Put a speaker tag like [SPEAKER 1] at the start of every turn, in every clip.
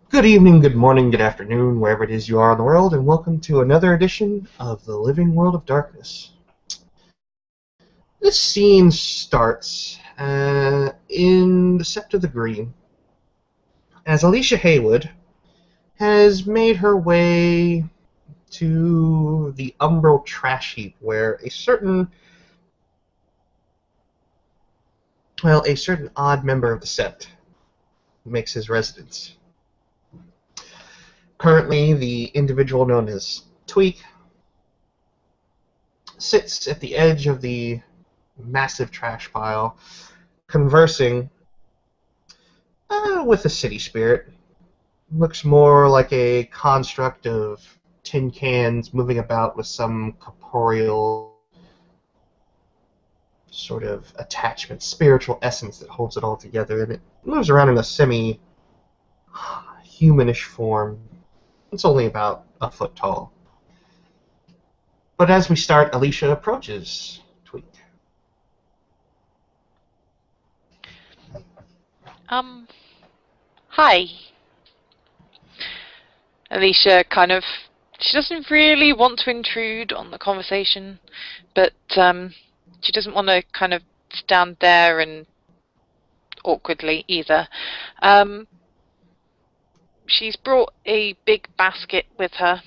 [SPEAKER 1] Good evening, good morning, good afternoon, wherever it is you are in the world, and welcome to another edition of the Living World of Darkness. This scene starts in the Sept of the Green, as Alicia Haywood has made her way to the umbral trash heap where a certain odd member of the Sept makes his residence. Currently, the individual known as Tweak sits at the edge of the massive trash pile, conversing with a city spirit. Looks more like a construct of tin cans moving about with some corporeal sort of attachment, spiritual essence that holds it all together, and it moves around in a semi-humanish form. It's only about a foot tall. But as we start, Alicia approaches Tweak.
[SPEAKER 2] Hi. Alicia she doesn't really want to intrude on the conversation, but she doesn't want to kind of stand there and awkwardly either. She's brought a big basket with her,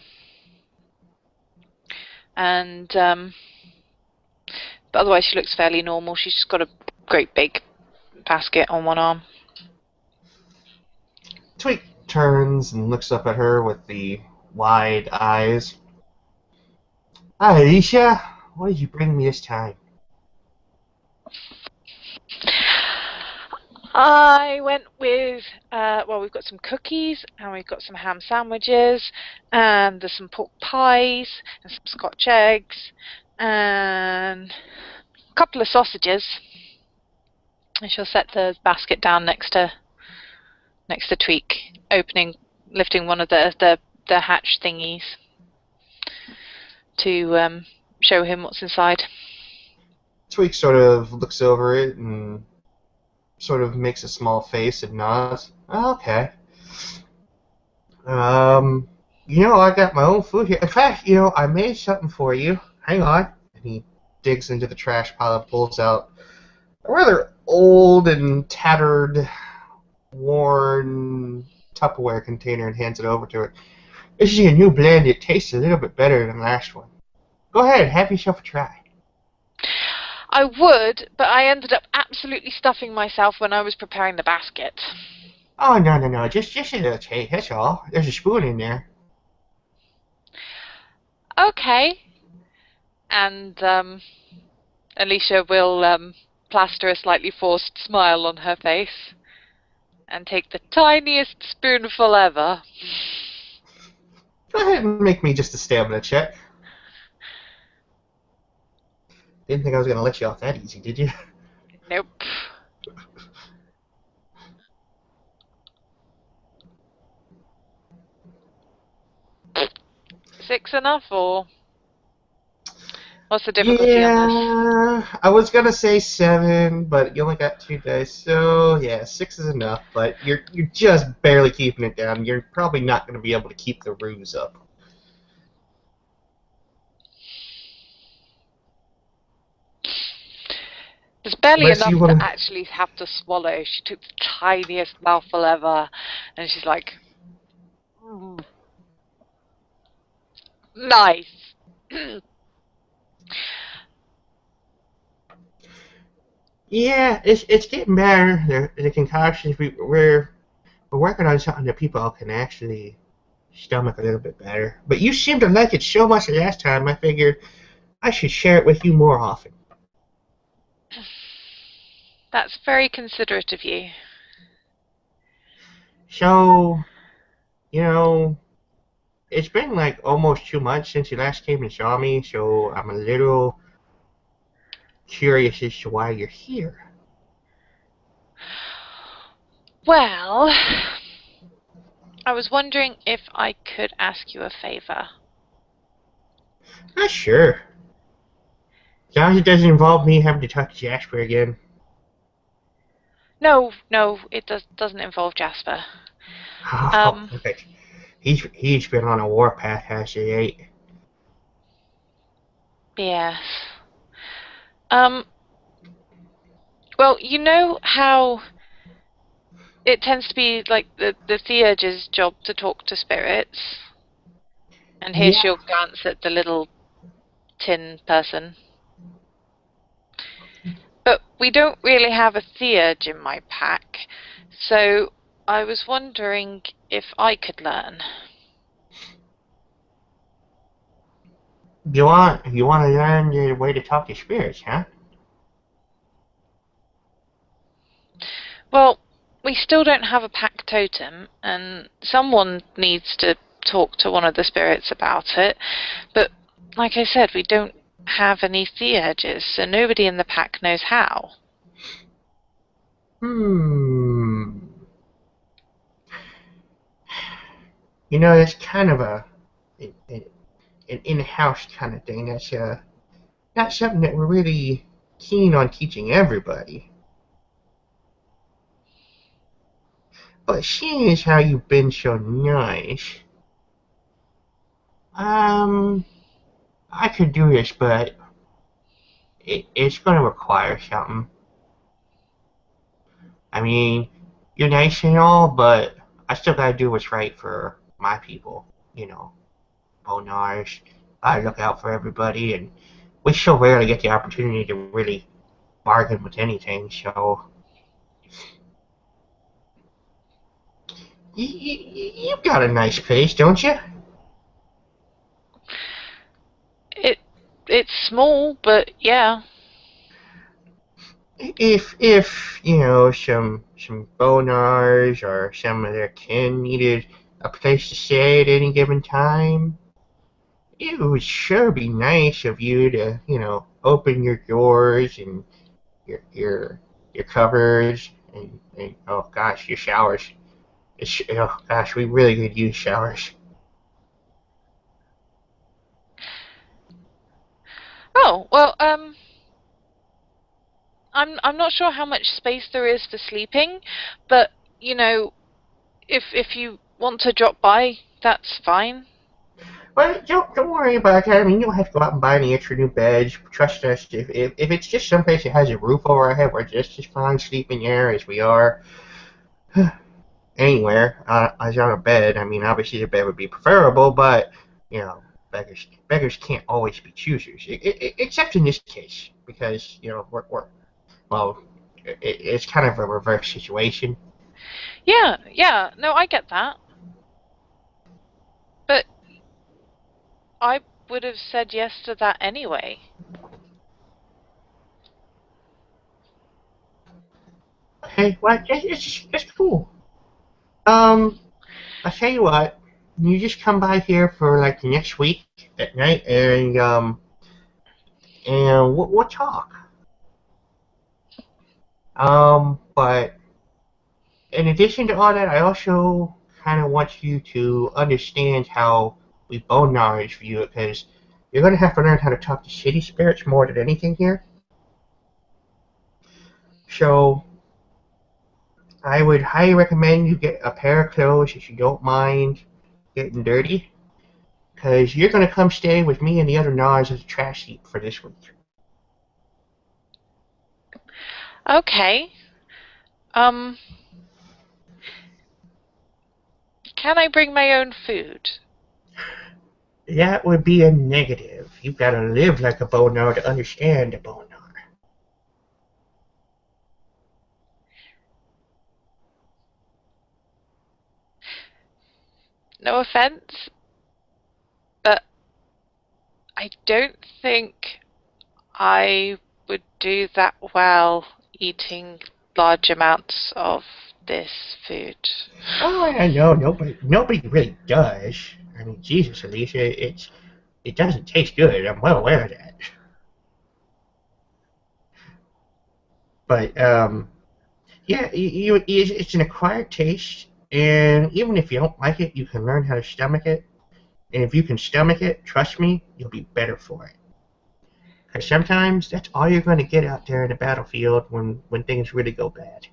[SPEAKER 2] and but otherwise she looks fairly normal. She's just got a great big basket on one arm.
[SPEAKER 1] Tweak turns and looks up at her with the wide eyes. Hi, Alicia. What did you bring me this time?
[SPEAKER 2] I went with, we've got some cookies, and we've got some ham sandwiches, and there's some pork pies, and some Scotch eggs, and a couple of sausages. And she'll set the basket down next to Tweak, lifting one of the hatch thingies to show him what's inside.
[SPEAKER 1] Tweak sort of looks over it and sort of makes a small face and nods. Oh, okay. I got my own food here. In fact, I made something for you. Hang on. And he digs into the trash pile and pulls out a rather old and tattered, worn Tupperware container and hands it over to her. This is your new blend. It tastes a little bit better than the last one. Go ahead, have yourself a try.
[SPEAKER 2] I would, but I ended up absolutely stuffing myself when I was preparing the basket.
[SPEAKER 1] Oh, no. Just a little taste, that's all. There's a spoon in there.
[SPEAKER 2] Okay. And Alicia will plaster a slightly forced smile on her face and take the tiniest spoonful ever.
[SPEAKER 1] Go ahead and make me just a stamina check. Didn't think I was going to let you off that easy, did you?
[SPEAKER 2] Nope. Six enough, or what's the difficulty on this?
[SPEAKER 1] Yeah, I was going to say 7, but you only got 2 dice, so yeah, 6 is enough, but you're just barely keeping it down. You're probably not going to be able to keep the ruse up.
[SPEAKER 2] There's barely enough to actually have to swallow. She took the tiniest mouthful ever, and she's like, nice.
[SPEAKER 1] Yeah, it's getting better. The concoctions we're working on something that people can actually stomach a little bit better. But you seem to like it so much the last time. I figured I should share it with you more often.
[SPEAKER 2] That's very considerate of you.
[SPEAKER 1] So, it's been like almost 2 months since you last came and saw me, so I'm a little curious as to why you're here.
[SPEAKER 2] Well, I was wondering if I could ask you a favor.
[SPEAKER 1] Sure. As long as it doesn't involve me having to talk to Jasper again.
[SPEAKER 2] No, it doesn't involve Jasper.
[SPEAKER 1] Oh,
[SPEAKER 2] Um,
[SPEAKER 1] okay. He's been on a warpath, has he?
[SPEAKER 2] yes. Um, well, you know how it tends to be like the theurge's job to talk to spirits, and here
[SPEAKER 1] Yeah.
[SPEAKER 2] she'll glance at the little tin person. But we don't really have a theurge in my pack, so I was wondering if I could learn.
[SPEAKER 1] You want to learn the way to talk to spirits, huh?
[SPEAKER 2] Well, we still don't have a pack totem, and someone needs to talk to one of the spirits about it. But like I said, we don't have any theurges, so nobody in the pack knows how.
[SPEAKER 1] Hmm. It's kind of an in-house kind of thing. That's not something that we're really keen on teaching everybody. But seeing as how you've been so nice, um, I could do this, but it's going to require something. I mean, you're nice and all, but I still got to do what's right for my people. You know, Bonars. I look out for everybody, and we so rarely get the opportunity to really bargain with anything. So you've got a nice place, don't you?
[SPEAKER 2] It it's small, but yeah.
[SPEAKER 1] If some bonars or some of their kin needed a place to stay at any given time, it would sure be nice of you to open your doors and your your covers and oh gosh, your showers. Oh gosh, we really could use showers.
[SPEAKER 2] Oh, well, I'm not sure how much space there is for sleeping, but you know, if you want to drop by, that's fine.
[SPEAKER 1] But don't worry about that. I mean, you don't have to go out and buy any extra new beds. Trust us. If it's just someplace that has a roof over our head, we're just as fine sleeping there as we are anywhere. As on a bed. I mean, obviously the bed would be preferable, but you know, beggars can't always be choosers. Except in this case, because we're well, it's kind of a reverse situation.
[SPEAKER 2] Yeah, yeah, no, I get that. But I would have said yes to that anyway.
[SPEAKER 1] Hey, what? It's cool. Um, I tell you what, you just come by here for like the next week at night, and we'll talk. But in addition to all that, I also kind of want you to understand how we Bonars view it, because you're gonna have to learn how to talk to city spirits more than anything here. So I would highly recommend you get a pair of clothes if you don't mind getting dirty, because you're gonna come stay with me and the other Nars as a trash heap for this week.
[SPEAKER 2] Okay. Um, can I bring my own food?
[SPEAKER 1] That would be a negative. You've got to live like a bonar to understand a bonar.
[SPEAKER 2] No offense, but I don't think I would do that well eating large amounts of this food.
[SPEAKER 1] Oh, I know nobody really does. I mean, Jesus, Alicia, it doesn't taste good. I'm well aware of that. But yeah, it's an acquired taste, and even if you don't like it, you can learn how to stomach it. And if you can stomach it, trust me, you'll be better for it. Because sometimes that's all you're going to get out there in the battlefield when things really go bad.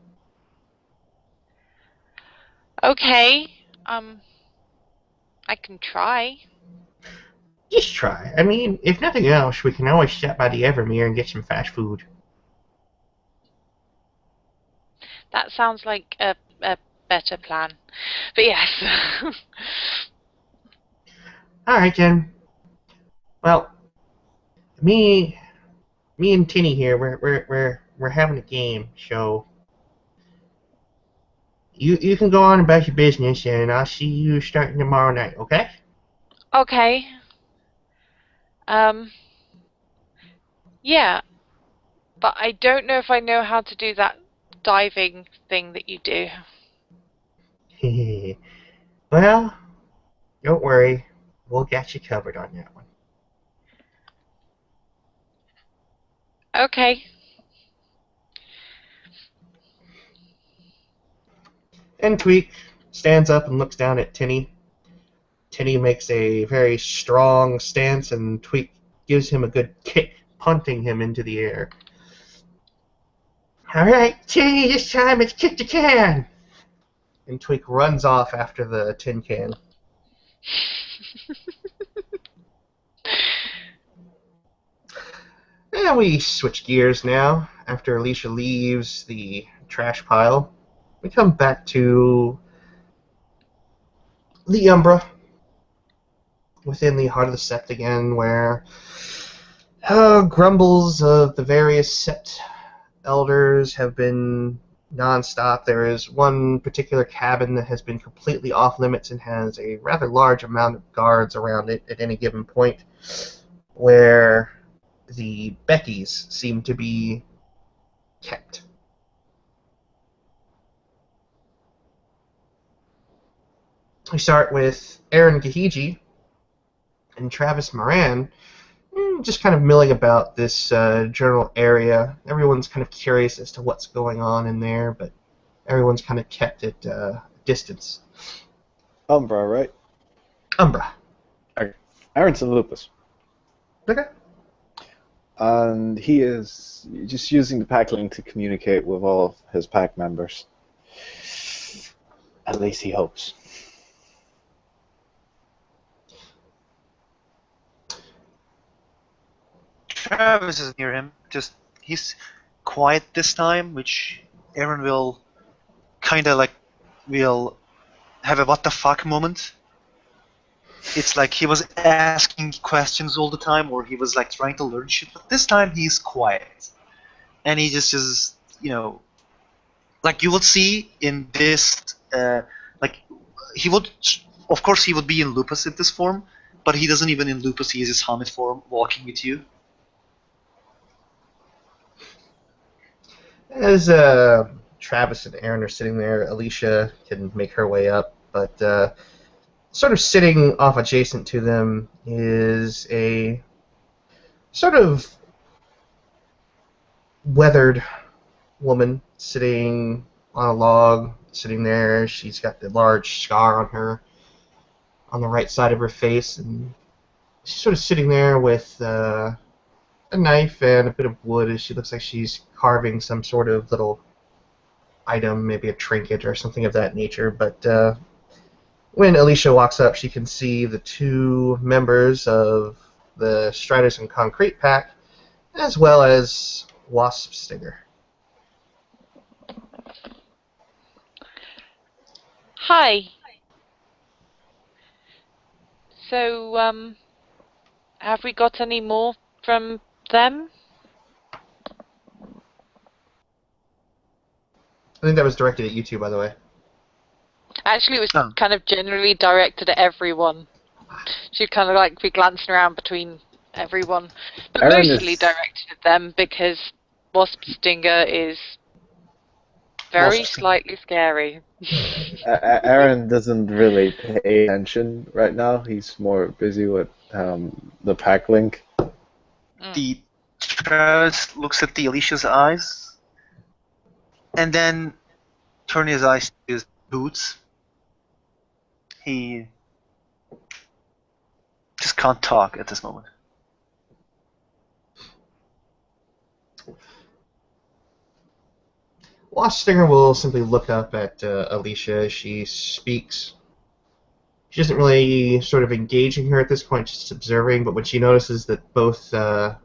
[SPEAKER 2] Okay. I can try.
[SPEAKER 1] Just try. I mean, if nothing else, we can always stop by the Evermere and get some fast food.
[SPEAKER 2] That sounds like a better plan. But yes.
[SPEAKER 1] Alright then. Well, me me and Tinny here, we're having a game, so you can go on about your business and I'll see you starting tomorrow night, okay?
[SPEAKER 2] Okay. Um, yeah, but I don't know if I know how to do that diving thing that you do.
[SPEAKER 1] Well, don't worry. We'll get you covered on that one.
[SPEAKER 2] Okay.
[SPEAKER 1] And Tweak stands up and looks down at Tinny. Tinny makes a very strong stance, and Tweak gives him a good kick, punting him into the air. All right, Tinny, this time it's kick the can. And Tweak runs off after the tin can. And we switch gears now. After Alicia leaves the trash pile, we come back to the Umbra, within the heart of the sept again, where grumbles of the various sept elders have been nonstop. There is one particular cabin that has been completely off limits and has a rather large amount of guards around it at any given point, where the Beckys seem to be kept. We start with Aaron Gahiji and Travis Moran, just kind of milling about this general area. Everyone's kind of curious as to what's going on in there, but everyone's kind of kept at distance.
[SPEAKER 3] Umbra, right?
[SPEAKER 1] Umbra.
[SPEAKER 3] Aaron's in Lupus.
[SPEAKER 1] Okay.
[SPEAKER 3] And he is just using the pack link to communicate with all of his pack members. At least he hopes.
[SPEAKER 4] Travis is near him. Just he's quiet this time, which Aaron will kind of like will have a what the fuck moment. It's like he was asking questions all the time, or he was like trying to learn shit. But this time he's quiet, and he just is, like you would see in this, like he would, of course he would be in Lupus in this form, but he doesn't even in Lupus. He is his Hamid form, walking with you.
[SPEAKER 1] As Travis and Aaron are sitting there, Alicia can make her way up, but sort of sitting off adjacent to them is a sort of weathered woman sitting on a log, sitting there. She's got the large scar on the right side of her face, and she's sort of sitting there with a knife and a bit of wood as she looks like she's carving some sort of little item, maybe a trinket or something of that nature. But when Alicia walks up, she can see the two members of the Striders and Concrete pack, as well as Wasp Stinger.
[SPEAKER 2] Hi. So, have we got any more from them?
[SPEAKER 1] I think that was directed at you two, by the way.
[SPEAKER 2] Actually, it was
[SPEAKER 4] Oh.
[SPEAKER 2] kind of generally directed at everyone. She'd kind of like be glancing around between everyone, but
[SPEAKER 3] Aaron
[SPEAKER 2] mostly
[SPEAKER 3] is-
[SPEAKER 2] directed at them because Wasp Stinger is very
[SPEAKER 4] Wasp Stinger.
[SPEAKER 2] slightly scary.
[SPEAKER 3] Aaron doesn't really pay attention right now. He's more busy with the pack link.
[SPEAKER 4] The Travis looks at the Alicia's eyes, and then turn his eyes to his boots. He just can't talk at this moment.
[SPEAKER 1] Stinger will simply look up at Alicia as she speaks. She isn't really sort of engaging her at this point, just observing, but when she notices that both of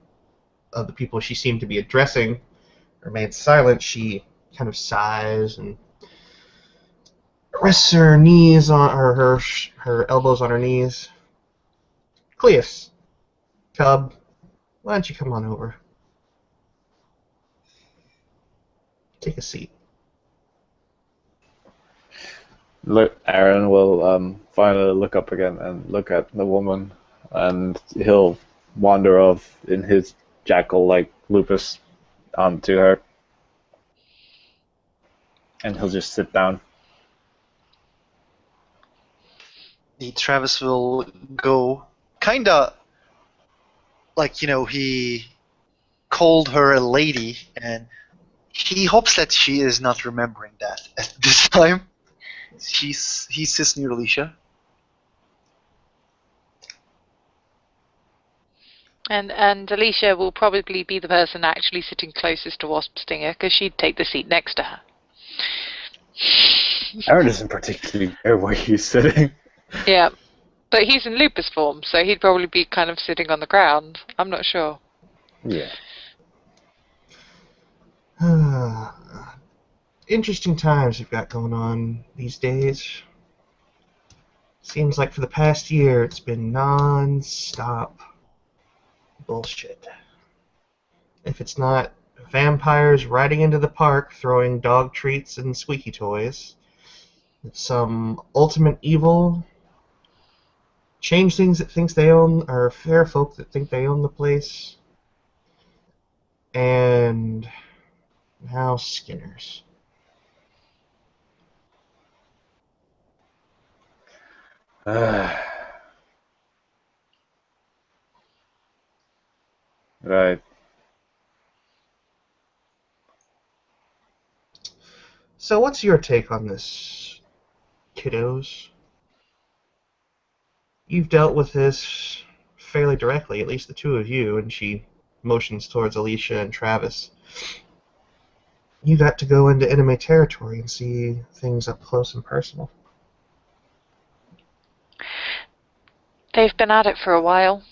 [SPEAKER 1] the people she seemed to be addressing remain silent, she kind of sighs and rests her knees on her elbows on her knees. Cleus, Cub, why don't you come on over? Take a seat.
[SPEAKER 3] Look, Aaron will finally look up again and look at the woman, and he'll wander off in his jackal-like lupus onto her, and he'll just sit down.
[SPEAKER 4] The Travis will go kinda like, he called her a lady, and he hopes that she is not remembering that at this time. He sits near Alicia.
[SPEAKER 2] And Alicia will probably be the person actually sitting closest to Wasp Stinger, because she'd take the seat next to her.
[SPEAKER 3] Aaron doesn't particularly care where he's sitting.
[SPEAKER 2] Yeah, but he's in lupus form, so he'd probably be kind of sitting on the ground. I'm not sure.
[SPEAKER 3] Yeah.
[SPEAKER 1] Interesting times we've got going on these days. Seems like for the past year it's been non-stop bullshit. If it's not vampires riding into the park throwing dog treats and squeaky toys, it's some ultimate evil changelings that thinks they own, or fair folk that think they own the place, and now Skinners.
[SPEAKER 3] Right.
[SPEAKER 1] So what's your take on this, kiddos? You've dealt with this fairly directly, at least the two of you, and she motions towards Alicia and Travis. You got to go into enemy territory and see things up close and personal.
[SPEAKER 2] They've been at it for a while.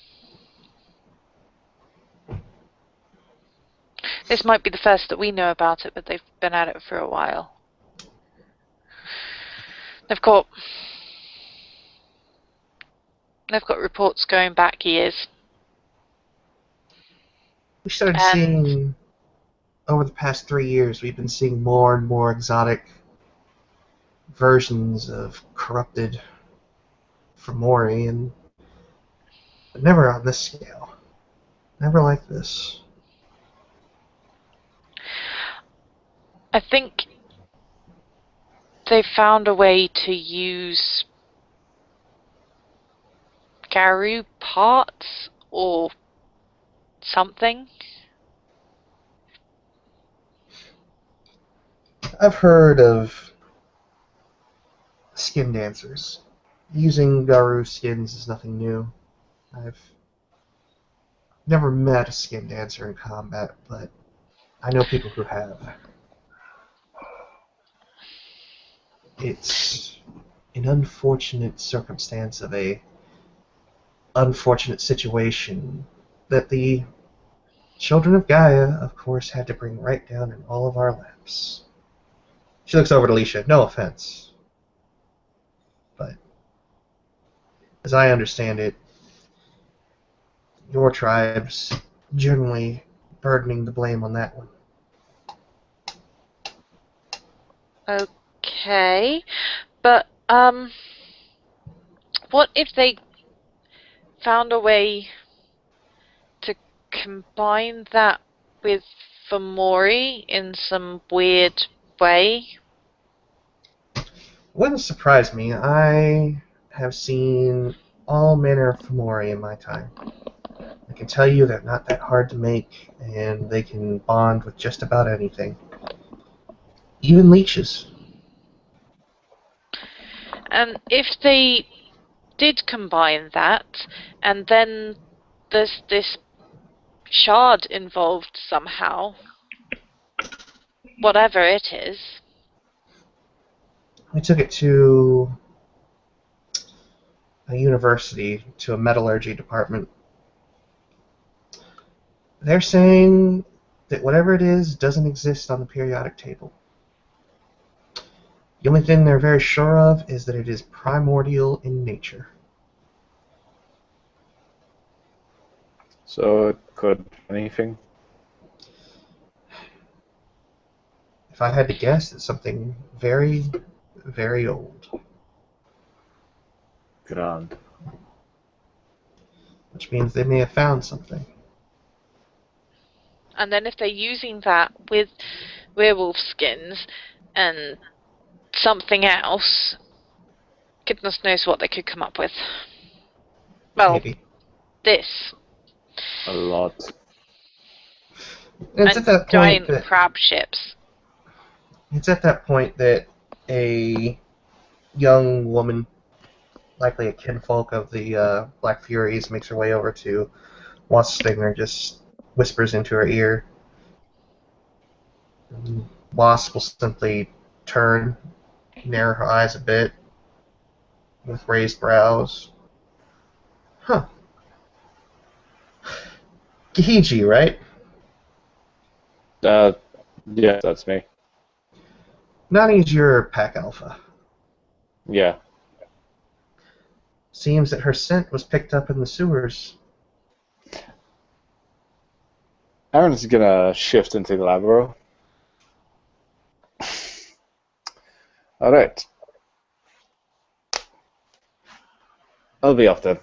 [SPEAKER 2] This might be the first that we know about it, but they've been at it for a while. They've got reports going back years.
[SPEAKER 1] We started seeing, over the past 3 years, we've been seeing more and more exotic versions of corrupted Formori, but never on this scale. Never like this.
[SPEAKER 2] I think they found a way to use Garou parts or something.
[SPEAKER 1] I've heard of skin dancers. Using Garou skins is nothing new. I've never met a skin dancer in combat, but I know people who have. It's an unfortunate circumstance of a unfortunate situation that the children of Gaia, of course, had to bring right down in all of our laps. She looks over to Alicia. No offense, but as I understand it, your tribe's generally burdening the blame on that one.
[SPEAKER 2] Okay, but what if they found a way to combine that with Formori in some weird way?
[SPEAKER 1] Wouldn't surprise me. I have seen all manner of Formori in my time. I can tell you they're not that hard to make, and they can bond with just about anything. Even leeches.
[SPEAKER 2] And if they did combine that, and then there's this shard involved somehow, whatever it is.
[SPEAKER 1] We took it to a university, to a metallurgy department. They're saying that whatever it is doesn't exist on the periodic table. The only thing they're very sure of is that it is primordial in nature.
[SPEAKER 3] So it could be anything.
[SPEAKER 1] If I had to guess, it's something very, very old.
[SPEAKER 3] Grand.
[SPEAKER 1] Which means they may have found something.
[SPEAKER 2] And then if they're using that with werewolf skins and something else, goodness knows what they could come up with. Well,
[SPEAKER 1] Maybe.
[SPEAKER 2] this.
[SPEAKER 3] A lot.
[SPEAKER 1] And it's at that point
[SPEAKER 2] giant crab ships.
[SPEAKER 1] It's at that point that a young woman, likely a kinfolk of the Black Furies, makes her way over to Wasp Stinger, just whispers into her ear. Wasp will simply turn, narrow her eyes a bit, with raised brows. Huh. Gihiji, right?
[SPEAKER 3] Yeah, that's me.
[SPEAKER 1] Nani's your pack alpha.
[SPEAKER 3] Yeah.
[SPEAKER 1] Seems that her scent was picked up in the sewers.
[SPEAKER 3] Aaron's gonna shift into the labro. Alright. I'll be off then.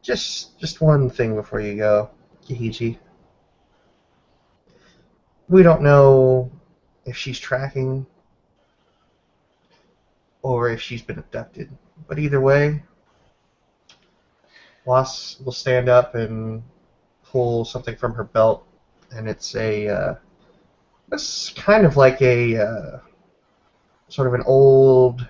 [SPEAKER 1] Just one thing before you go, Gihiji. We don't know if she's tracking or if she's been abducted. But either way, Loss will stand up and pull something from her belt, and it's it's kind of like a sort of an old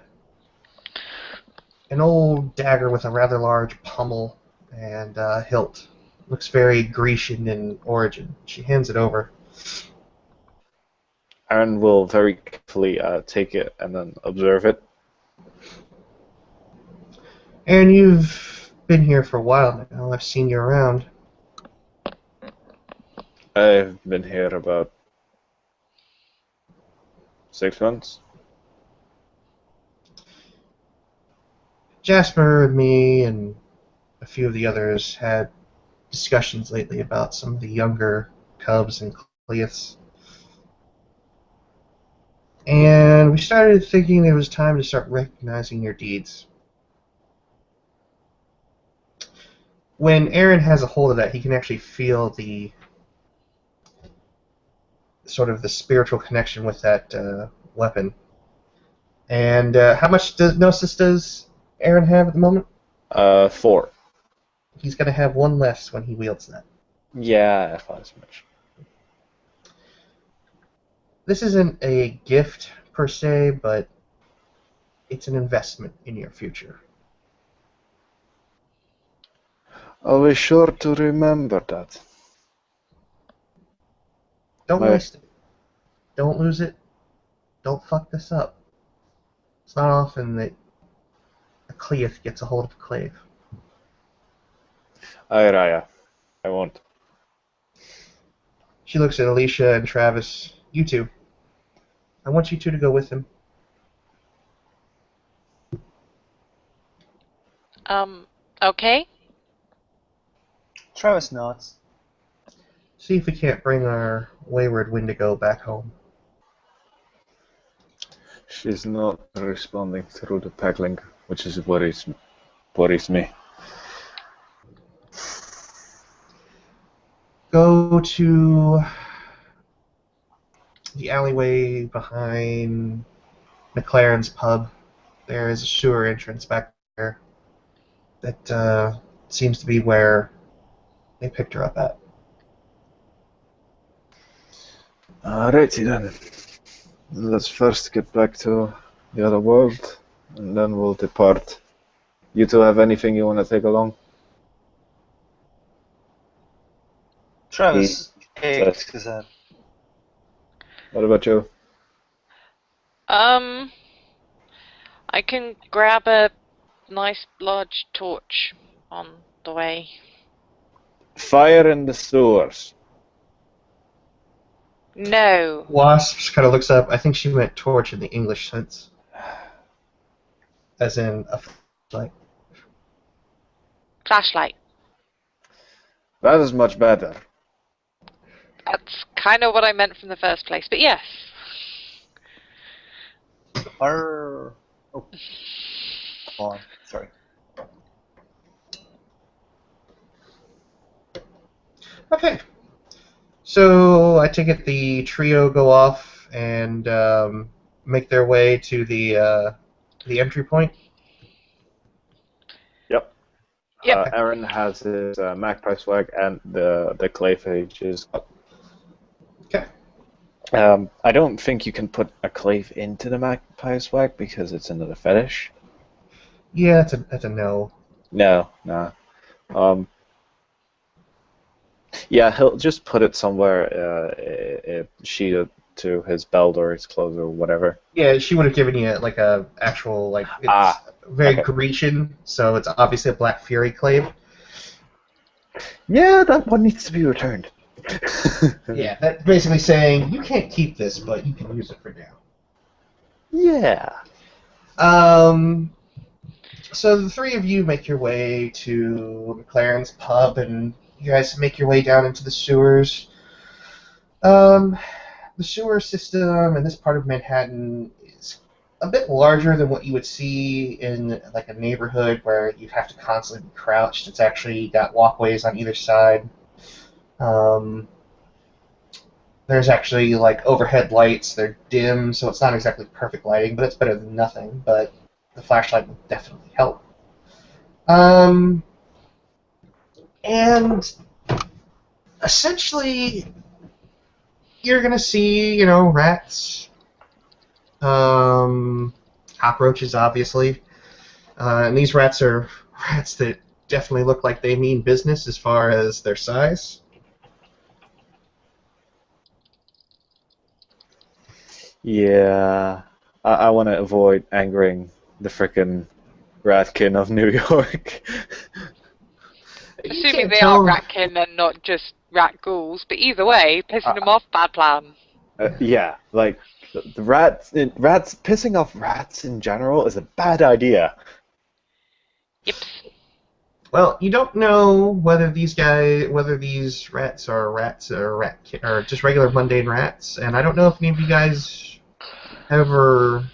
[SPEAKER 1] dagger with a rather large pommel and hilt. Looks very Grecian in origin. She hands it over.
[SPEAKER 3] Aaron will very carefully take it and then observe it.
[SPEAKER 1] And you've been here for a while now. I've seen you around.
[SPEAKER 3] I've been here about 6 months.
[SPEAKER 1] Jasper and me and a few of the others had discussions lately about some of the younger cubs and Cleus. And we started thinking it was time to start recognizing your deeds. When Aaron has a hold of that, he can actually feel the sort of the spiritual connection with that weapon. And how much Gnosis does Aaron have at the moment?
[SPEAKER 3] 4.
[SPEAKER 1] He's going to have one less when he wields that.
[SPEAKER 3] Yeah, I thought as much.
[SPEAKER 1] This isn't a gift per se, but it's an investment in your future.
[SPEAKER 3] I'll be sure to remember that.
[SPEAKER 1] Don't
[SPEAKER 3] Right.
[SPEAKER 1] waste it. Don't lose it. Don't fuck this up. It's not often that a Cleith gets a hold of a clave.
[SPEAKER 3] Aye, Raya. I won't.
[SPEAKER 1] She looks at Alicia and Travis. You two. I want you two to go with him.
[SPEAKER 2] Okay.
[SPEAKER 4] Travis nods.
[SPEAKER 1] See if we can't bring our wayward Wendigo back home.
[SPEAKER 3] She's not responding through the pack link, which is worries me.
[SPEAKER 1] Go to the alleyway behind McLaren's pub. There is a sewer entrance back there that seems to be where they picked her up at.
[SPEAKER 3] Alrighty then. Let's first get back to the other world, and then we'll depart. You two have anything you want to take along?
[SPEAKER 4] Travis shakes his head.
[SPEAKER 3] What about you?
[SPEAKER 2] I can grab a nice large torch on the way.
[SPEAKER 3] Fire in the sewers.
[SPEAKER 2] No.
[SPEAKER 1] Wasp kind of looks up. I think she meant torch in the English sense, as in a flashlight.
[SPEAKER 2] Flashlight.
[SPEAKER 3] That is much better.
[SPEAKER 2] That's kind of what I meant from the first place, but yes.
[SPEAKER 4] Oh. Oh, sorry.
[SPEAKER 1] Okay. So I take it the trio go off and make their way to the entry point.
[SPEAKER 3] Yep.
[SPEAKER 2] Yep.
[SPEAKER 3] Aaron has his magpie swag and the clave is up.
[SPEAKER 1] Okay.
[SPEAKER 3] I don't think you can put a clave into the magpie swag because it's another fetish.
[SPEAKER 1] Yeah, that's a no.
[SPEAKER 3] No. Yeah, he'll just put it somewhere, sheeted to his belt or his clothes or whatever.
[SPEAKER 1] Yeah, she would have given you like a actual it's very
[SPEAKER 3] okay.
[SPEAKER 1] Grecian, so it's obviously a Black Fury clave.
[SPEAKER 3] Yeah, that one needs to be returned.
[SPEAKER 1] Yeah, that's basically saying you can't keep this, but you can use it for now.
[SPEAKER 3] Yeah.
[SPEAKER 1] So the three of you make your way to McLaren's pub, and you guys make your way down into the sewers. The sewer system in this part of Manhattan is a bit larger than what you would see in like a neighborhood where you have to constantly be crouched. It's actually got walkways on either side. There's actually like overhead lights. They're dim, so it's not exactly perfect lighting, but it's better than nothing. But the flashlight will definitely help. And essentially, you're gonna see, rats, cockroaches, obviously, and these rats are rats that definitely look like they mean business as far as their size.
[SPEAKER 3] Yeah. I want to avoid angering the frickin' Ratkin of New York.
[SPEAKER 2] Assuming they are Ratkin and not just rat ghouls, but either way, pissing them off, bad plan.
[SPEAKER 3] Yeah, like the rats pissing off rats in general is a bad idea.
[SPEAKER 2] Yep.
[SPEAKER 1] Well, you don't know whether these rats or just regular mundane rats, and I don't know if any of you guys do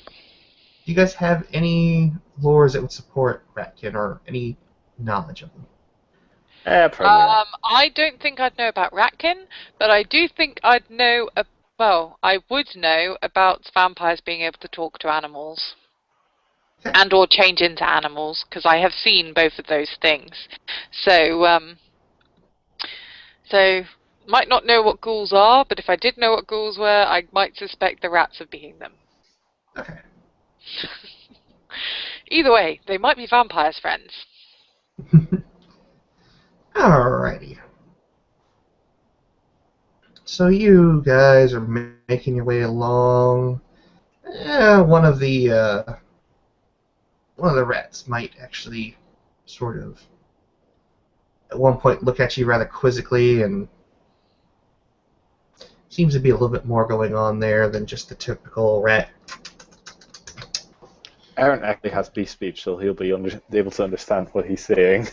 [SPEAKER 1] you guys have any lores that would support Ratkin or any knowledge of them?
[SPEAKER 3] Probably not.
[SPEAKER 2] I don't think I'd know about Ratkin, but I do think I'd know. I would know about vampires being able to talk to animals, and or change into animals, because I have seen both of those things. So might not know what ghouls are, but if I did know what ghouls were, I might suspect the rats of being them.
[SPEAKER 1] Okay.
[SPEAKER 2] Either way, they might be vampires' friends.
[SPEAKER 1] Alrighty. So you guys are making your way along. One of the rats might actually sort of at one point look at you rather quizzically, and seems to be a little bit more going on there than just the typical rat.
[SPEAKER 3] Aaron actually has speech, so he'll be able to understand what he's saying.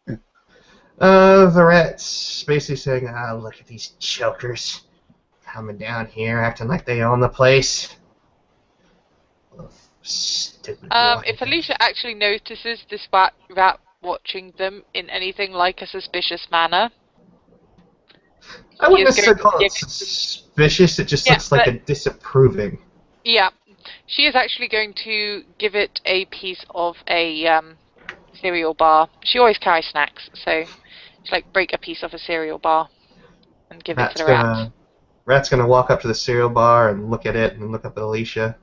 [SPEAKER 1] The rat's basically saying, look at these chokers coming down here acting like they own the place. Stupid
[SPEAKER 2] if Alicia actually notices this rat watching them in anything like a suspicious manner,
[SPEAKER 1] I wouldn't necessarily call it suspicious, it just looks like a disapproving.
[SPEAKER 2] Yeah, she is actually going to give it a piece of a cereal bar. She always carries snacks, so she's break a piece off a cereal bar and give it to the rat.
[SPEAKER 1] Rat's gonna walk up to the cereal bar and look at it and look up at Alicia.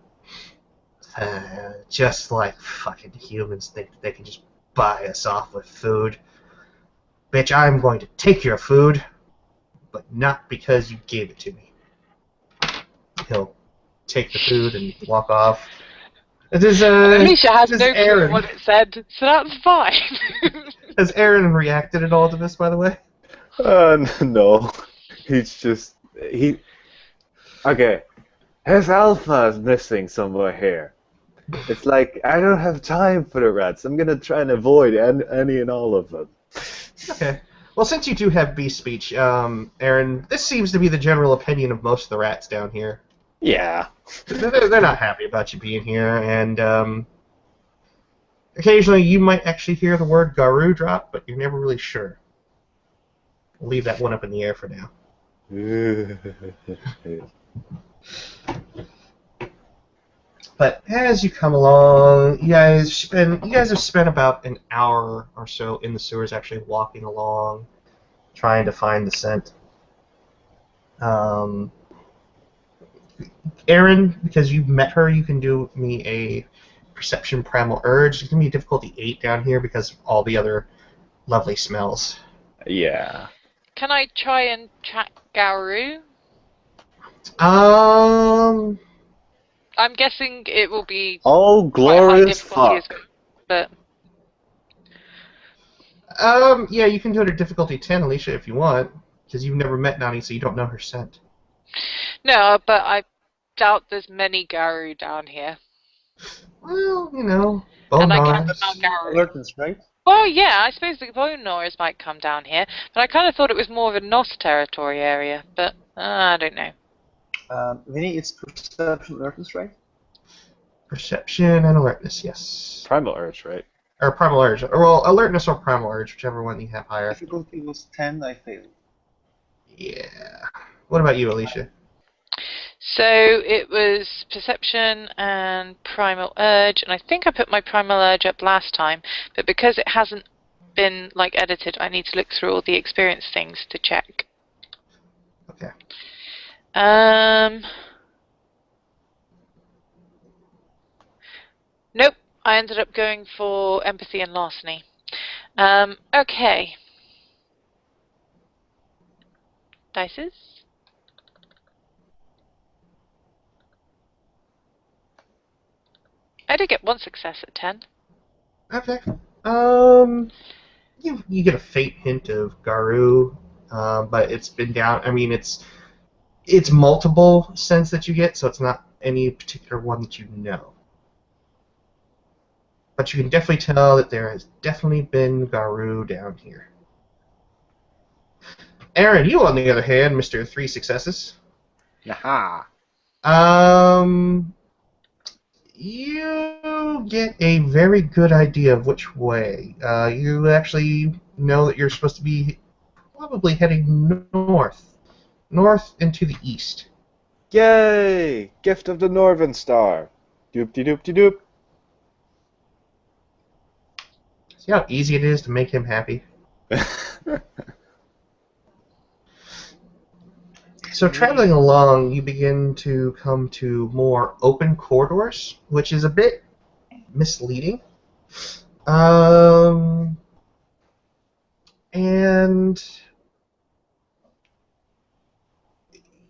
[SPEAKER 1] Just like fucking humans think they can just buy us off with food. Bitch, I'm going to take your food, but not because you gave it to me. he'll take the food and walk off. It is,
[SPEAKER 2] Alicia has
[SPEAKER 1] it is
[SPEAKER 2] no clue
[SPEAKER 1] Aaron.
[SPEAKER 2] what it said, so that's fine.
[SPEAKER 1] Has Aaron reacted at all to this, by the way?
[SPEAKER 3] No. Okay. His alpha is missing somewhere here. It's like, I don't have time for the rats. I'm gonna try and avoid any and all of them.
[SPEAKER 1] Okay. Well, since you do have beast speech, Aaron, this seems to be the general opinion of most of the rats down here.
[SPEAKER 3] Yeah.
[SPEAKER 1] They're not happy about you being here, and occasionally you might actually hear the word Garou drop, but you're never really sure. We'll leave that one up in the air for now. But as you come along, you guys have spent about an hour or so in the sewers, actually walking along, trying to find the scent. Aaron, because you've met her, you can do me a perception primal urge. It's gonna be a difficulty 8 down here because of all the other lovely smells.
[SPEAKER 3] Yeah.
[SPEAKER 2] Can I try and track Garou? I'm guessing it will be
[SPEAKER 3] Oh,
[SPEAKER 2] quite high
[SPEAKER 3] glorious
[SPEAKER 2] difficulty,
[SPEAKER 3] fuck.
[SPEAKER 2] but
[SPEAKER 1] yeah, you can do it at difficulty 10, Alicia, if you want, because you've never met Nani, so you don't know her scent.
[SPEAKER 2] no, but I doubt there's many Garou down here.
[SPEAKER 1] Well, you know,
[SPEAKER 2] And I
[SPEAKER 1] bone
[SPEAKER 2] can't smell Garou.
[SPEAKER 4] Alertness, right?
[SPEAKER 2] Well, yeah, I suppose the bone gnawers might come down here, but I kind of thought it was more of a Nos territory area, but I don't know.
[SPEAKER 4] Vinny, it's perception alertness, right?
[SPEAKER 1] Perception and alertness, yes.
[SPEAKER 3] Primal urge, right?
[SPEAKER 1] Or primal urge. Or, well, alertness or primal urge, whichever one you have higher.
[SPEAKER 4] Difficulty was 10, I failed.
[SPEAKER 1] Yeah. What about you, Alicia?
[SPEAKER 2] So it was perception and primal urge, and I think I put my primal urge up last time, but because it hasn't been edited, I need to look through all the experience things to check.
[SPEAKER 1] Okay.
[SPEAKER 2] Nope, I ended up going for empathy and larceny. Okay. Dices? I did get one success at 10.
[SPEAKER 1] Okay. You get a faint hint of Garou, but it's been down. I mean, it's multiple scents that you get, so it's not any particular one that you know. But you can definitely tell that there has definitely been Garou down here. Aaron, you on the other hand, Mr. 3 successes.
[SPEAKER 3] Aha.
[SPEAKER 1] You get a very good idea of which way. You actually know that you're supposed to be probably heading north into the east.
[SPEAKER 3] Yay! Gift of the Northern Star. Doop-de-doop-de-doop.
[SPEAKER 1] See how easy it is to make him happy? So traveling along, you begin to come to more open corridors, which is a bit misleading. And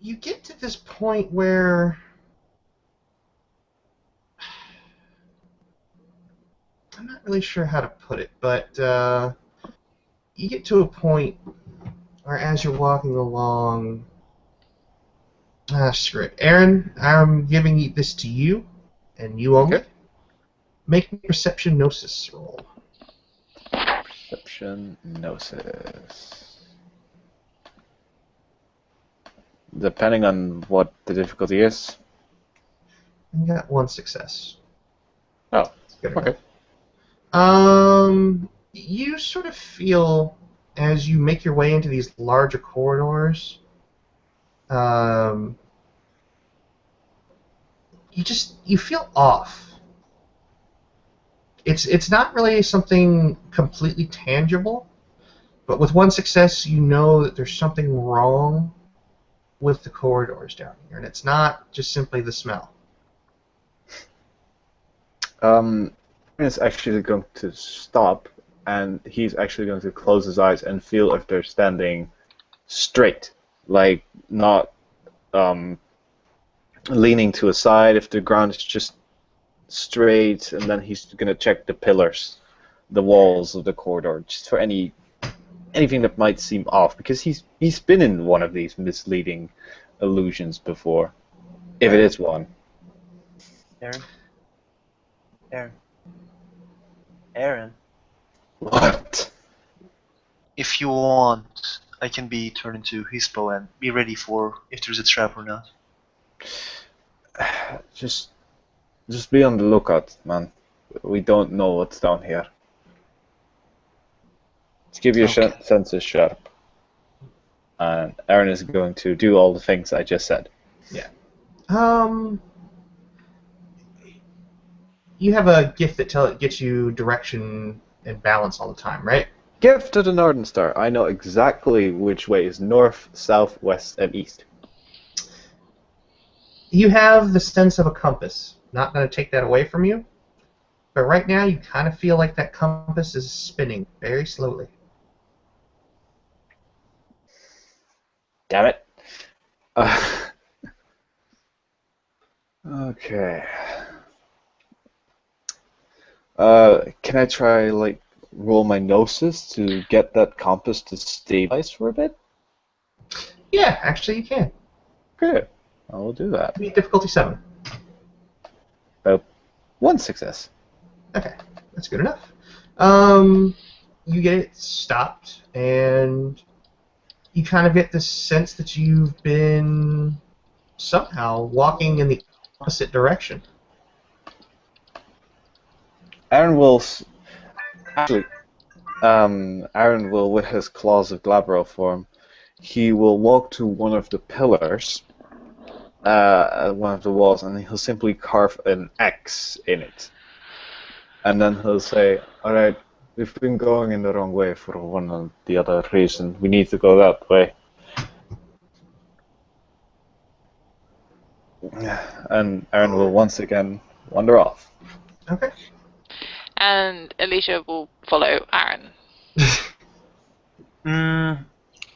[SPEAKER 1] you get to this point where I'm not really sure how to put it, but you get to a point where as you're walking along, screw it. Aaron, I'm giving this to you, and you only.
[SPEAKER 3] Okay.
[SPEAKER 1] Make me perception gnosis roll.
[SPEAKER 3] Perception gnosis. Depending on what the difficulty is.
[SPEAKER 1] You got 1 success.
[SPEAKER 3] Oh,
[SPEAKER 1] That's good
[SPEAKER 3] okay.
[SPEAKER 1] enough. You sort of feel as you make your way into these larger corridors. You feel off. It's not really something completely tangible, but with 1 success, you know that there's something wrong with the corridors down here, and it's not just simply the smell.
[SPEAKER 3] Is actually going to stop, and he's actually going to close his eyes and feel if they're standing straight, like not leaning to a side if the ground is just straight, and then he's going to check the pillars, the walls of the corridor, just for anything that might seem off, because he's been in one of these misleading illusions before, if it is one.
[SPEAKER 4] Aaron.
[SPEAKER 3] What?
[SPEAKER 4] If you want, I can be turned into Hispo and be ready for if there's a trap or not.
[SPEAKER 3] Just be on the lookout, man. We don't know what's down here. Let's keep your senses sharp. And Aaron is going to do all the things I just said.
[SPEAKER 1] Yeah. You have a gift that gets you direction and balance all the time, right?
[SPEAKER 3] Gift of the Northern Star. I know exactly which way is north, south, west, and east.
[SPEAKER 1] You have the sense of a compass. Not going to take that away from you. But right now, you kind of feel like that compass is spinning very slowly.
[SPEAKER 3] Damn it. Okay. Can I try, like, roll my gnosis to get that compass to stabilize for a bit?
[SPEAKER 1] Yeah, actually you can.
[SPEAKER 3] Good. I will do that.
[SPEAKER 1] Give me difficulty 7.
[SPEAKER 3] About 1 success.
[SPEAKER 1] Okay, that's good enough. You get it stopped, and you kind of get the sense that you've been somehow walking in the opposite direction.
[SPEAKER 3] Aaron will Aaron will, with his claws of Glabro form, he will walk to one of the pillars, one of the walls, and he'll simply carve an X in it. And then he'll say, "Alright, we've been going in the wrong way for one or the other reason. We need to go that way." And Aaron will once again wander off.
[SPEAKER 1] Okay.
[SPEAKER 2] And Alicia will follow Aaron.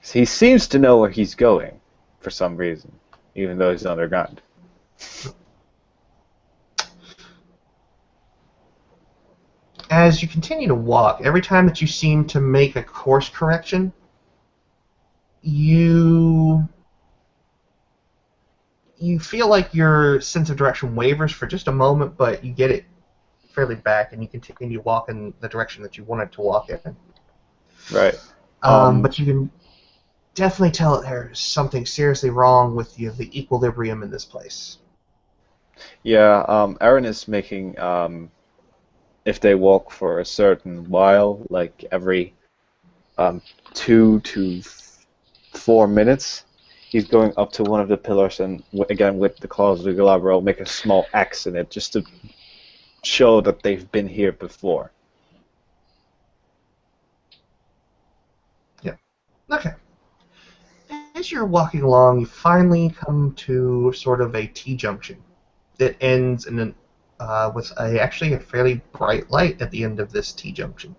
[SPEAKER 3] He seems to know where he's going, for some reason, even though he's underground.
[SPEAKER 1] As you continue to walk, every time that you seem to make a course correction, you feel like your sense of direction wavers for just a moment, but you get it fairly back, and you continue to walk in the direction that you wanted to walk in.
[SPEAKER 3] Right.
[SPEAKER 1] But you can definitely tell that there's something seriously wrong with the equilibrium in this place.
[SPEAKER 3] Yeah, Aaron is making, if they walk for a certain while, like every 2 to 4 minutes, he's going up to one of the pillars and, again, with the claws of the Galabro, make a small X in it, just to show that they've been here before.
[SPEAKER 1] Yeah. Okay. As you're walking along, you finally come to sort of a T-junction that ends in with actually a fairly bright light at the end of this T-junction.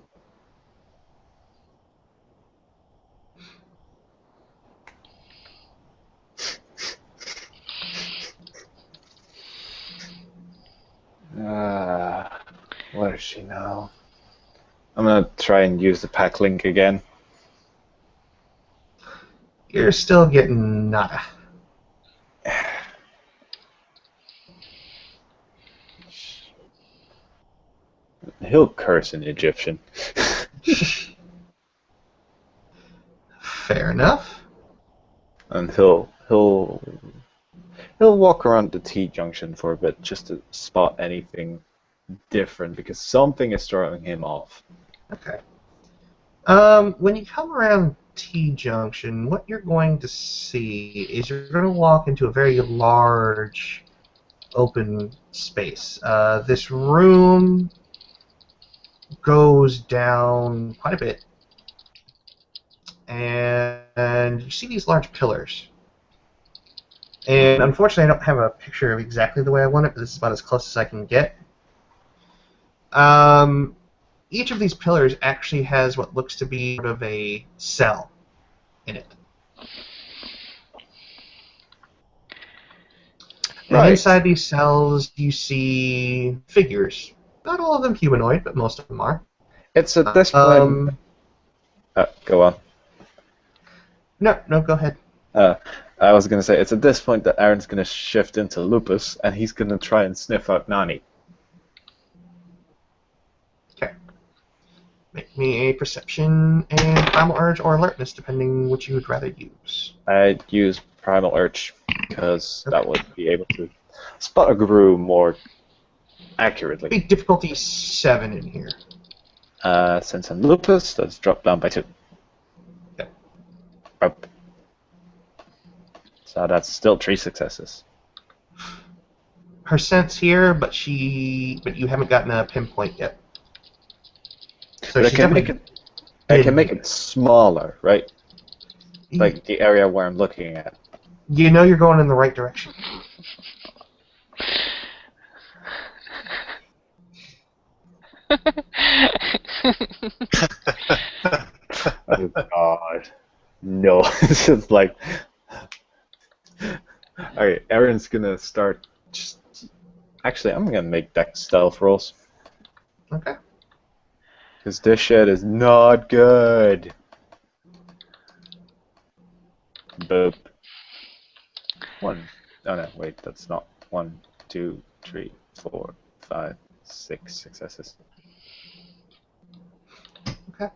[SPEAKER 3] Where is she now? I'm gonna try and use the pack link again.
[SPEAKER 1] You're still getting nada.
[SPEAKER 3] He'll curse in Egyptian.
[SPEAKER 1] Fair enough.
[SPEAKER 3] And he'll walk around the T-junction for a bit just to spot anything different, because something is throwing him off.
[SPEAKER 1] Okay. When you come around T-junction, what you're going to see is you're going to walk into a very large open space. This room goes down quite a bit, and you see these large pillars. And unfortunately, I don't have a picture of exactly the way I want it, but this is about as close as I can get. Each of these pillars actually has what looks to be sort of a cell in it. And
[SPEAKER 3] Right.
[SPEAKER 1] inside these cells, you see figures. Not all of them humanoid, but most of them are.
[SPEAKER 3] It's at this point. Go on.
[SPEAKER 1] No, go ahead.
[SPEAKER 3] I was gonna say it's at this point that Aaron's gonna shift into Lupus, and he's gonna try and sniff out Nani.
[SPEAKER 1] Okay. Make me a perception and primal urge or alertness, depending which you would rather use.
[SPEAKER 3] I'd use Primal Urge because that would be able to spot a Garou more accurately.
[SPEAKER 1] Big difficulty 7 in here.
[SPEAKER 3] Since I'm Lupus, that's dropped down by 2.
[SPEAKER 1] Yep.
[SPEAKER 3] Up. So that's still 3 successes.
[SPEAKER 1] Her scent's here, but you haven't gotten a pinpoint yet. So
[SPEAKER 3] But
[SPEAKER 1] she's definitely
[SPEAKER 3] I can make it smaller, right? Like the area where I'm looking at.
[SPEAKER 1] You know you're going in the right direction.
[SPEAKER 3] Oh God, no! It's just like, alright, Aaron's gonna start. Actually, I'm gonna make dex stealth rolls
[SPEAKER 1] Okay.
[SPEAKER 3] because this shit is not good. Boop. 1. Oh no, wait, that's not 1, 2, 3, 4, 5, 6 successes.
[SPEAKER 1] Okay.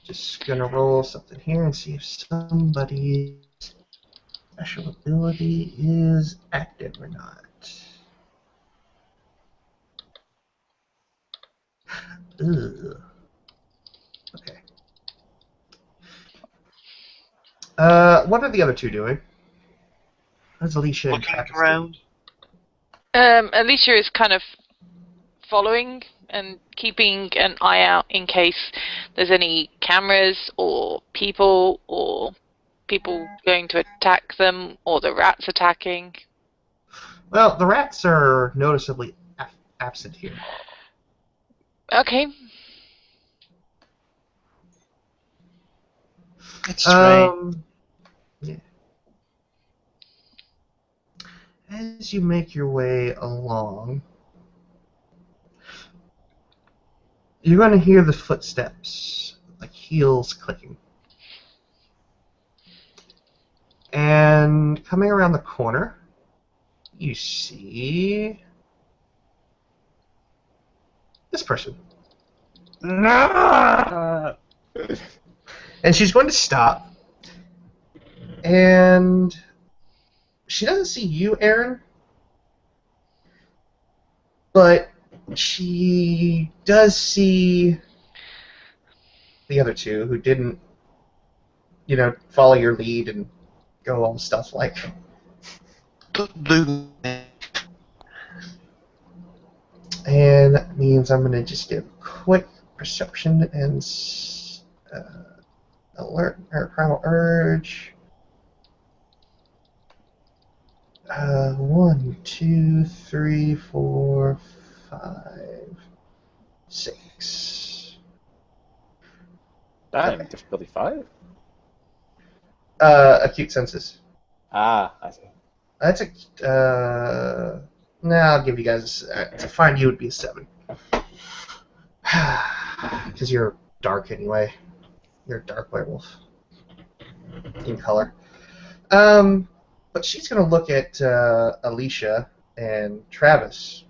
[SPEAKER 1] Just gonna roll something here and see if somebody's special ability is active or not. Ugh. Okay. What are the other two doing? How's Alicia and
[SPEAKER 4] Looking
[SPEAKER 1] Travis
[SPEAKER 4] around.
[SPEAKER 2] Alicia is kind of following and keeping an eye out in case there's any cameras or people going to attack them or the rats attacking.
[SPEAKER 1] Well, the rats are noticeably absent here.
[SPEAKER 2] Okay.
[SPEAKER 4] It's strange.
[SPEAKER 1] Yeah. As you make your way along, you're going to hear the footsteps, like heels clicking. And coming around the corner, you see this person.
[SPEAKER 3] No!
[SPEAKER 1] And she's going to stop. And she doesn't see you, Aaron. But she does see the other two who didn't, follow your lead and go all stuff like. And that means I'm going to just do a quick perception and alert or primal urge. 1, 2, 3, 4, 5, 6.
[SPEAKER 3] Damn, difficulty 5?
[SPEAKER 1] Acute senses.
[SPEAKER 3] Ah, I see.
[SPEAKER 1] That's a. I'll give you guys. To find you would be a 7. Because you're dark anyway. You're a dark werewolf. In color. But she's going to look at Alicia and Travis.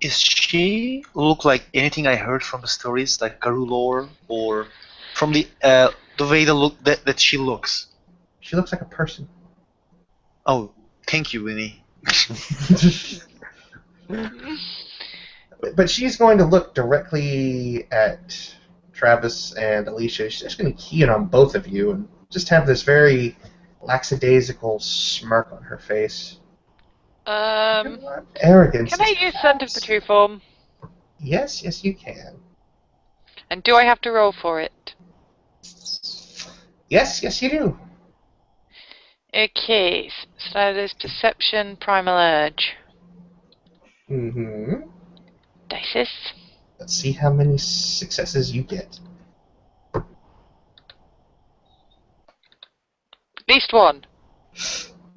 [SPEAKER 4] Is she look like anything I heard from the stories, like Garou lore, or from the way that she looks?
[SPEAKER 1] She looks like a person.
[SPEAKER 4] Oh, thank you, Winnie.
[SPEAKER 1] But she's going to look directly at Travis and Alicia. She's just going to key in on both of you and just have this very lackadaisical smirk on her face. Arrogance.
[SPEAKER 2] Can I use scent of the true form?
[SPEAKER 1] Yes, you can.
[SPEAKER 2] And do I have to roll for it?
[SPEAKER 1] Yes, you do.
[SPEAKER 2] Okay, so that is perception, primal urge.
[SPEAKER 1] Mm-hmm.
[SPEAKER 2] Dices.
[SPEAKER 1] Let's see how many successes you get.
[SPEAKER 2] At least one.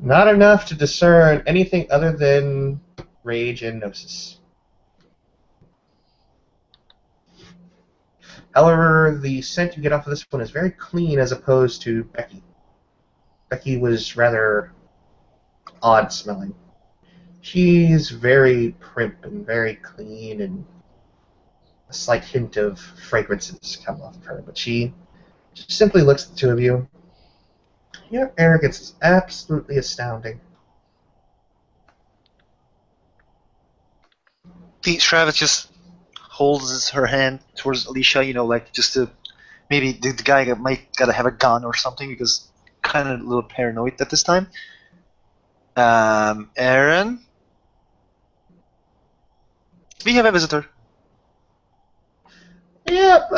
[SPEAKER 1] Not enough to discern anything other than rage and gnosis. However, the scent you get off of this one is very clean as opposed to Becky. Becky was rather odd smelling. She's very primp and very clean, and a slight hint of fragrances come off of her, but she just simply looks at the two of you. Your arrogance is absolutely astounding.
[SPEAKER 4] Travis just holds her hand towards Alicia, like just to maybe the guy might gotta have a gun or something because kind of a little paranoid at this time. Aaron, we have a visitor.
[SPEAKER 1] Yep,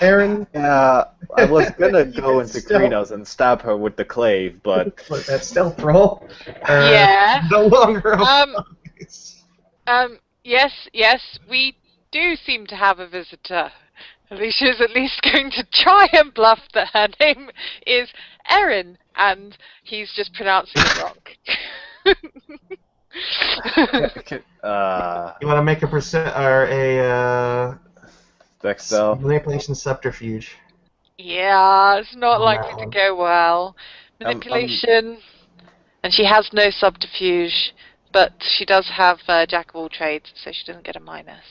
[SPEAKER 1] Aaron.
[SPEAKER 3] Yeah, I was gonna
[SPEAKER 1] You
[SPEAKER 3] go
[SPEAKER 1] can
[SPEAKER 3] into
[SPEAKER 1] still-
[SPEAKER 3] Krinos and stab her with the clave, but
[SPEAKER 1] But that stealth roll.
[SPEAKER 2] Yeah.
[SPEAKER 1] No longer.
[SPEAKER 2] Yes, we do seem to have a visitor. Alicia's at least going to try and bluff that her name is Erin, and he's just pronouncing it wrong.
[SPEAKER 1] You want to make a
[SPEAKER 3] Dextel.
[SPEAKER 1] manipulation subterfuge?
[SPEAKER 2] Yeah, it's not
[SPEAKER 1] On
[SPEAKER 2] likely
[SPEAKER 1] that
[SPEAKER 2] to
[SPEAKER 1] one.
[SPEAKER 2] go well. Manipulation, and she has no subterfuge, but she does have jack of all trades, so she doesn't get a minus.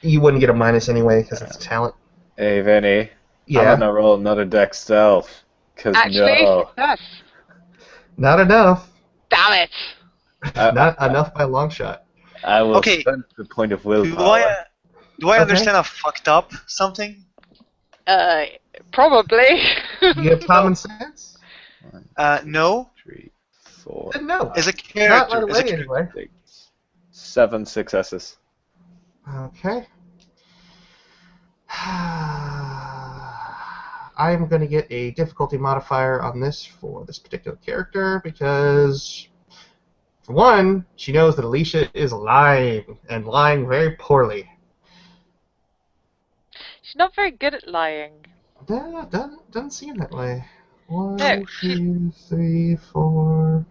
[SPEAKER 1] You wouldn't get a minus anyway because it's talent.
[SPEAKER 3] Hey, Vinny. I'm
[SPEAKER 1] Yeah,
[SPEAKER 3] gonna roll another Dextel. Cause
[SPEAKER 2] Actually,
[SPEAKER 3] no.
[SPEAKER 2] success.
[SPEAKER 1] not enough.
[SPEAKER 2] Damn it!
[SPEAKER 1] Not enough by a long shot.
[SPEAKER 3] I will
[SPEAKER 4] Okay.
[SPEAKER 3] spend the point of
[SPEAKER 4] Do
[SPEAKER 3] willpower.
[SPEAKER 4] do I
[SPEAKER 1] Okay.
[SPEAKER 4] understand I fucked up something?
[SPEAKER 2] Probably.
[SPEAKER 1] You have common sense?
[SPEAKER 4] No.
[SPEAKER 3] 3, 4,
[SPEAKER 1] Then no.
[SPEAKER 4] As a
[SPEAKER 1] Not
[SPEAKER 4] character,
[SPEAKER 1] right
[SPEAKER 4] as a
[SPEAKER 1] away anyway.
[SPEAKER 3] 6, 7 successes.
[SPEAKER 1] Okay. I'm going to get a difficulty modifier on this for this particular character because, for one, she knows that Alicia is lying, and lying very poorly.
[SPEAKER 2] She's not very good at lying.
[SPEAKER 1] No, doesn't seem that way.
[SPEAKER 2] No.
[SPEAKER 1] 1, 2, 3, 4.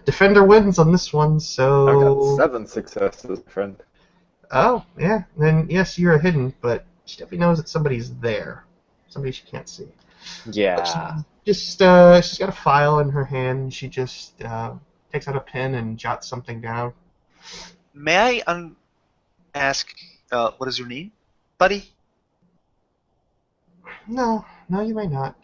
[SPEAKER 1] Defender wins on this one,
[SPEAKER 3] I
[SPEAKER 1] so...
[SPEAKER 3] got 7 successes, friend.
[SPEAKER 1] Oh, yeah. Then, yes, you're hidden, but she definitely knows that somebody's there. Somebody she can't see.
[SPEAKER 3] Yeah.
[SPEAKER 1] She's got a file in her hand, and she just takes out a pen and jots something down.
[SPEAKER 4] May I ask, what is your name, buddy?
[SPEAKER 1] No, you may not.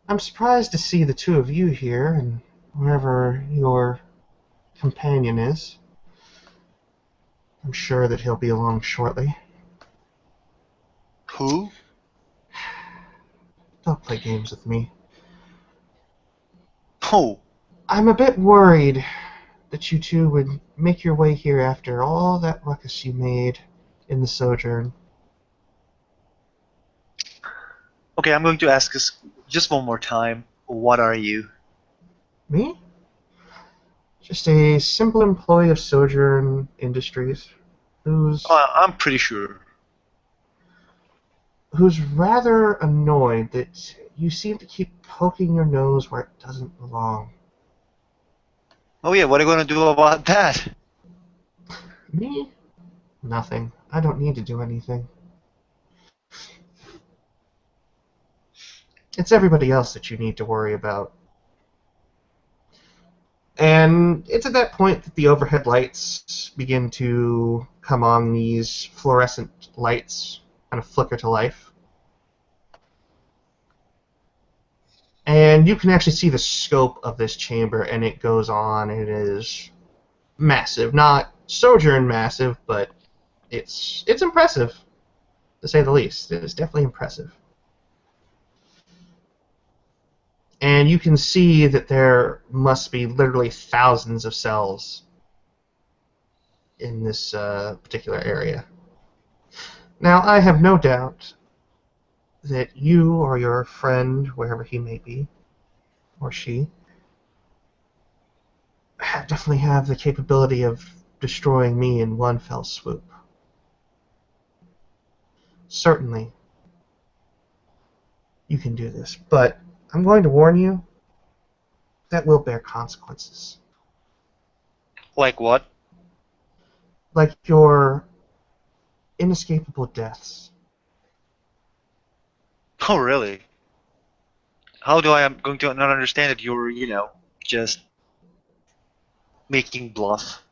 [SPEAKER 1] I'm surprised to see the two of you here, and wherever your companion is. I'm sure that he'll be along shortly.
[SPEAKER 4] Who?
[SPEAKER 1] Don't play games with me.
[SPEAKER 4] Oh,
[SPEAKER 1] I'm a bit worried that you two would make your way here after all that ruckus you made in the Sojourn.
[SPEAKER 4] okay. I'm going to ask this just one more time. What are you?
[SPEAKER 1] Me? Just a simple employee of Sojourn Industries, who's
[SPEAKER 4] I'm pretty sure.
[SPEAKER 1] rather annoyed that you seem to keep poking your nose where it doesn't belong.
[SPEAKER 4] Oh yeah, what are you going to do about that?
[SPEAKER 1] Me? Nothing. I don't need to do anything. It's everybody else that you need to worry about. And it's at that point that the overhead lights begin to come on. These fluorescent lights kind of flicker to life. And you can actually see the scope of this chamber, and it goes on. It is massive. Not Sojourn massive, but it's impressive, to say the least. It is definitely impressive. And you can see that there must be literally thousands of cells in this particular area. Now, I have no doubt that you or your friend, wherever he may be, or she, definitely have the capability of destroying me in one fell swoop. Certainly, you can do this, but I'm going to warn you, that will bear consequences.
[SPEAKER 4] Like what?
[SPEAKER 1] Like your inescapable deaths.
[SPEAKER 4] Oh, really? How do I am going to not understand that you're, just making bluff?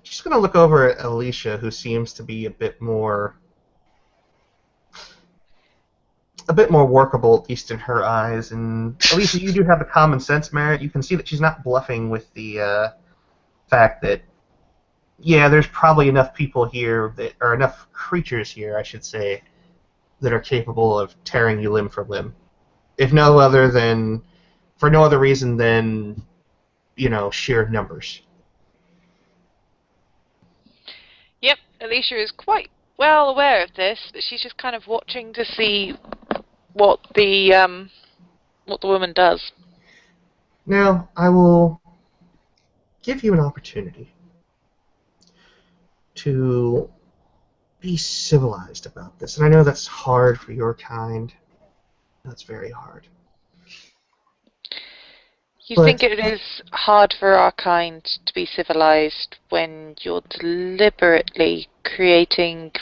[SPEAKER 1] She's going to look over at Alicia, who seems to be a bit more workable, at least in her eyes. And Alicia, you do have the common sense merit. You can see that she's not bluffing with the fact that, yeah, there's probably enough people here or enough creatures here, I should say, that are capable of tearing you limb from limb. If no other than, for no other reason than, sheer numbers.
[SPEAKER 2] Yep, Alicia is quite well aware of this, but she's just kind of watching to see what the woman does.
[SPEAKER 1] Now, I will give you an opportunity to be civilized about this. And I know that's hard for your kind. That's very hard.
[SPEAKER 2] You
[SPEAKER 1] But
[SPEAKER 2] think it is hard for our kind to be civilized when you're deliberately creating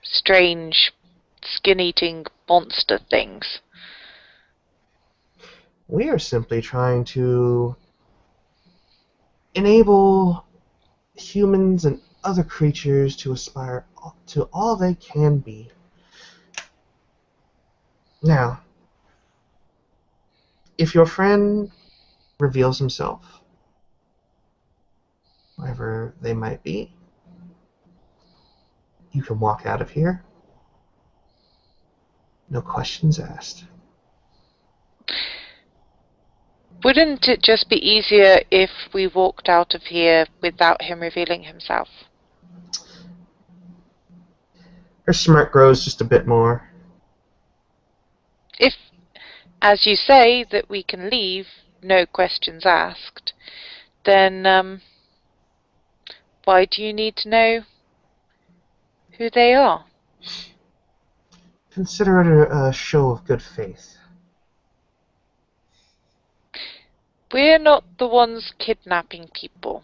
[SPEAKER 2] strange, skin-eating monster things?
[SPEAKER 1] we are simply trying to enable humans and other creatures to aspire to all they can be. Now, if your friend reveals himself, wherever they might be, you can walk out of here. No questions asked.
[SPEAKER 2] Wouldn't it just be easier if we walked out of here without him revealing himself?
[SPEAKER 1] Her smirk grows just a bit more.
[SPEAKER 2] If, as you say, that we can leave, no questions asked, then why do you need to know who they are?
[SPEAKER 1] Consider it a show of good faith.
[SPEAKER 2] We're not the ones kidnapping people.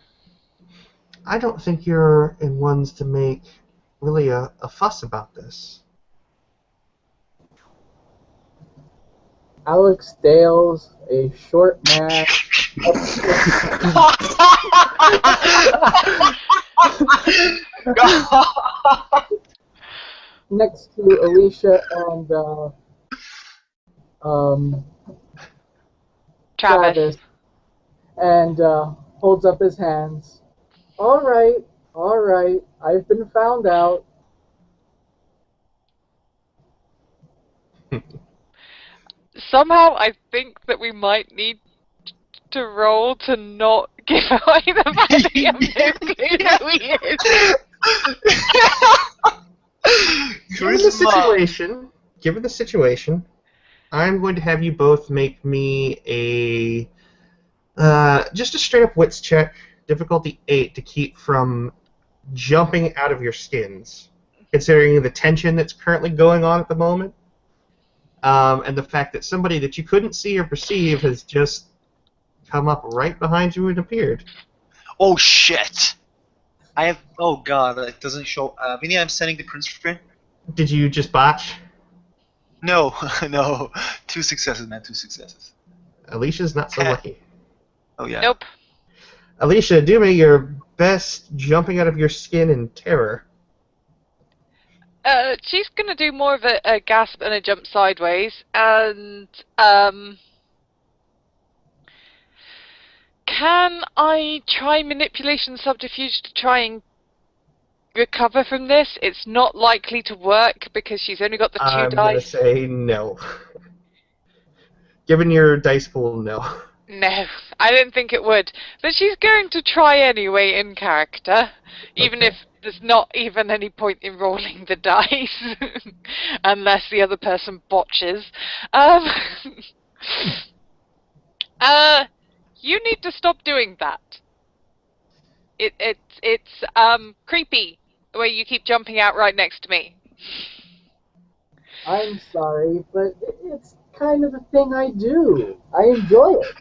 [SPEAKER 1] I don't think you're in ones to make really a fuss about this.
[SPEAKER 5] Alex Dale's a short man. Next to Alicia and
[SPEAKER 2] Travis.
[SPEAKER 5] and holds up his hands. All right, I've been found out.
[SPEAKER 2] Somehow I think that we might need to roll to not give away the fact that you have no clue who he is.
[SPEAKER 1] Given the situation, I'm going to have you both make me just a straight up wits check, difficulty 8, to keep from jumping out of your skins, considering the tension that's currently going on at the moment, and the fact that somebody that you couldn't see or perceive has just come up right behind you and appeared.
[SPEAKER 4] Oh shit! Oh god, it doesn't show. Vinny, I'm sending the print screen.
[SPEAKER 1] Did you just botch?
[SPEAKER 4] No, no. 2 successes, man, 2 successes.
[SPEAKER 1] Alicia's not so lucky.
[SPEAKER 4] Oh yeah.
[SPEAKER 2] Nope.
[SPEAKER 1] Alicia, do me your best jumping out of your skin in terror.
[SPEAKER 2] She's gonna do more of a gasp and a jump sideways, and can I try manipulation subterfuge to try and recover from this? It's not likely to work because she's only got the 2
[SPEAKER 1] I'm
[SPEAKER 2] dice.
[SPEAKER 1] going to say no. Given your dice pool, no.
[SPEAKER 2] No, I didn't think it would. But she's going to try anyway in character, even
[SPEAKER 1] Okay.
[SPEAKER 2] if there's not even any point in rolling the dice, unless the other person botches. You need to stop doing that. It's creepy the way you keep jumping out right next to me.
[SPEAKER 5] I'm sorry, but it's kind of the thing I do. I enjoy it.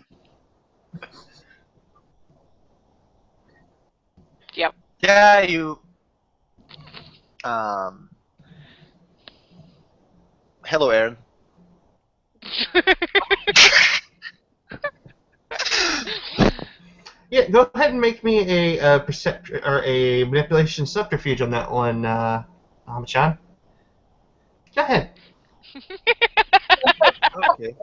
[SPEAKER 2] Yep.
[SPEAKER 4] Yeah, you. Um. Hello, Aaron.
[SPEAKER 1] Yeah, go ahead and make me a perception or a manipulation subterfuge on that one, Amachan. Go ahead.
[SPEAKER 4] Okay.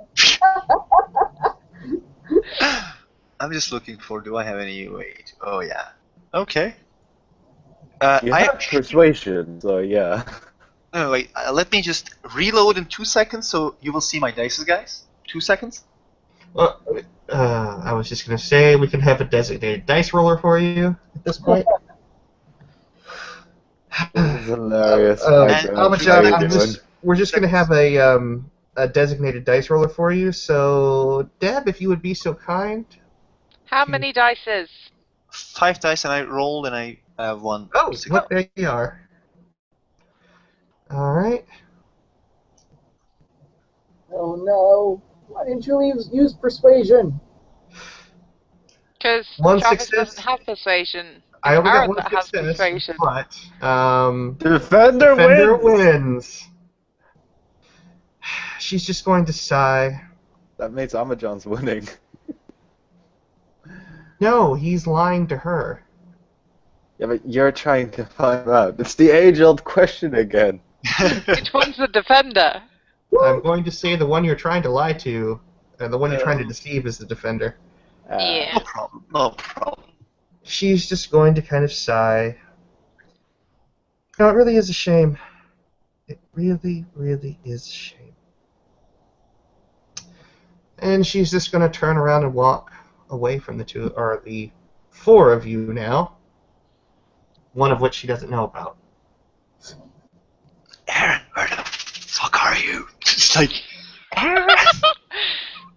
[SPEAKER 4] I'm just looking for. Do I have any weight? Oh yeah. Okay.
[SPEAKER 3] You
[SPEAKER 4] I
[SPEAKER 3] have persuasion, so yeah.
[SPEAKER 4] No, wait. Let me just reload in 2 seconds, so you will see my dice, guys. 2 seconds.
[SPEAKER 1] Well, I was just gonna say we can have a designated dice roller for you at this point.
[SPEAKER 3] This is hilarious.
[SPEAKER 4] And
[SPEAKER 1] Amachan,
[SPEAKER 3] How you doing?
[SPEAKER 1] we're just gonna have a designated dice roller for you. So, Deb, if you would be so kind.
[SPEAKER 2] How many dices?
[SPEAKER 4] 5 dice, and I rolled, and I have one.
[SPEAKER 1] Oh,
[SPEAKER 4] success.
[SPEAKER 1] what they are. All right.
[SPEAKER 5] Oh no! Why didn't you use persuasion?
[SPEAKER 2] Because
[SPEAKER 1] One
[SPEAKER 2] Travis
[SPEAKER 1] success.
[SPEAKER 2] doesn't have persuasion.
[SPEAKER 1] I
[SPEAKER 2] It's
[SPEAKER 1] only got
[SPEAKER 2] Aaron
[SPEAKER 1] one
[SPEAKER 2] that has
[SPEAKER 1] success,
[SPEAKER 2] persuasion.
[SPEAKER 1] but
[SPEAKER 3] Defender
[SPEAKER 1] Defender
[SPEAKER 3] wins!
[SPEAKER 1] wins. She's just going to sigh.
[SPEAKER 3] That means Amajon's winning.
[SPEAKER 1] No, he's lying to her.
[SPEAKER 3] Yeah, but you're trying to find out. It's the age-old question again.
[SPEAKER 2] Which one's the defender?
[SPEAKER 1] I'm going to say the one you're trying to lie to, and the one you're trying to deceive is the defender.
[SPEAKER 2] Yeah.
[SPEAKER 4] No problem. No problem.
[SPEAKER 1] She's just going to kind of sigh. No, it really is a shame. It really, really is a shame. And she's just going to turn around and walk away from the four of you now. One of which she doesn't know about.
[SPEAKER 4] Aaron, where the fuck are you? It's like, Aaron.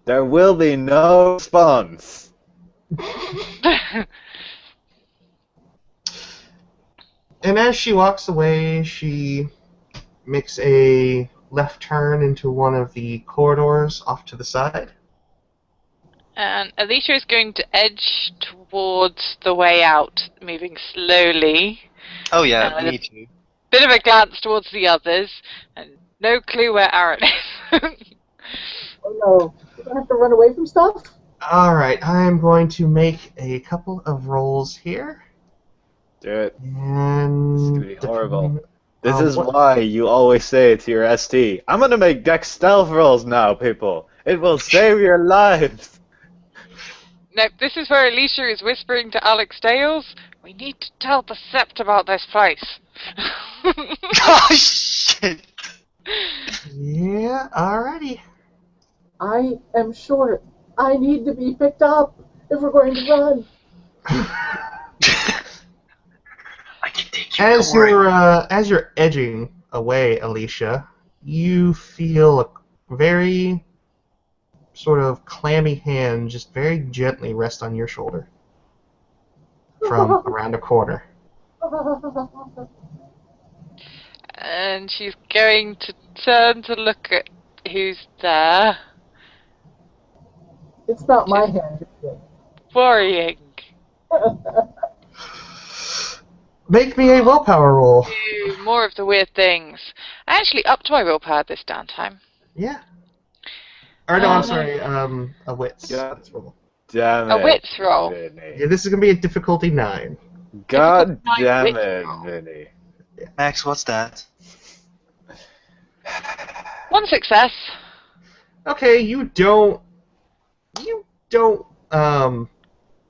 [SPEAKER 3] There will be no response.
[SPEAKER 1] And as she walks away, she makes a left turn into one of the corridors off to the side.
[SPEAKER 2] And Alicia is going to edge towards the way out, moving slowly.
[SPEAKER 4] Oh yeah, me too.
[SPEAKER 2] Bit of a glance towards the others, and no clue where Aaron is.
[SPEAKER 5] Oh no! We're gonna have to run away from stuff?
[SPEAKER 1] Alright, I'm going to make a couple of rolls here.
[SPEAKER 3] Do it.
[SPEAKER 1] And
[SPEAKER 3] This is gonna be horrible.
[SPEAKER 1] depending
[SPEAKER 3] This
[SPEAKER 1] on
[SPEAKER 3] is
[SPEAKER 1] what-
[SPEAKER 3] why you always say to your ST, I'm gonna make dex stealth rolls now, people. It will save your lives.
[SPEAKER 2] Nope, this is where Alicia is whispering to Alex Dales, we need to tell the sept about this place.
[SPEAKER 4] Oh shit!
[SPEAKER 1] Yeah, alrighty.
[SPEAKER 5] I am short. I need to be picked up if we're going to run.
[SPEAKER 4] I can take you. Don't worry.
[SPEAKER 1] As you're edging away, Alicia, you feel a very sort of clammy hand just very gently rest on your shoulder from around a corner.
[SPEAKER 2] And she's going to turn to look at who's there.
[SPEAKER 5] It's not my hand, is it?
[SPEAKER 2] Worrying.
[SPEAKER 1] Make me a willpower roll.
[SPEAKER 2] Do more of the weird things. I actually upped my willpower this downtime.
[SPEAKER 1] Yeah. Or no, I'm sorry, a wits.
[SPEAKER 3] Yeah.
[SPEAKER 1] Wits roll.
[SPEAKER 3] Damn
[SPEAKER 2] A
[SPEAKER 3] it.
[SPEAKER 2] wits roll.
[SPEAKER 3] Vinny.
[SPEAKER 1] Yeah, this is gonna be a difficulty 9.
[SPEAKER 3] God
[SPEAKER 2] Difficult
[SPEAKER 3] damn
[SPEAKER 2] wits
[SPEAKER 3] it,
[SPEAKER 2] roll.
[SPEAKER 3] Vinny.
[SPEAKER 4] Max, what's that?
[SPEAKER 2] One success.
[SPEAKER 1] Okay, you don't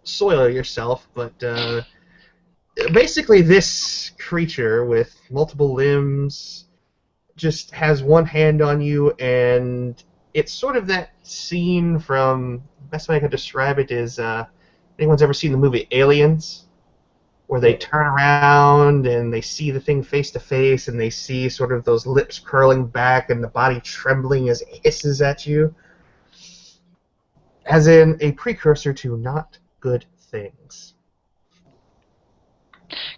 [SPEAKER 1] soil yourself, but basically this creature with multiple limbs just has one hand on you, and it's sort of that scene from, best way I could describe it is, anyone's ever seen the movie Aliens? Where they turn around and they see the thing face to face, and they see sort of those lips curling back and the body trembling as it hisses at you. As in a precursor to not good things.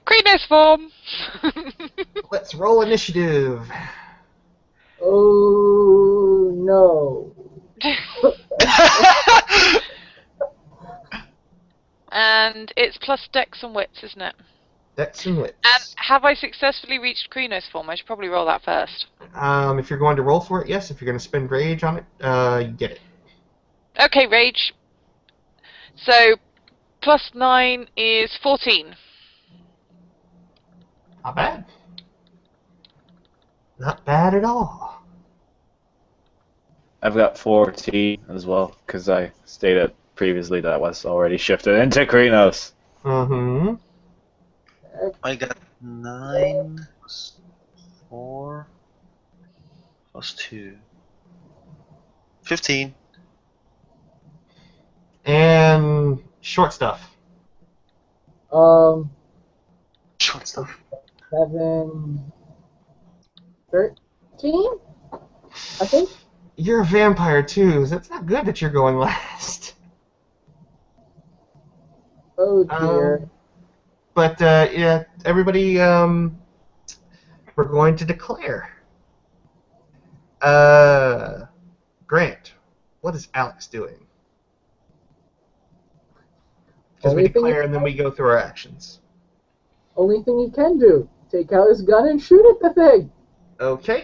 [SPEAKER 2] Greatness form.
[SPEAKER 1] Let's roll initiative.
[SPEAKER 5] Oh no.
[SPEAKER 2] And it's plus dex and wits, isn't it?
[SPEAKER 1] Dex and wits.
[SPEAKER 2] And have I successfully reached Krynos form? I should probably roll that first.
[SPEAKER 1] If you're going to roll for it, yes. If you're going to spend rage on it, you get it.
[SPEAKER 2] Okay, rage. So, plus 9 is 14.
[SPEAKER 1] Not bad. Not bad at all.
[SPEAKER 3] I've got 14 as well, because I stated previously that was already shifted into Krynos.
[SPEAKER 1] Mm-hmm.
[SPEAKER 4] I got 9 plus 4 plus 2. 15.
[SPEAKER 1] And short stuff.
[SPEAKER 4] Short stuff.
[SPEAKER 5] 7, 13, I think.
[SPEAKER 1] You're a vampire too. So it's not good that you're going last.
[SPEAKER 5] Oh dear.
[SPEAKER 1] But yeah, everybody, we're going to declare. Grant, what is Alex doing? Because we declare and then we go through our actions.
[SPEAKER 5] Only thing he can do: take out his gun and shoot at the thing.
[SPEAKER 1] Okay.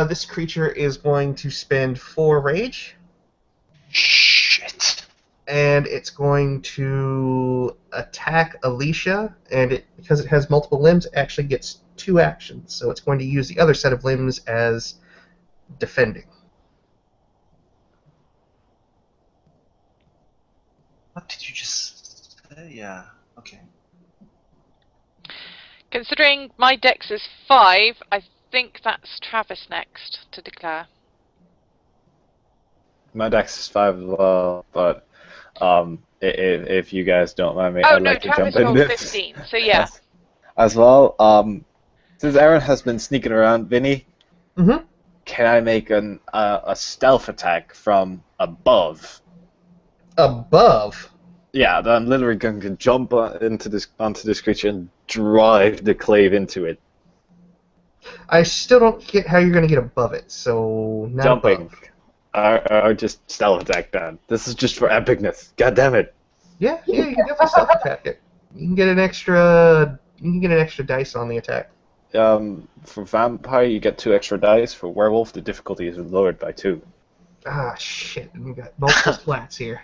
[SPEAKER 1] This creature is going to spend 4 rage.
[SPEAKER 4] Shit.
[SPEAKER 1] And it's going to attack Alicia, and because it has multiple limbs, it actually gets 2 actions. So it's going to use the other set of limbs as defending.
[SPEAKER 4] What did you just say? Yeah, okay.
[SPEAKER 2] Considering my dex is 5, I think that's Travis next to declare.
[SPEAKER 3] My dex is 5 as well, but if you guys don't mind me,
[SPEAKER 2] Oh
[SPEAKER 3] I'd
[SPEAKER 2] no,
[SPEAKER 3] like to
[SPEAKER 2] Travis
[SPEAKER 3] jump in
[SPEAKER 2] rolled
[SPEAKER 3] this.
[SPEAKER 2] 15, so yeah.
[SPEAKER 3] As well, since Aaron has been sneaking around, Vinny, can I make a stealth attack from above?
[SPEAKER 1] Above?
[SPEAKER 3] Yeah, that I'm literally going to jump onto this creature and drive the clave into it.
[SPEAKER 1] I still don't get how you're going to get above it, so not
[SPEAKER 3] Jumping.
[SPEAKER 1] above.
[SPEAKER 3] Or just stealth attack then. This is just for epicness. God damn it.
[SPEAKER 1] Yeah, you can definitely stealth attack it. You can get an extra dice on the attack.
[SPEAKER 3] For vampire, you get 2 extra dice. For werewolf, the difficulty is lowered by 2.
[SPEAKER 1] Ah, shit. We got multiple flats here.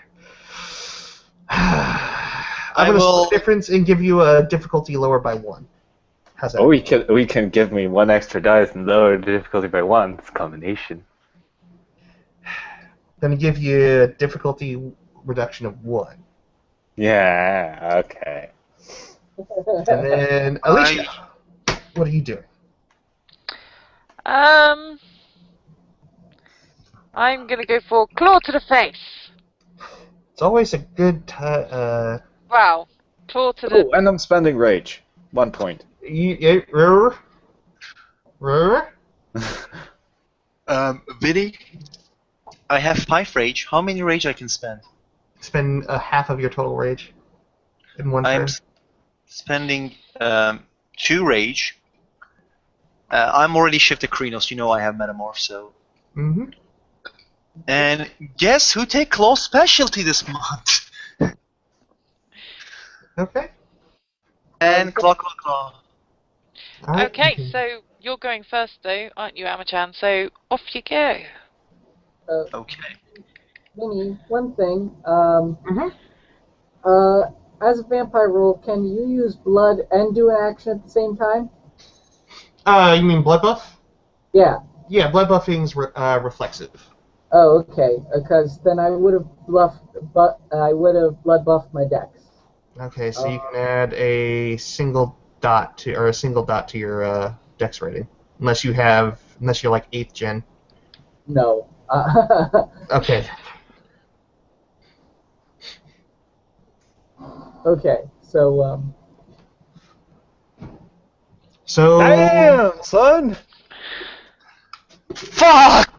[SPEAKER 1] I'm going to split the difference and give you a difficulty lower by 1. How's that?
[SPEAKER 3] Oh, we can give me 1 extra dice and lower the difficulty by 1. It's a combination.
[SPEAKER 1] Going to give you a difficulty reduction of 1.
[SPEAKER 3] Yeah, okay.
[SPEAKER 1] And then, Alicia, what are you doing?
[SPEAKER 2] I'm gonna go for claw to the face.
[SPEAKER 1] It's always a good
[SPEAKER 2] Wow, claw to the...
[SPEAKER 3] Oh, and I'm spending rage. 1 point.
[SPEAKER 4] Vinny, I have 5 rage. How many rage I can spend?
[SPEAKER 1] Spend half of your total rage in one turn.
[SPEAKER 4] I'm spending 2 rage. I'm already shifted Krynos. You know I have Metamorph, so...
[SPEAKER 1] Mm-hmm.
[SPEAKER 4] And guess who take Claw specialty this month?
[SPEAKER 1] Okay.
[SPEAKER 4] And claw.
[SPEAKER 1] Right.
[SPEAKER 2] Okay, so you're going first though, aren't you, Amachan? So off you go.
[SPEAKER 4] Okay.
[SPEAKER 5] Minnie, one thing.
[SPEAKER 1] Mm-hmm.
[SPEAKER 5] As a vampire rule, can you use blood and do an action at the same time?
[SPEAKER 1] You mean blood buff?
[SPEAKER 5] Yeah.
[SPEAKER 1] Yeah, blood buffing's reflexive.
[SPEAKER 5] Oh, okay. Because then I would have blood buffed my dex.
[SPEAKER 1] Okay, so you can add a single dot to your dex rating, unless you're like 8th gen.
[SPEAKER 5] No.
[SPEAKER 1] Okay.
[SPEAKER 5] Okay. So
[SPEAKER 3] Damn, son!
[SPEAKER 4] Fuck!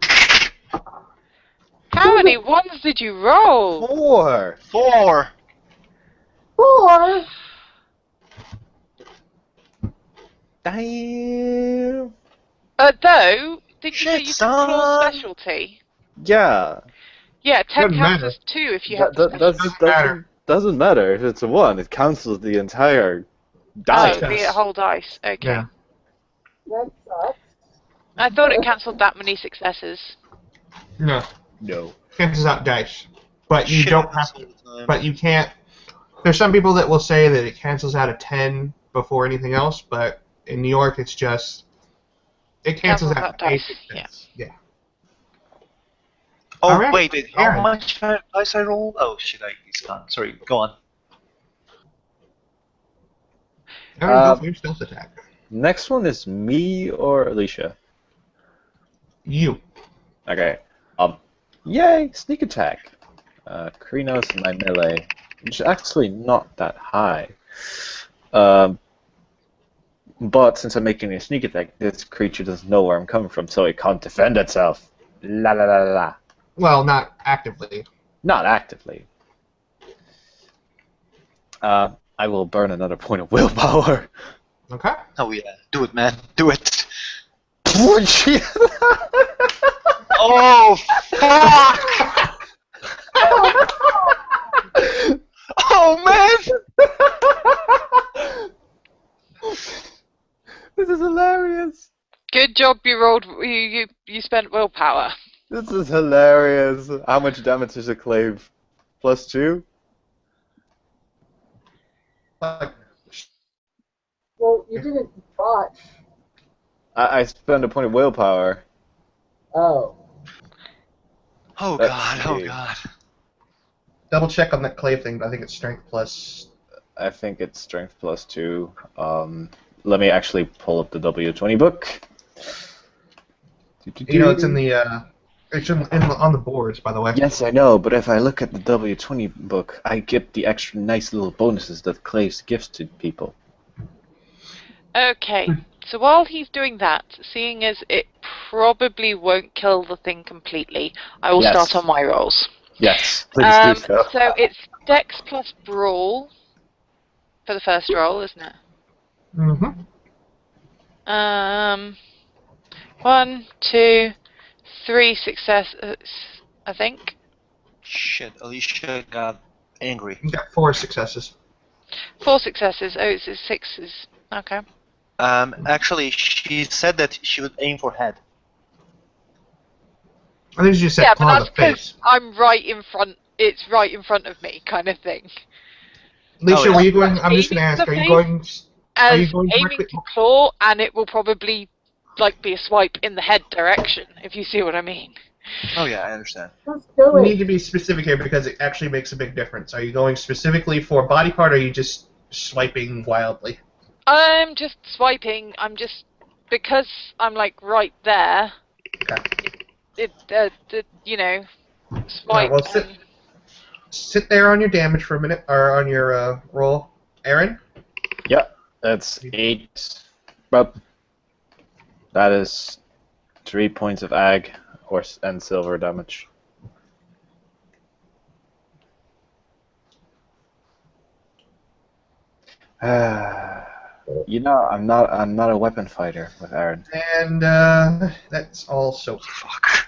[SPEAKER 2] How many ones did you roll?
[SPEAKER 3] 4!
[SPEAKER 4] 4!
[SPEAKER 5] 4.
[SPEAKER 3] Damn!
[SPEAKER 2] Though, didn't you say
[SPEAKER 4] Shit,
[SPEAKER 2] you took claw
[SPEAKER 4] son!
[SPEAKER 2] specialty?
[SPEAKER 3] Yeah.
[SPEAKER 2] Yeah, 10
[SPEAKER 1] Doesn't
[SPEAKER 2] counts
[SPEAKER 1] matter.
[SPEAKER 2] as 2 if you have
[SPEAKER 3] That,
[SPEAKER 2] the
[SPEAKER 3] that
[SPEAKER 2] specialty.
[SPEAKER 3] that's,
[SPEAKER 1] Doesn't matter.
[SPEAKER 3] doesn't matter if it's a 1. It cancels the entire
[SPEAKER 2] Oh,
[SPEAKER 3] dice.
[SPEAKER 1] Success.
[SPEAKER 2] the whole dice. Okay.
[SPEAKER 1] Yeah.
[SPEAKER 5] That sucks.
[SPEAKER 2] I thought it cancelled that many successes.
[SPEAKER 1] No.
[SPEAKER 3] No.
[SPEAKER 1] Cancels out dice. But you
[SPEAKER 4] Shit
[SPEAKER 1] don't
[SPEAKER 4] happens
[SPEAKER 1] have
[SPEAKER 4] all
[SPEAKER 1] to.
[SPEAKER 4] the time.
[SPEAKER 1] But you can't. There's some people that will say that it cancels out a 10 before anything else, but in New York it's just. It cancels
[SPEAKER 2] Cancels
[SPEAKER 1] out
[SPEAKER 2] out
[SPEAKER 1] a
[SPEAKER 2] dice. Yeah.
[SPEAKER 1] success. Yeah.
[SPEAKER 4] Oh,
[SPEAKER 1] All right,
[SPEAKER 4] wait, how
[SPEAKER 1] Aaron.
[SPEAKER 4] much dice I rolled? Oh, shit, it's gone. Sorry, go on.
[SPEAKER 1] Aaron, go for your stealth attack.
[SPEAKER 3] Next one is me or Alicia.
[SPEAKER 1] You.
[SPEAKER 3] Okay. Yay! Sneak attack. Krinos and my melee, which is actually not that high. But since I'm making a sneak attack, this creature doesn't know where I'm coming from, so it can't defend itself. La la la la la.
[SPEAKER 1] Well, not actively.
[SPEAKER 3] Not actively. I will burn another point of willpower.
[SPEAKER 1] Okay.
[SPEAKER 4] Oh yeah, do it, man, do it.
[SPEAKER 3] Oh,
[SPEAKER 4] Fuck! Oh man!
[SPEAKER 3] This is hilarious.
[SPEAKER 2] Good job you rolled. You spent willpower.
[SPEAKER 3] This is hilarious. How much damage is a clave? +2?
[SPEAKER 1] Like,
[SPEAKER 5] Well, you didn't botch.
[SPEAKER 3] I spent a point of willpower.
[SPEAKER 5] Oh.
[SPEAKER 4] Oh
[SPEAKER 3] Let's
[SPEAKER 4] god, oh
[SPEAKER 3] see.
[SPEAKER 4] god.
[SPEAKER 1] double check on that clave thing, but I think it's strength plus.
[SPEAKER 3] I think it's strength +2. Let me actually pull up the W20 book.
[SPEAKER 1] You know, it's in the. On the boards, by the way.
[SPEAKER 3] Yes, I know, but if I look at the W20 book, I get the extra nice little bonuses that Claves gives to people.
[SPEAKER 2] Okay. So while he's doing that, seeing as it probably won't kill the thing completely, I will
[SPEAKER 3] Yes.
[SPEAKER 2] start on my rolls.
[SPEAKER 3] Yes, please do so.
[SPEAKER 2] So it's Dex plus Brawl for the first roll, isn't it?
[SPEAKER 1] Mm-hmm.
[SPEAKER 2] 1, 2, 3 successes, I think.
[SPEAKER 4] Shit, Alicia got angry.
[SPEAKER 1] You got 4 successes.
[SPEAKER 2] 4 successes. Oh, it's 6s. Okay.
[SPEAKER 4] Actually, she said that she would aim for head.
[SPEAKER 1] I think you just said
[SPEAKER 2] Yeah, but
[SPEAKER 1] claw in
[SPEAKER 2] that's
[SPEAKER 1] the face.
[SPEAKER 2] because I'm right in front. It's right in front of me, kind of thing.
[SPEAKER 1] Alicia,
[SPEAKER 4] Oh, yeah.
[SPEAKER 1] were you going? I'm just going to
[SPEAKER 2] Aiming
[SPEAKER 1] ask.
[SPEAKER 2] for
[SPEAKER 1] Are you
[SPEAKER 2] the
[SPEAKER 1] going? Are
[SPEAKER 2] As
[SPEAKER 1] you going
[SPEAKER 2] aiming
[SPEAKER 1] directly?
[SPEAKER 2] to claw, and it will probably be a swipe in the head direction, if you see what I mean.
[SPEAKER 4] Oh yeah, I understand.
[SPEAKER 5] Let's do
[SPEAKER 1] You need
[SPEAKER 5] it.
[SPEAKER 1] to be specific here because it actually makes a big difference. Are you going specifically for a body part, or are you just swiping wildly?
[SPEAKER 2] I'm just swiping. I'm just because I'm like right there.
[SPEAKER 1] Okay.
[SPEAKER 2] Swipe.
[SPEAKER 1] well, sit there on your damage for a minute, or on your roll, Aaron.
[SPEAKER 3] Yep, that's 8. But that is 3 points of ag and silver damage. You know, I'm not a weapon fighter with Aaron.
[SPEAKER 1] And that's also
[SPEAKER 4] Fuck.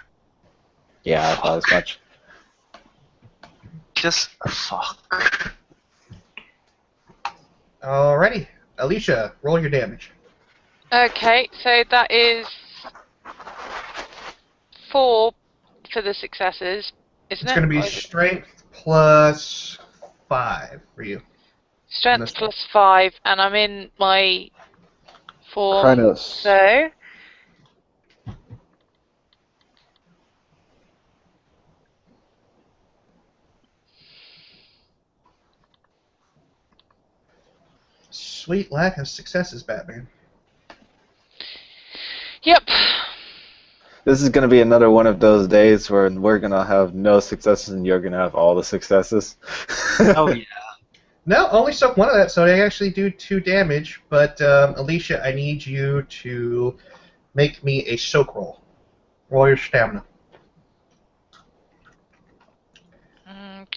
[SPEAKER 3] Yeah, I thought as much.
[SPEAKER 4] Just fuck.
[SPEAKER 1] alrighty. Alicia, roll your damage.
[SPEAKER 2] Okay, so that is 4 for the successes, isn't
[SPEAKER 1] It's
[SPEAKER 2] it?
[SPEAKER 1] going to be
[SPEAKER 2] Or is it
[SPEAKER 1] strength plus 5 for you.
[SPEAKER 2] strength plus 5, and I'm in my form.
[SPEAKER 3] Krynos.
[SPEAKER 2] So
[SPEAKER 1] Sweet lack of successes, Batman.
[SPEAKER 2] yep.
[SPEAKER 3] This is gonna be another one of those days where we're gonna have no successes and you're gonna have all the successes.
[SPEAKER 4] Oh yeah.
[SPEAKER 1] No, only soak 1 of that, so they actually do 2 damage. But Alicia, I need you to make me a soak roll. Roll your stamina.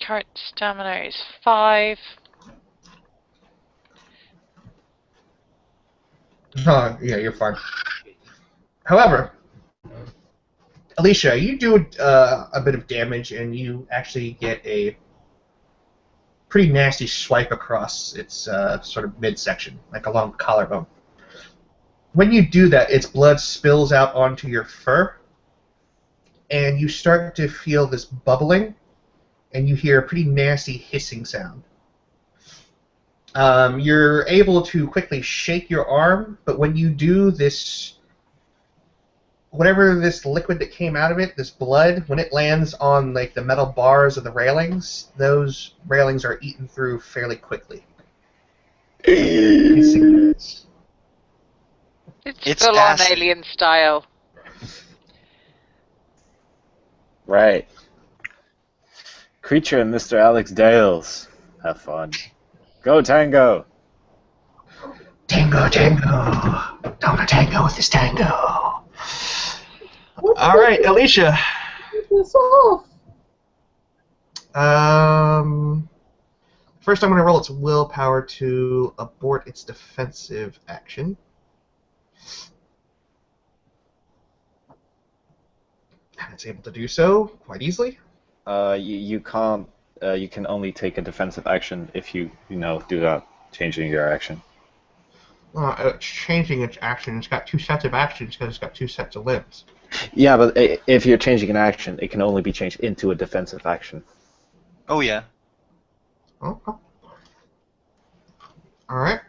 [SPEAKER 2] Current stamina is 5.
[SPEAKER 1] Oh, yeah, you're fine. However, Alicia, you do a bit of damage, and you actually get a pretty nasty swipe across its sort of midsection, like along the collarbone. When you do that, its blood spills out onto your fur, and you start to feel this bubbling, and you hear a pretty nasty hissing sound. You're able to quickly shake your arm, but when you do this, whatever this liquid that came out of it, this blood, when it lands on like the metal bars of the railings, those railings are eaten through fairly quickly. Hissing bits.
[SPEAKER 2] It's full on alien style.
[SPEAKER 3] Right. Creature and Mr. Alex Dales. Have fun. Go Tango!
[SPEAKER 1] Tango, tango. Don't tango with this tango. Alright, Alicia.
[SPEAKER 5] Get this off.
[SPEAKER 1] First I'm going to roll its willpower to abort its defensive action. And it's able to do so quite easily.
[SPEAKER 3] You can't. You can only take a defensive action if you do that, changing your action.
[SPEAKER 1] It's changing its action. It's got two sets of actions because it's got two sets of limbs.
[SPEAKER 3] Yeah, but if you're changing an action, it can only be changed into a defensive action.
[SPEAKER 4] Oh yeah.
[SPEAKER 1] Okay. Alright.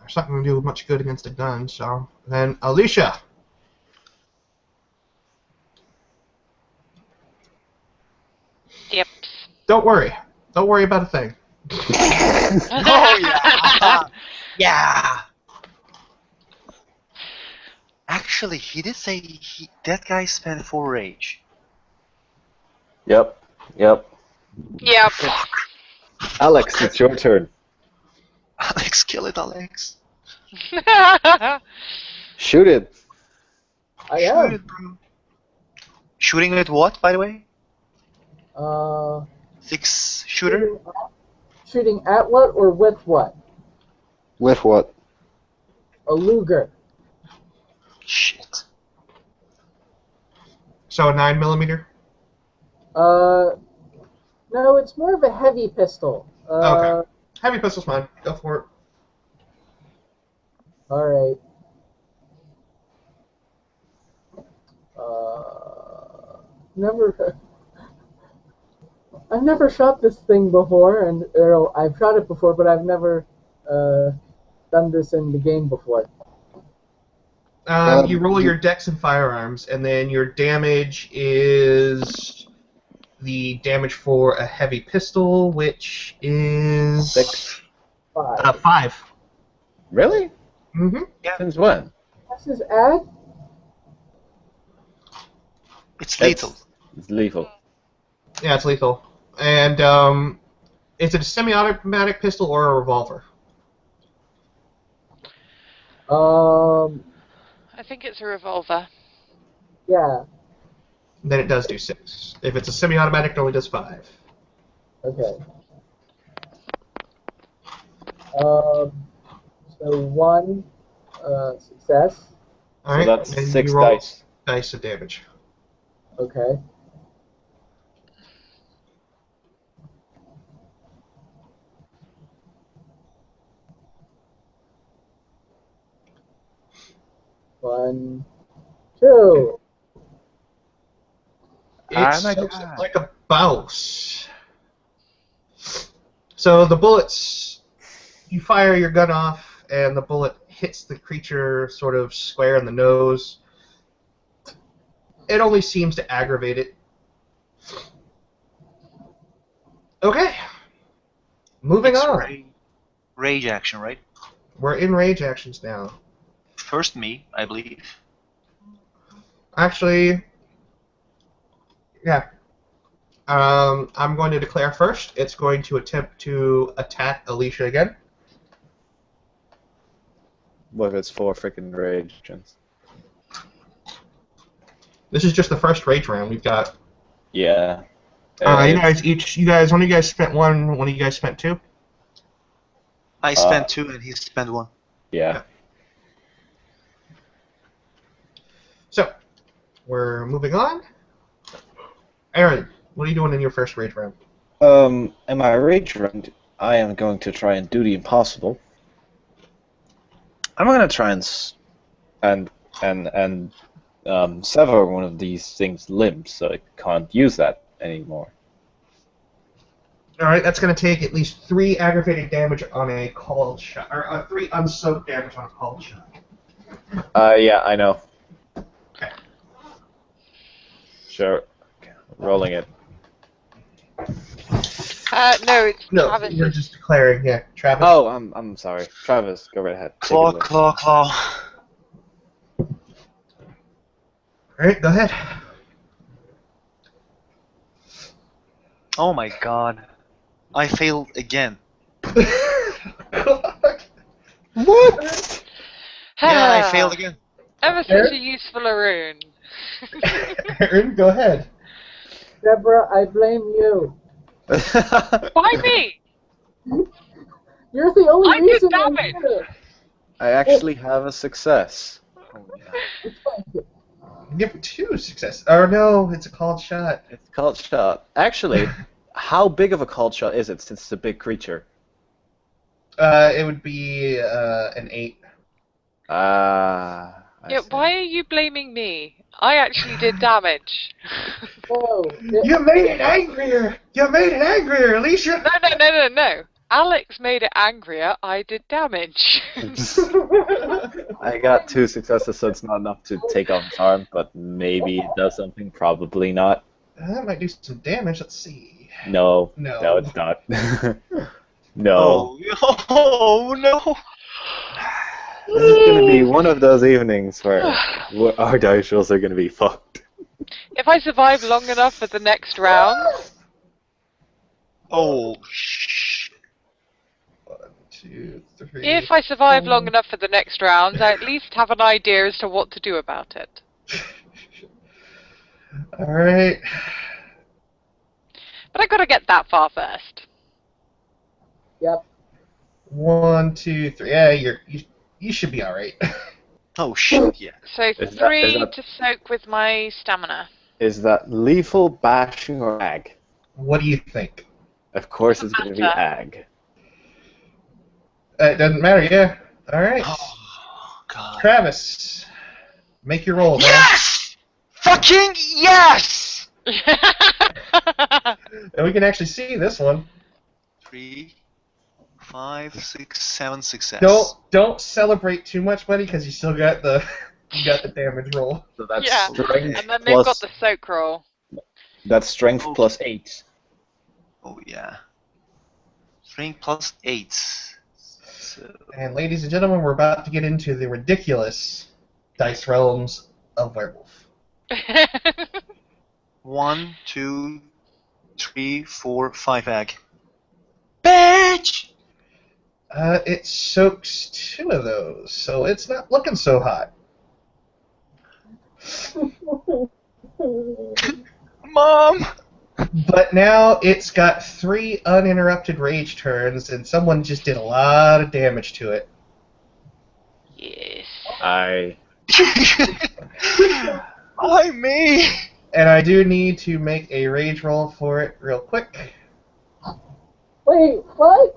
[SPEAKER 1] It's not going to do much good against a gun, so... Then, Alicia!
[SPEAKER 2] Yep.
[SPEAKER 1] Don't worry. Don't worry about a thing.
[SPEAKER 4] Oh yeah. Yeah. Actually, he did say that guy spent 4 rage.
[SPEAKER 3] Yep.
[SPEAKER 2] Yep.
[SPEAKER 3] Alex, it's your turn.
[SPEAKER 4] Alex, kill it, Alex.
[SPEAKER 3] Shoot it.
[SPEAKER 5] I
[SPEAKER 4] Shoot
[SPEAKER 5] am.
[SPEAKER 4] it, bro. Shooting at what, by the way? 6 shooter?
[SPEAKER 5] Shooting at what or with what?
[SPEAKER 3] With what?
[SPEAKER 5] A Luger.
[SPEAKER 4] Shit.
[SPEAKER 1] So a 9mm?
[SPEAKER 5] No, it's more of a heavy pistol.
[SPEAKER 1] Okay. Heavy pistol's fine. Go for it.
[SPEAKER 5] Alright. I've never shot this thing before, and I've shot it before, but I've never done this in the game before.
[SPEAKER 1] You roll your dex and firearms, and then your damage is the damage for a heavy pistol, which is
[SPEAKER 3] 6.
[SPEAKER 5] 5.
[SPEAKER 1] 5.
[SPEAKER 3] Really?
[SPEAKER 1] Mm-hmm.
[SPEAKER 3] Since when?
[SPEAKER 5] This is add?
[SPEAKER 4] It's lethal.
[SPEAKER 3] It's lethal.
[SPEAKER 1] Yeah, it's lethal. And is it a semi-automatic pistol or a revolver?
[SPEAKER 2] I think it's a revolver.
[SPEAKER 5] Yeah.
[SPEAKER 1] Then it does do 6. If it's a semi-automatic, it only does 5.
[SPEAKER 5] Okay. So 1 success.
[SPEAKER 1] All right.
[SPEAKER 3] So that's
[SPEAKER 1] and
[SPEAKER 3] 6
[SPEAKER 1] you roll
[SPEAKER 3] dice.
[SPEAKER 1] dice of damage.
[SPEAKER 5] Okay. One, two.
[SPEAKER 1] It's
[SPEAKER 3] my
[SPEAKER 1] looks
[SPEAKER 3] God.
[SPEAKER 1] like a bouse. So the bullets, you fire your gun off, and the bullet hits the creature sort of square in the nose. It only seems to aggravate it. Okay. Moving
[SPEAKER 4] It's
[SPEAKER 1] on.
[SPEAKER 4] rage action, right?
[SPEAKER 1] We're in rage actions now.
[SPEAKER 4] First me, I believe.
[SPEAKER 1] Actually, yeah. I'm going to declare first. It's going to attempt to attack Alicia again.
[SPEAKER 3] What if it's 4 freaking rage agents?
[SPEAKER 1] This is just the first rage round. We've got.
[SPEAKER 3] Yeah.
[SPEAKER 1] You guys, one of you guys spent 1. One of you guys spent 2.
[SPEAKER 4] I spent 2 and he spent 1.
[SPEAKER 3] Yeah.
[SPEAKER 1] So, we're moving on. Aaron, what are you doing in your first rage round?
[SPEAKER 3] In my rage round, I am going to try and do the impossible. I'm going to try and sever one of these things' limbs, so I can't use that anymore.
[SPEAKER 1] Alright, that's going to take at least 3 aggravated damage on a called shot, or 3 unsoaked damage on a called shot.
[SPEAKER 3] Yeah, I know.
[SPEAKER 1] Okay.
[SPEAKER 3] Sure. Okay, rolling it.
[SPEAKER 2] No, it's
[SPEAKER 1] No,
[SPEAKER 2] Travis.
[SPEAKER 1] you're just declaring, yeah, Travis.
[SPEAKER 3] Oh, I'm sorry. Travis, go right ahead. Take a
[SPEAKER 4] Claw,
[SPEAKER 3] look.
[SPEAKER 4] claw, claw.
[SPEAKER 1] Alright, go ahead.
[SPEAKER 4] Oh my god. I failed again.
[SPEAKER 3] What?
[SPEAKER 4] Yeah, I failed again.
[SPEAKER 2] Ever such a useful Arun.
[SPEAKER 1] Aaron, go ahead.
[SPEAKER 5] Deborah, I blame you.
[SPEAKER 2] Why me?
[SPEAKER 5] You're the only
[SPEAKER 2] I did
[SPEAKER 5] reason I'm
[SPEAKER 2] damage.
[SPEAKER 5] here.
[SPEAKER 3] I actually have a success. Oh, yeah.
[SPEAKER 5] It's fine.
[SPEAKER 1] You have 2 successes. Oh no, it's a called shot.
[SPEAKER 3] It's a called shot. Actually, how big of a called shot is it since it's a big creature?
[SPEAKER 1] It would be an 8.
[SPEAKER 3] I
[SPEAKER 2] Yeah,
[SPEAKER 3] see.
[SPEAKER 2] why are you blaming me? I actually did damage.
[SPEAKER 5] Whoa.
[SPEAKER 1] You made it angrier! You made it angrier, Alicia!
[SPEAKER 2] No. Alex made it angrier. I did damage.
[SPEAKER 3] I got 2 successes, so it's not enough to take off his arm, but maybe it does something. Probably not.
[SPEAKER 1] That might do some damage. Let's see.
[SPEAKER 3] No.
[SPEAKER 1] No.
[SPEAKER 3] No, it's not. No.
[SPEAKER 4] Oh no!
[SPEAKER 3] This is going to be one of those evenings where our dice rolls are going to be fucked.
[SPEAKER 2] If I survive long enough for the next round,
[SPEAKER 4] Oh shit.
[SPEAKER 1] 1, 2, 3.
[SPEAKER 2] if I survive long enough for the next round, I at least have an idea as to what to do about it.
[SPEAKER 1] Alright.
[SPEAKER 2] But I gotta get that far first.
[SPEAKER 5] Yep.
[SPEAKER 1] 1, 2, 3. Yeah, you should be alright.
[SPEAKER 4] Oh shit, yeah.
[SPEAKER 2] So
[SPEAKER 3] Is that-
[SPEAKER 2] 3
[SPEAKER 3] is that-
[SPEAKER 2] to soak with my stamina.
[SPEAKER 3] Is that lethal, bashing, or ag?
[SPEAKER 1] What do you think?
[SPEAKER 3] Of course it's going to be
[SPEAKER 2] Matter.
[SPEAKER 3] ag.
[SPEAKER 1] It doesn't matter, yeah. Alright.
[SPEAKER 4] Oh god.
[SPEAKER 1] Travis, make your roll, man.
[SPEAKER 4] Yes! Fucking yes!
[SPEAKER 1] And we can actually see this one.
[SPEAKER 4] 3, 5, 6, 7 success.
[SPEAKER 1] Don't celebrate too much, buddy, because you still got the damage roll.
[SPEAKER 3] So that's
[SPEAKER 2] Yeah.
[SPEAKER 3] strength
[SPEAKER 2] And then they've got
[SPEAKER 3] plus,
[SPEAKER 2] the soak roll.
[SPEAKER 3] that's strength
[SPEAKER 4] Oh.
[SPEAKER 3] plus 8.
[SPEAKER 4] Oh yeah. Strength plus 8. So
[SPEAKER 1] And ladies and gentlemen, we're about to get into the ridiculous dice realms of werewolf.
[SPEAKER 4] 1, 2, 3, 4, 5 ag. Bitch!
[SPEAKER 1] It soaks 2 of those, so it's not looking so hot.
[SPEAKER 4] Mom!
[SPEAKER 1] But now it's got 3 uninterrupted rage turns, and someone just did a lot of damage to it.
[SPEAKER 2] Yes.
[SPEAKER 4] Why me?
[SPEAKER 1] And I do need to make a rage roll for it real quick.
[SPEAKER 5] Wait, what?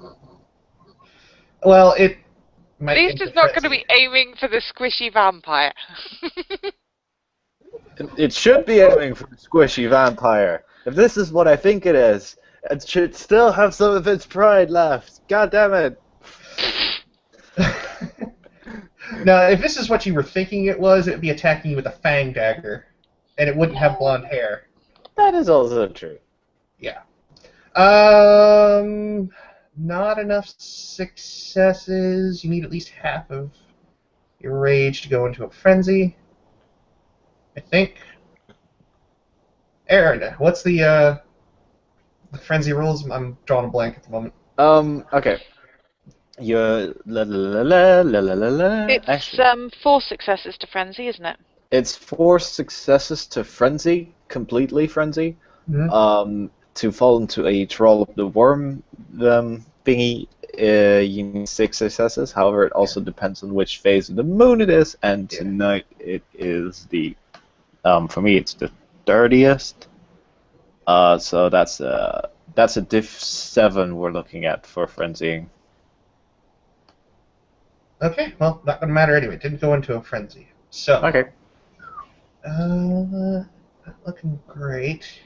[SPEAKER 1] Well, it might...
[SPEAKER 2] At least it's not going to be aiming for the squishy vampire.
[SPEAKER 3] It should be aiming for the squishy vampire. If this is what I think it is, it should still have some of its pride left. God damn it.
[SPEAKER 1] Now, if this is what you were thinking it was, it would be attacking you with a fang dagger. And it wouldn't have blonde hair.
[SPEAKER 3] That is also true.
[SPEAKER 1] Yeah. Not enough successes. You need at least half of your rage to go into a frenzy. I think. Aaron, what's the frenzy rules? I'm drawing a blank at the moment.
[SPEAKER 3] Okay. You're la.
[SPEAKER 2] It's
[SPEAKER 3] Actually,
[SPEAKER 2] 4 successes to frenzy, isn't it?
[SPEAKER 3] it's 4 successes to frenzy, completely frenzy.
[SPEAKER 1] Mhm.
[SPEAKER 3] To fall into a troll of the worm thingy, you need 6 successes. However, it also depends on which phase of the moon it is, and tonight it is the For me, it's the 30th. So that's a diff 7 we're looking at for frenzying.
[SPEAKER 1] Okay, well, not gonna matter anyway. It didn't go into a frenzy. So,
[SPEAKER 3] Okay.
[SPEAKER 1] not looking great,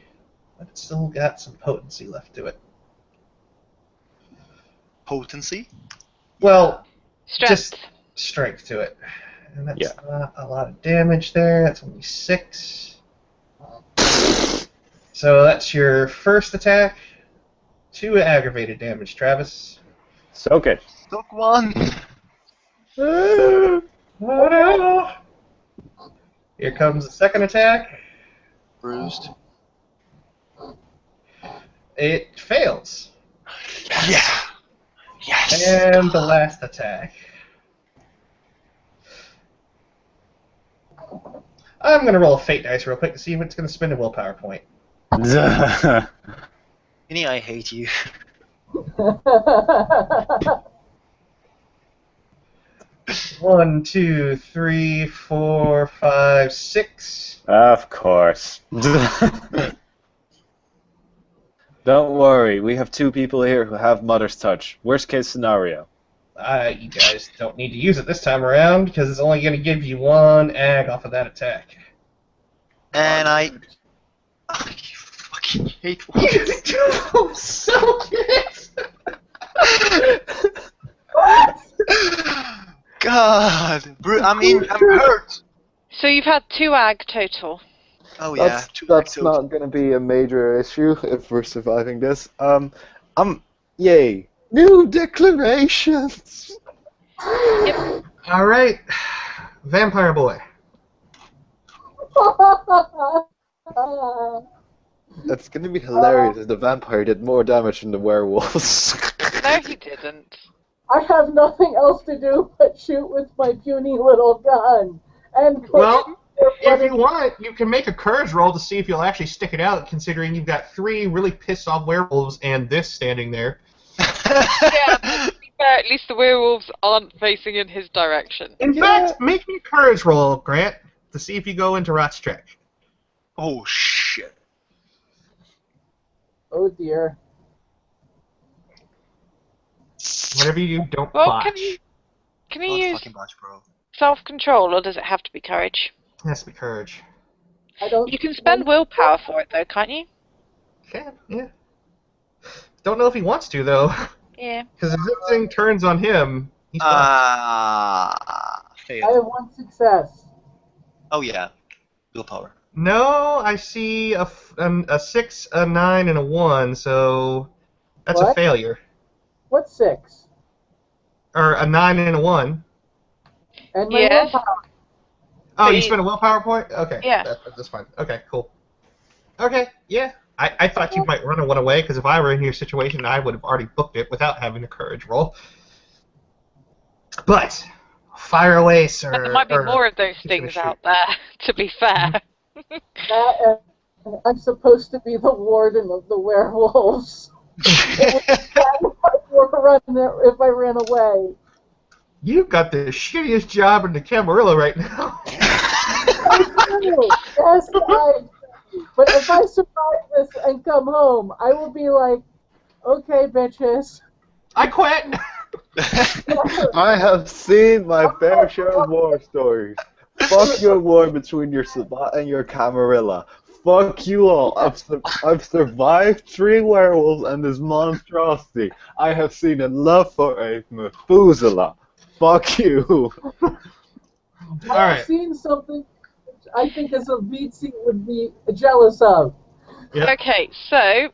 [SPEAKER 1] but it's still got some potency left to it.
[SPEAKER 4] Potency?
[SPEAKER 1] Well,
[SPEAKER 2] Strength.
[SPEAKER 1] just strength to it. And that's not a lot of damage there. That's only 6. So that's your first attack. 2 aggravated damage, Travis.
[SPEAKER 3] Soak it.
[SPEAKER 4] Took one.
[SPEAKER 1] Oh no! Here comes the second attack.
[SPEAKER 4] Bruised.
[SPEAKER 1] It fails.
[SPEAKER 4] Yeah. Yes.
[SPEAKER 1] And the last attack. I'm going to roll a fate dice real quick to see if it's going to spend a willpower point.
[SPEAKER 4] Nani, I hate you.
[SPEAKER 1] 1, 2, 3, 4, 5, 6.
[SPEAKER 3] Of course. Don't worry, we have 2 people here who have Mother's Touch. Worst case scenario.
[SPEAKER 1] You guys don't need to use it this time around because it's only going to give you 1 ag off of that attack.
[SPEAKER 4] And I fucking hate
[SPEAKER 1] You do so good!
[SPEAKER 4] God. I'm hurt.
[SPEAKER 3] Oh,
[SPEAKER 2] So you've had 2 ag total.
[SPEAKER 4] Oh yeah.
[SPEAKER 3] That's not going to be a major issue if we're surviving this. Yay. New declarations!
[SPEAKER 2] Yep.
[SPEAKER 1] Alright, Vampire Boy.
[SPEAKER 3] That's going to be hilarious if the vampire did more damage than the werewolves.
[SPEAKER 2] No, he didn't.
[SPEAKER 5] I have nothing else to do but shoot with my puny little gun. And
[SPEAKER 1] Well, if you want, you can make a courage roll to see if you'll actually stick it out, considering you've got 3 really pissed off werewolves and this standing there.
[SPEAKER 2] Yeah, but to be fair, at least the werewolves aren't facing in his direction.
[SPEAKER 1] In fact, make me a courage roll, Grant, to see if you go into Rot's Trek.
[SPEAKER 4] Oh shit.
[SPEAKER 5] Oh dear.
[SPEAKER 1] Whatever you do, don't
[SPEAKER 2] Well,
[SPEAKER 1] botch.
[SPEAKER 2] can you
[SPEAKER 4] Don't
[SPEAKER 2] use
[SPEAKER 4] fucking botch, bro.
[SPEAKER 2] self-control, or does it have to be courage?
[SPEAKER 1] It has to be courage.
[SPEAKER 5] I don't.
[SPEAKER 2] You can spend willpower for it, though, can't you?
[SPEAKER 1] Okay, yeah. Don't know if he wants to, though.
[SPEAKER 2] Yeah.
[SPEAKER 1] Because if this thing turns on him, he's fucked.
[SPEAKER 5] I
[SPEAKER 4] Fail.
[SPEAKER 5] have 1 success.
[SPEAKER 4] Oh yeah. Willpower.
[SPEAKER 1] No, I see a 6, a 9, and a 1, so that's a
[SPEAKER 5] What?
[SPEAKER 1] failure.
[SPEAKER 5] What's 6?
[SPEAKER 1] Or a 9 and a 1.
[SPEAKER 5] And my
[SPEAKER 2] Yeah.
[SPEAKER 5] willpower.
[SPEAKER 1] Oh,
[SPEAKER 2] So
[SPEAKER 1] you
[SPEAKER 2] you-
[SPEAKER 1] spent a willpower point? Okay.
[SPEAKER 2] Yeah.
[SPEAKER 1] That's fine. Okay, cool. Okay, yeah. I thought you might run one away, because if I were in your situation, I would have already booked it without having a courage roll. But, fire away, sir.
[SPEAKER 2] But there might be
[SPEAKER 1] or-
[SPEAKER 2] more of those
[SPEAKER 1] he's gonna
[SPEAKER 2] things
[SPEAKER 1] shoot.
[SPEAKER 2] out there, to be fair.
[SPEAKER 5] That, I'm supposed to be the warden of the werewolves. It would be bad if I ran away.
[SPEAKER 1] You've got the shittiest job in the Camarilla right now.
[SPEAKER 5] I do. Yes, I do. But if I survive this and come home, I will be like, okay, bitches.
[SPEAKER 1] I quit.
[SPEAKER 3] I have seen my fair share of war stories. Fuck your war between your Sabbat and your Camarilla. Fuck you all. I've survived 3 werewolves and this monstrosity. I have seen enough for a Methuselah. Fuck you.
[SPEAKER 5] I've seen something which I think as a VC would be jealous of.
[SPEAKER 1] Yep.
[SPEAKER 2] Okay, so
[SPEAKER 1] We're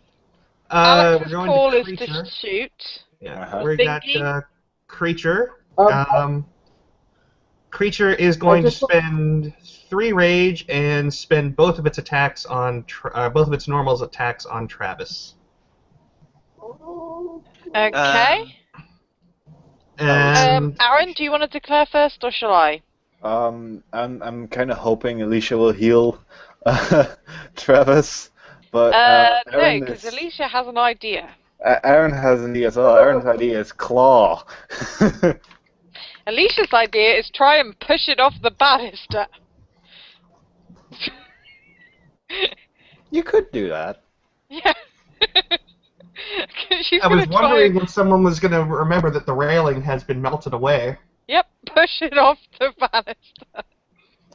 [SPEAKER 2] Alex's
[SPEAKER 1] going
[SPEAKER 2] call
[SPEAKER 1] to
[SPEAKER 2] is
[SPEAKER 1] creature.
[SPEAKER 2] to shoot.
[SPEAKER 1] Yeah,
[SPEAKER 3] Uh-huh.
[SPEAKER 1] we got
[SPEAKER 2] Thinking.
[SPEAKER 1] creature.
[SPEAKER 5] Um,
[SPEAKER 1] Creature is going to
[SPEAKER 5] just-
[SPEAKER 1] spend 3 rage and spend both of its attacks on both of its normals attacks on Travis.
[SPEAKER 2] Okay.
[SPEAKER 1] And
[SPEAKER 2] Aaron, do you want to declare first, or shall I?
[SPEAKER 3] I'm kind of hoping Alicia will heal Travis, but
[SPEAKER 2] No,
[SPEAKER 3] Aaron
[SPEAKER 2] because
[SPEAKER 3] is-
[SPEAKER 2] Alicia has an idea.
[SPEAKER 3] Aaron has an idea as well. Aaron's idea is claw.
[SPEAKER 2] Alicia's idea is try and push it off the banister.
[SPEAKER 3] You could do that.
[SPEAKER 2] Yeah. She's
[SPEAKER 1] I was
[SPEAKER 2] gonna try
[SPEAKER 1] wondering
[SPEAKER 2] and,
[SPEAKER 1] when someone was going to remember that the railing has been melted away.
[SPEAKER 2] yep, push it off the banister.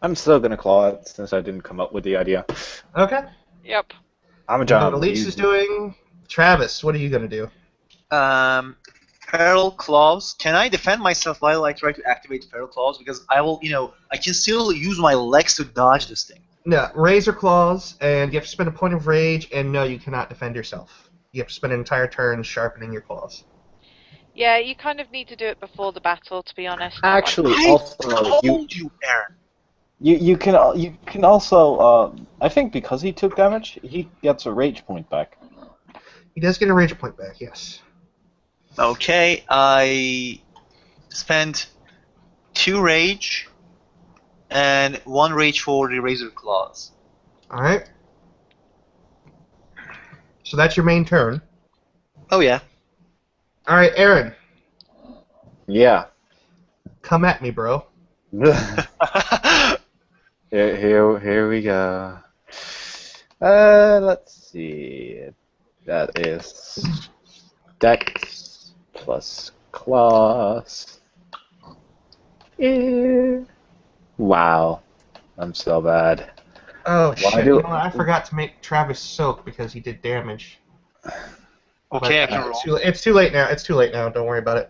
[SPEAKER 3] I'm still gonna claw it since I didn't come up with the idea.
[SPEAKER 1] Okay.
[SPEAKER 2] Yep.
[SPEAKER 3] I'm a
[SPEAKER 1] You know
[SPEAKER 3] job.
[SPEAKER 1] what Alicia's doing? Travis, what are you going to do?
[SPEAKER 4] Feral claws. Can I defend myself while I try to activate feral claws? Because I will, I can still use my legs to dodge this thing.
[SPEAKER 1] No, razor claws, and you have to spend a point of rage, and no, you cannot defend yourself. You have to spend an entire turn sharpening your claws.
[SPEAKER 2] Yeah, you kind of need to do it before the battle, to be honest.
[SPEAKER 3] Actually,
[SPEAKER 4] I
[SPEAKER 3] also
[SPEAKER 4] told you, Aaron.
[SPEAKER 3] you can also I think because he took damage, he gets a rage point back.
[SPEAKER 1] He does get a rage point back, yes.
[SPEAKER 4] Okay, I spent 2 rage and 1 rage for the razor claws.
[SPEAKER 1] Alright. So that's your main turn.
[SPEAKER 4] Oh yeah.
[SPEAKER 1] Alright, Aaron,
[SPEAKER 3] Yeah.
[SPEAKER 1] come at me, bro.
[SPEAKER 3] Here we go. Let's see. That is Dex plus claws. Wow, I'm so bad.
[SPEAKER 1] Oh,
[SPEAKER 3] Why
[SPEAKER 1] shit.
[SPEAKER 3] do-
[SPEAKER 1] You know what? I forgot to make Travis soak because he did damage.
[SPEAKER 4] Okay, I
[SPEAKER 1] But,
[SPEAKER 4] can roll.
[SPEAKER 1] it's too late now. It's too late now. Don't worry about it.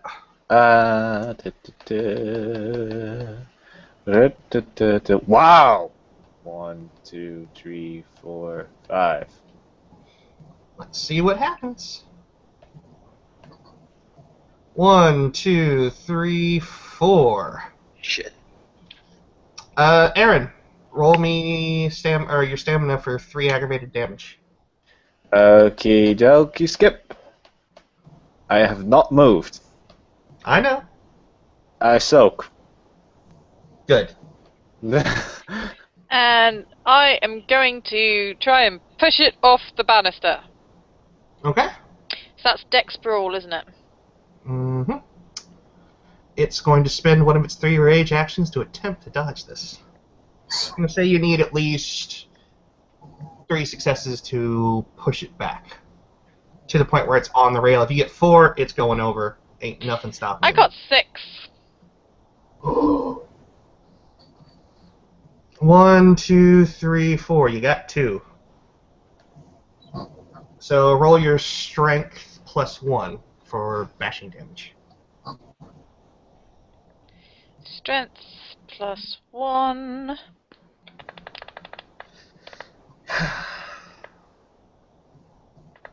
[SPEAKER 3] Wow! 1, 2, 3, 4, 5.
[SPEAKER 1] Let's see what happens. 1, 2, 3, 4.
[SPEAKER 4] Shit.
[SPEAKER 1] Aaron, roll me your stamina for 3 aggravated damage.
[SPEAKER 3] Okie dokie, skip. I have not moved.
[SPEAKER 1] I know.
[SPEAKER 3] I soak.
[SPEAKER 1] Good.
[SPEAKER 2] And I am going to try and push it off the banister.
[SPEAKER 1] Okay.
[SPEAKER 2] So that's Dex Brawl, isn't it?
[SPEAKER 1] Mm-hmm. It's going to spend one of its 3 rage actions to attempt to dodge this. I'm going to say you need at least 3 successes to push it back to the point where it's on the rail. If you get 4, it's going over. Ain't nothing stopping
[SPEAKER 2] I
[SPEAKER 1] it.
[SPEAKER 2] got 6.
[SPEAKER 1] 1, 2, 3, 4. You got 2. So roll your strength plus 1 for bashing damage.
[SPEAKER 2] Strength plus 1.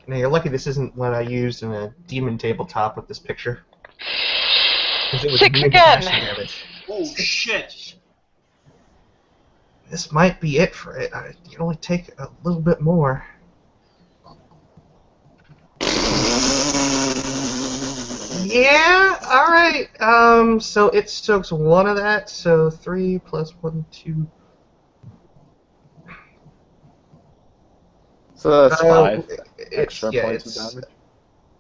[SPEAKER 1] Now you're lucky this isn't what I used in a demon tabletop with this picture. 'Cause it was
[SPEAKER 2] 6
[SPEAKER 1] immune to
[SPEAKER 2] again.
[SPEAKER 1] bashing damage.
[SPEAKER 4] Oh shit.
[SPEAKER 1] This might be it for it. You can only take a little bit more. Yeah, alright. So it soaks 1 of that, so 3 plus 1, 2.
[SPEAKER 3] So that's 5
[SPEAKER 1] It's,
[SPEAKER 3] extra
[SPEAKER 1] yeah,
[SPEAKER 3] points
[SPEAKER 1] it's,
[SPEAKER 3] of damage.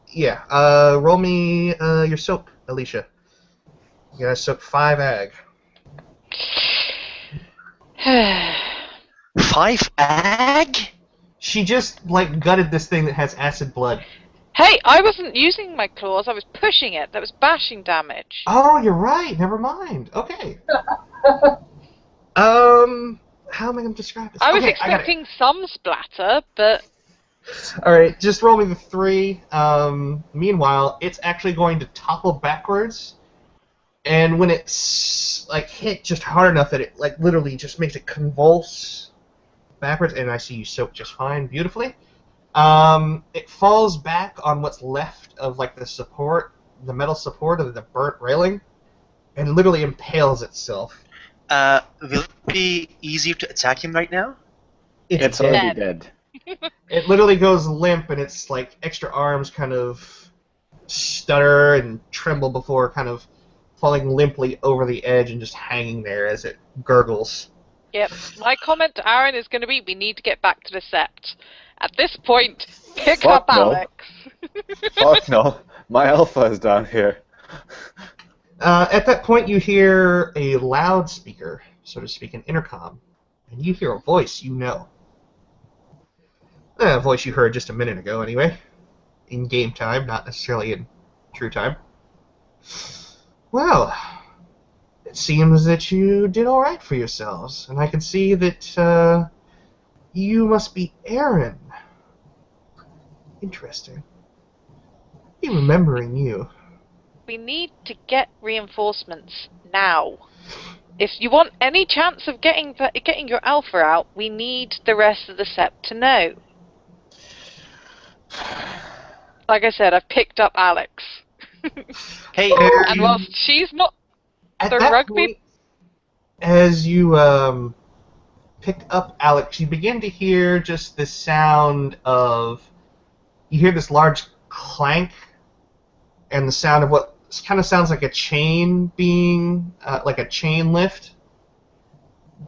[SPEAKER 1] yeah. Roll me your soak, Alicia. You gotta soak 5 ag.
[SPEAKER 4] 5 ag?
[SPEAKER 1] She just, gutted this thing that has acid blood.
[SPEAKER 2] Hey, I wasn't using my claws, I was pushing it. That was bashing damage.
[SPEAKER 1] Oh, you're right. Never mind. Okay. How am I going to describe this?
[SPEAKER 2] I was
[SPEAKER 1] Okay, I got it.
[SPEAKER 2] expecting some splatter, but
[SPEAKER 1] Alright, just roll me the 3. Meanwhile, it's actually going to topple backwards. And when it's, hit just hard enough that it, literally just makes it convulse backwards, and I see you soak just fine, beautifully. It falls back on what's left of, the metal support of the burnt railing, and literally impales itself.
[SPEAKER 4] Will it be easier to attack him right now?
[SPEAKER 3] It's
[SPEAKER 1] dead.
[SPEAKER 3] already dead.
[SPEAKER 1] It literally goes limp, and its extra arms kind of stutter and tremble before kind of falling limply over the edge and just hanging there as it gurgles.
[SPEAKER 2] yep. My comment to Aaron is going to be, we need to get back to the sept. At this point, pick
[SPEAKER 3] Fuck
[SPEAKER 2] up
[SPEAKER 3] no.
[SPEAKER 2] Alex.
[SPEAKER 3] Fuck no. My alpha is down here.
[SPEAKER 1] At that point, you hear a loudspeaker, so to speak, an intercom, and you hear a voice you know. voice you heard just a minute ago, anyway. In game time, not necessarily in true time. Well, it seems that you did all right for yourselves, and I can see that you must be Aaron. Interesting. Be remembering you.
[SPEAKER 2] We need to get reinforcements now. If you want any chance of getting your alpha out, we need the rest of the sept to know. Like I said, I've picked up Alex.
[SPEAKER 4] Hey,
[SPEAKER 2] And whilst she's not
[SPEAKER 1] At
[SPEAKER 2] the
[SPEAKER 1] that
[SPEAKER 2] rugby...
[SPEAKER 1] point, as you picked up Alex, you begin to hear just the sound of... You hear this large clank, and the sound of what kind of sounds like a chain being... like a chain lift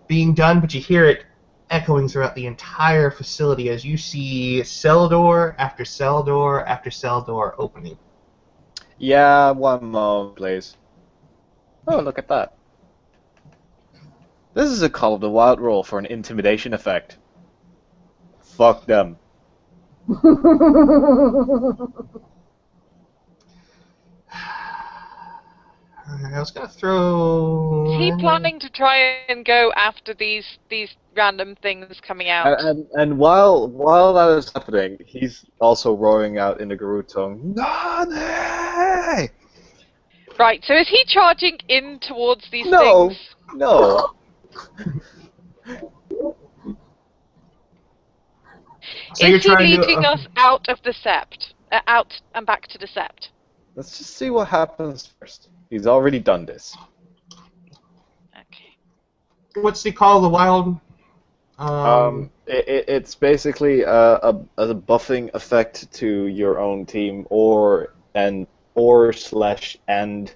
[SPEAKER 1] being done, but you hear it echoing throughout the entire facility as you see cell door after cell door after cell door opening.
[SPEAKER 3] Yeah, one moment, please. Oh, look at that. This is a Call of the Wild roll for an intimidation effect. Fuck them.
[SPEAKER 1] I was gonna throw...
[SPEAKER 2] Is he planning to try and go after these random things coming out?
[SPEAKER 3] And while that is happening, he's also roaring out in the Garou tongue, Nani!
[SPEAKER 2] Right, so is he charging in towards these
[SPEAKER 3] No,
[SPEAKER 2] things?
[SPEAKER 3] no.
[SPEAKER 1] So
[SPEAKER 2] Is
[SPEAKER 1] you're
[SPEAKER 2] he
[SPEAKER 1] trying to...
[SPEAKER 2] leading us out of the sept? Out and back to the sept?
[SPEAKER 3] Let's just see what happens first. He's already done this.
[SPEAKER 2] Okay.
[SPEAKER 1] What's the Call of the Wild?
[SPEAKER 3] It's basically a buffing effect to your own team, or slash and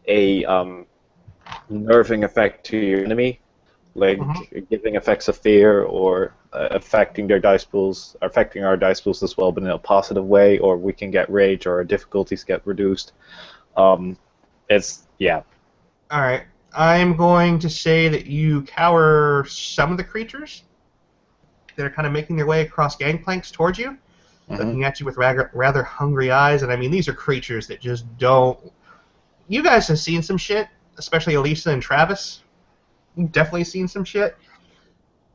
[SPEAKER 3] a nerving effect to your enemy, like giving effects of fear or affecting their dice pools, affecting our dice pools as well, but in a positive way, or we can get rage or our difficulties get reduced. Yeah.
[SPEAKER 1] All right. I'm going to say that you cower some of the creatures that are kind of making their way across gangplanks towards you, looking at you with rather hungry eyes. And I mean, these are creatures that just don't... You guys have seen some shit, especially Alicia and Travis. You've definitely seen some shit.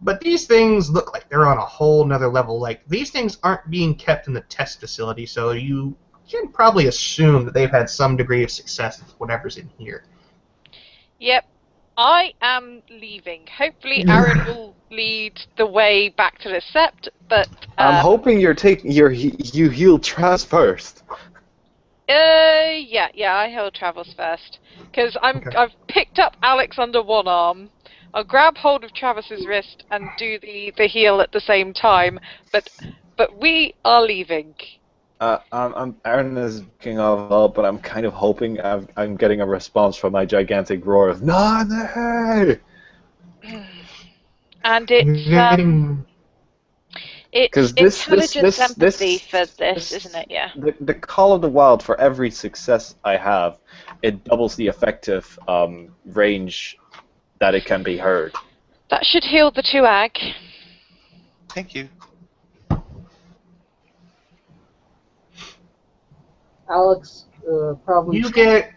[SPEAKER 1] But these things look like they're on a whole nother level. Like, these things aren't being kept in the test facility, so you can probably assume that they've had some degree of success with whatever's in here.
[SPEAKER 2] Yep. I am leaving. Hopefully Aaron will lead the way back to the sept, but...
[SPEAKER 3] I'm hoping you heal Travis first.
[SPEAKER 2] Yeah, I heal Travis first. Because I've picked up Alex under one arm. I'll grab hold of Travis's wrist and do the heal at the same time, but we are leaving.
[SPEAKER 3] Aaron is looking off help, but I'm kind of hoping I'm getting a response from my gigantic roar of Nani!
[SPEAKER 2] And it's intelligence empathy for this, isn't it? Yeah.
[SPEAKER 3] The Call of the Wild, for every success I have, it doubles the effective range that it can be heard.
[SPEAKER 2] That should heal the 2 ag.
[SPEAKER 4] thank you.
[SPEAKER 5] Alex probably...
[SPEAKER 1] You get...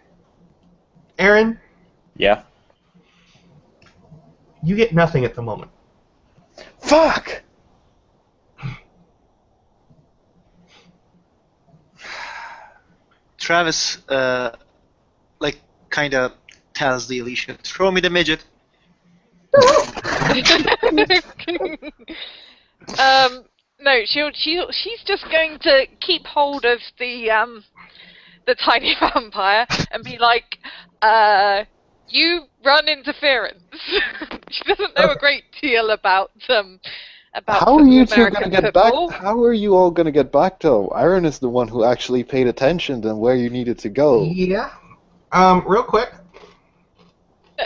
[SPEAKER 1] Aaron,
[SPEAKER 3] Yeah?
[SPEAKER 1] you get nothing at the moment.
[SPEAKER 3] Fuck!
[SPEAKER 4] Travis, kind of tells the Alicia, throw me the midget.
[SPEAKER 2] No, she's just going to keep hold of the tiny vampire and be like, you run interference. She doesn't know a great deal about
[SPEAKER 3] How are you two
[SPEAKER 2] American
[SPEAKER 3] gonna get
[SPEAKER 2] football.
[SPEAKER 3] back? How are you all gonna get back though? Aaron is the one who actually paid attention to where you needed to go.
[SPEAKER 1] Yeah. Real quick.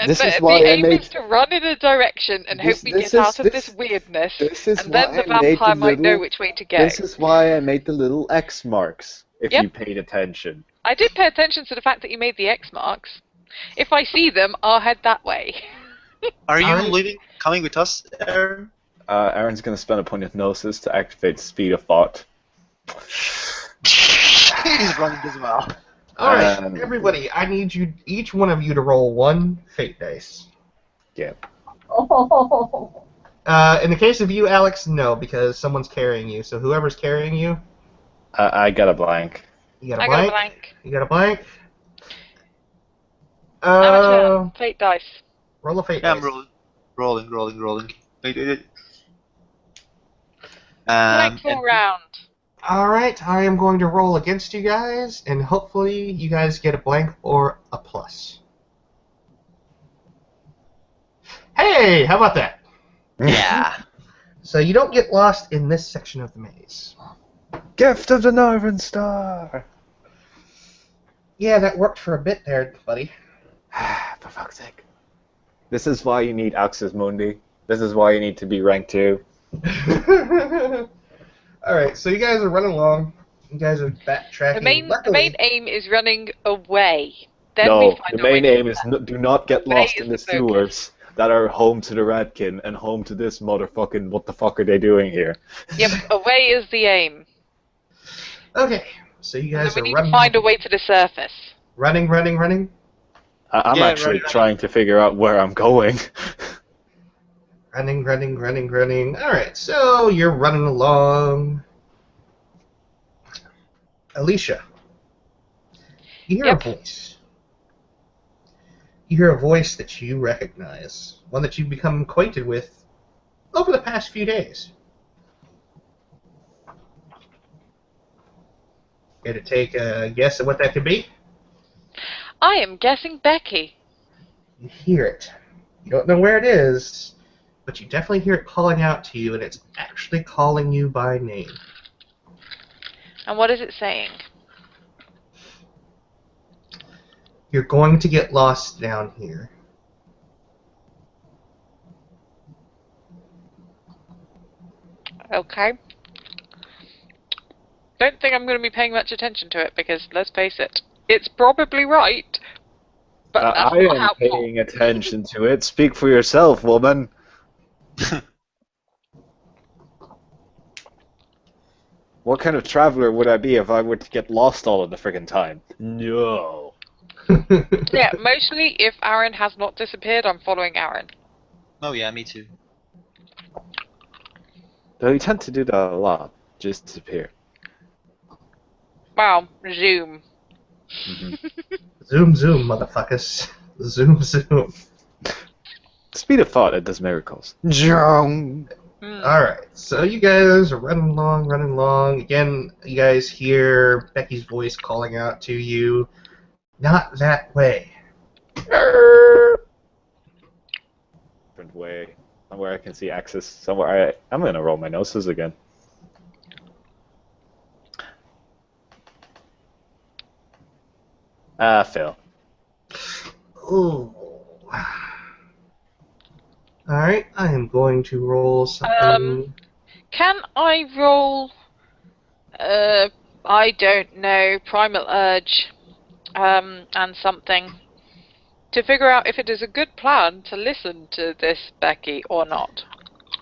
[SPEAKER 3] This is
[SPEAKER 2] The
[SPEAKER 3] why I
[SPEAKER 2] aim
[SPEAKER 3] made-
[SPEAKER 2] is to run in a direction and hope we get out of this weirdness,
[SPEAKER 3] This is
[SPEAKER 2] and then
[SPEAKER 3] why
[SPEAKER 2] the
[SPEAKER 3] I made
[SPEAKER 2] vampire
[SPEAKER 3] the
[SPEAKER 2] might know
[SPEAKER 3] little-
[SPEAKER 2] which way to go.
[SPEAKER 3] This is why I made the little X marks. If
[SPEAKER 2] Yep.
[SPEAKER 3] you paid attention.
[SPEAKER 2] I did pay attention to the fact that you made the X marks. If I see them, I'll head that way.
[SPEAKER 4] Are you
[SPEAKER 1] Alright.
[SPEAKER 4] coming with us, Aaron?
[SPEAKER 3] Aaron's going to spend a point of gnosis to activate speed of thought.
[SPEAKER 4] He's running as well.
[SPEAKER 1] All right, everybody, I need each one of you to roll one fate dice.
[SPEAKER 3] Yeah.
[SPEAKER 5] Oh.
[SPEAKER 1] In the case of you, Alex, no, because someone's carrying you. So whoever's carrying you,
[SPEAKER 3] I got a blank.
[SPEAKER 1] you got a
[SPEAKER 2] I
[SPEAKER 1] blank.
[SPEAKER 2] got a blank.
[SPEAKER 1] You got a blank.
[SPEAKER 2] Now my turn. Fate dice.
[SPEAKER 1] Roll a fate
[SPEAKER 4] Yeah,
[SPEAKER 1] dice.
[SPEAKER 4] I'm rolling. Wait.
[SPEAKER 2] Blank all
[SPEAKER 4] And
[SPEAKER 2] round.
[SPEAKER 1] All right, I am going to roll against you guys, and hopefully you guys get a blank or a plus. Hey, how about that?
[SPEAKER 4] yeah.
[SPEAKER 1] So you don't get lost in this section of the maze.
[SPEAKER 3] Gift of the Northern Star!
[SPEAKER 1] Yeah, that worked for a bit there, buddy.
[SPEAKER 3] For fuck's sake. This is why you need Axis Mundi. This is why you need to be rank 2.
[SPEAKER 1] Alright, so you guys are running along. You guys are backtracking.
[SPEAKER 2] The main aim is running away. Then
[SPEAKER 3] No,
[SPEAKER 2] we find
[SPEAKER 3] the
[SPEAKER 2] our way
[SPEAKER 3] main
[SPEAKER 2] to
[SPEAKER 3] aim
[SPEAKER 2] the
[SPEAKER 3] is
[SPEAKER 2] left.
[SPEAKER 3] do not get
[SPEAKER 2] Away
[SPEAKER 3] lost
[SPEAKER 2] is
[SPEAKER 3] in the
[SPEAKER 2] the focus.
[SPEAKER 3] sewers that are home to the Ratkin and home to this motherfucking what the fuck are they doing here?
[SPEAKER 2] Yep, away is the aim.
[SPEAKER 1] Okay, so you
[SPEAKER 2] And
[SPEAKER 1] guys
[SPEAKER 2] then
[SPEAKER 1] are
[SPEAKER 2] we need
[SPEAKER 1] running.
[SPEAKER 2] to find a way to the surface.
[SPEAKER 1] Running.
[SPEAKER 3] I'm
[SPEAKER 4] Yeah,
[SPEAKER 3] actually
[SPEAKER 4] right.
[SPEAKER 3] trying to figure out where I'm going.
[SPEAKER 1] Running. Alright, so you're running along. Alicia, you hear
[SPEAKER 2] Yep.
[SPEAKER 1] a voice. You hear a voice that you recognize, one that you've become acquainted with over the past few days. Care to take a guess at what that could be?
[SPEAKER 2] I am guessing Becky.
[SPEAKER 1] You hear it. You don't know where it is, but you definitely hear it calling out to you, and it's actually calling you by name.
[SPEAKER 2] And what is it saying?
[SPEAKER 1] You're going to get lost down here.
[SPEAKER 2] Okay. Don't think I'm going to be paying much attention to it because, let's face it, it's probably right. But that's
[SPEAKER 3] I
[SPEAKER 2] not
[SPEAKER 3] am
[SPEAKER 2] helpful.
[SPEAKER 3] paying attention to it. Speak for yourself, woman. What kind of traveler would I be if I were to get lost all of the friggin' time? No.
[SPEAKER 2] Yeah, mostly if Aaron has not disappeared, I'm following Aaron.
[SPEAKER 4] Oh yeah, me too.
[SPEAKER 3] Though you tend to do that a lot. Just disappear.
[SPEAKER 2] Wow, zoom.
[SPEAKER 1] Zoom, motherfuckers. Zoom.
[SPEAKER 3] Speed of thought, it does miracles. Jong.
[SPEAKER 1] Alright, so you guys are running along. Again, you guys hear Becky's voice calling out to you. Not that way.
[SPEAKER 3] Different way. Somewhere I can see Axis. Somewhere I'm gonna roll my noses again. Fail.
[SPEAKER 1] Ooh. Alright, I am going to roll something.
[SPEAKER 2] Can I roll, I don't know, Primal Urge, and something, to figure out if it is a good plan to listen to this Becky or not?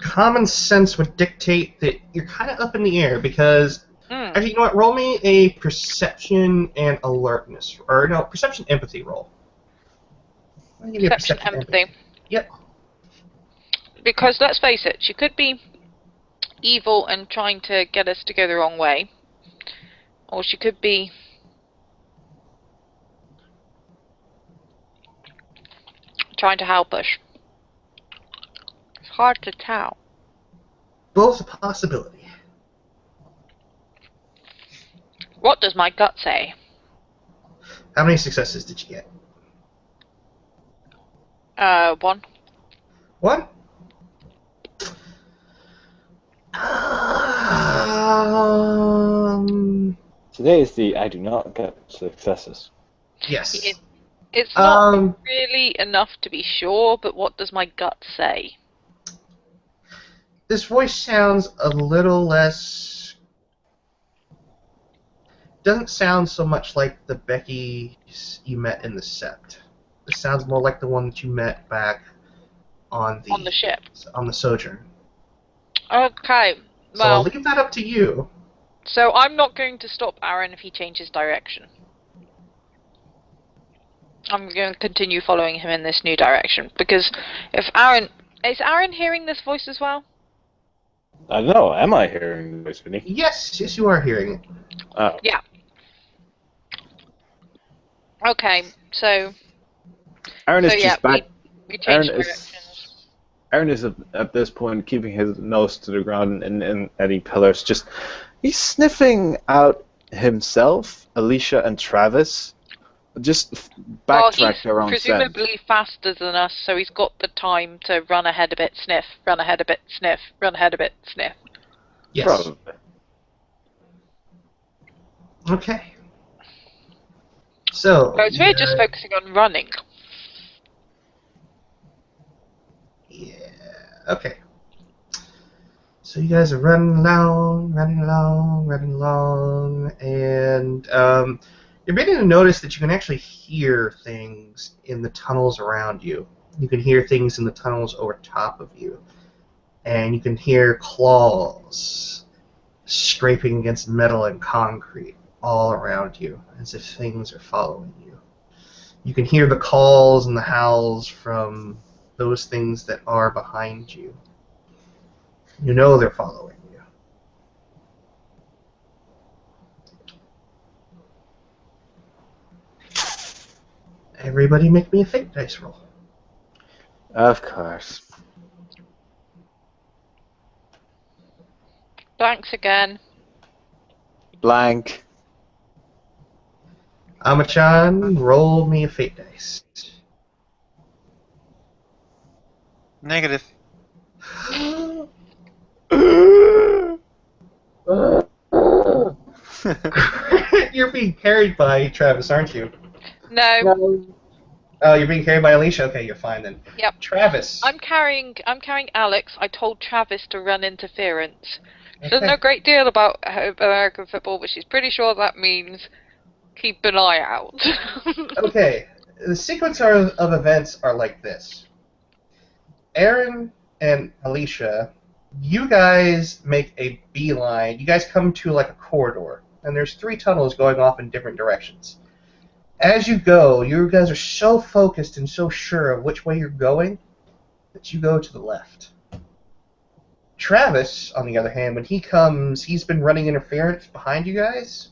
[SPEAKER 1] Common sense would dictate that you're kind of up in the air because... Actually, you know what? Roll me a perception and alertness. Or, no, perception empathy roll. I'm gonna give you a
[SPEAKER 2] Perception, empathy.
[SPEAKER 1] Yep.
[SPEAKER 2] Because, let's face it, she could be evil and trying to get us to go the wrong way. Or she could be trying to help us. It's hard to tell.
[SPEAKER 1] Both a possibility.
[SPEAKER 2] What does my gut say?
[SPEAKER 1] How many successes did you get?
[SPEAKER 2] 1.
[SPEAKER 1] One?
[SPEAKER 3] Today is the I do not get successes.
[SPEAKER 1] Yes.
[SPEAKER 2] It's not really enough to be sure, but what does my gut say?
[SPEAKER 1] This voice sounds a little less... Doesn't sound so much like the Becky you met in the sept. It sounds more like the one that you met back on the
[SPEAKER 2] On the ship.
[SPEAKER 1] On the Sojourn.
[SPEAKER 2] Okay.
[SPEAKER 1] So I'll
[SPEAKER 2] Well,
[SPEAKER 1] leave that up to you.
[SPEAKER 2] so I'm not going to stop Aaron if he changes direction. I'm going to continue following him in this new direction because if Aaron is Aaron hearing this voice as well?
[SPEAKER 3] I don't know. Am I hearing the voice, Vinny?
[SPEAKER 1] Yes, you are hearing it.
[SPEAKER 3] Oh.
[SPEAKER 2] Yeah. Okay, so
[SPEAKER 3] Aaron is just back.
[SPEAKER 2] we changed
[SPEAKER 3] Aaron
[SPEAKER 2] directions.
[SPEAKER 3] Aaron is at this point keeping his nose to the ground in any pillars. Just he's sniffing out himself, Alicia and Travis. Just backtrack their own scent.
[SPEAKER 2] Presumably faster than us, so he's got the time to run ahead a bit, sniff, run ahead a bit, sniff, run ahead a bit, sniff.
[SPEAKER 1] Yes.
[SPEAKER 3] Probably.
[SPEAKER 1] Okay. So.
[SPEAKER 2] Whereas we're just focusing on running.
[SPEAKER 1] Yeah. Okay. So you guys are running along, and you're beginning to notice that you can actually hear things in the tunnels around you. You can hear things in the tunnels over top of you. And you can hear claws scraping against metal and concrete all around you, as if things are following you. You can hear the calls and the howls from those things that are behind you. You know they're following you. Everybody make me a fake dice roll.
[SPEAKER 3] Of course.
[SPEAKER 2] Thanks again.
[SPEAKER 3] Blank.
[SPEAKER 1] Amachan, roll me a fate dice.
[SPEAKER 4] Negative.
[SPEAKER 1] You're being carried by Travis, aren't you?
[SPEAKER 2] No.
[SPEAKER 5] No.
[SPEAKER 1] Oh, you're being carried by Alicia? Okay, you're fine then.
[SPEAKER 2] Yep.
[SPEAKER 1] Travis.
[SPEAKER 2] I'm carrying Alex. I told Travis to run interference. She doesn't
[SPEAKER 1] Okay.
[SPEAKER 2] know a great deal about American football, but she's pretty sure that means keep an eye out.
[SPEAKER 1] Okay, the sequence of events are like this. Aaron and Alicia, you guys make a beeline. You guys come to like a corridor, and there's 3 tunnels going off in different directions. As you go, you guys are so focused and so sure of which way you're going that you go to the left. Travis, on the other hand, when he comes, he's been running interference behind you guys.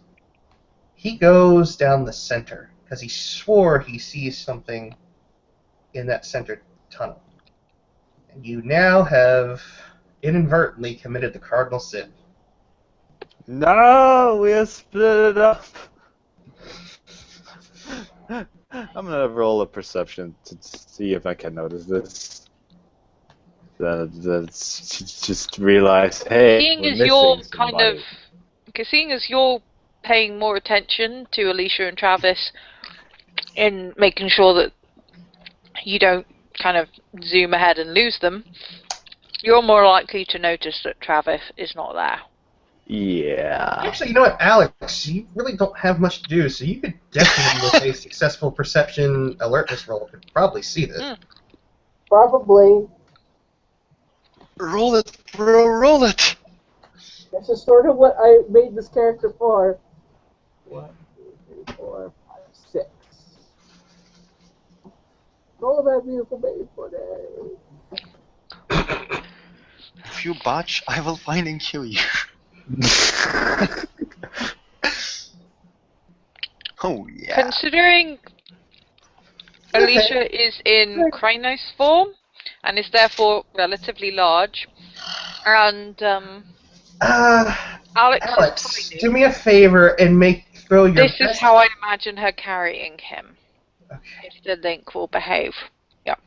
[SPEAKER 1] He goes down the center because he swore he sees something in that center tunnel. And you now have inadvertently committed the cardinal sin.
[SPEAKER 3] No, we have split it up. I'm gonna roll a perception to see if I can notice this. Just realize, hey,
[SPEAKER 2] seeing
[SPEAKER 3] we're
[SPEAKER 2] as you're
[SPEAKER 3] missing somebody.
[SPEAKER 2] seeing as you're paying more attention to Alicia and Travis in making sure that you don't kind of zoom ahead and lose them, you're more likely to notice that Travis is not there.
[SPEAKER 3] Yeah.
[SPEAKER 1] Actually, you know what, Alex, you really don't have much to do, so you could definitely, with a successful perception alertness roll, could probably see this.
[SPEAKER 5] Probably.
[SPEAKER 4] Roll it, bro, roll it!
[SPEAKER 5] This is sort of what I made this character for. 1, 2, 3, 4, 5, 6. Roll that beautiful baby for day.
[SPEAKER 4] If you botch, I will find and kill you. Oh, yeah.
[SPEAKER 2] Considering Alicia is in Krynos form and is therefore relatively large, and Alex is tiny.
[SPEAKER 1] Do me a favor and throw your
[SPEAKER 2] This
[SPEAKER 1] best...
[SPEAKER 2] is how I imagine her carrying him.
[SPEAKER 1] Okay.
[SPEAKER 2] If the link will behave. Yep.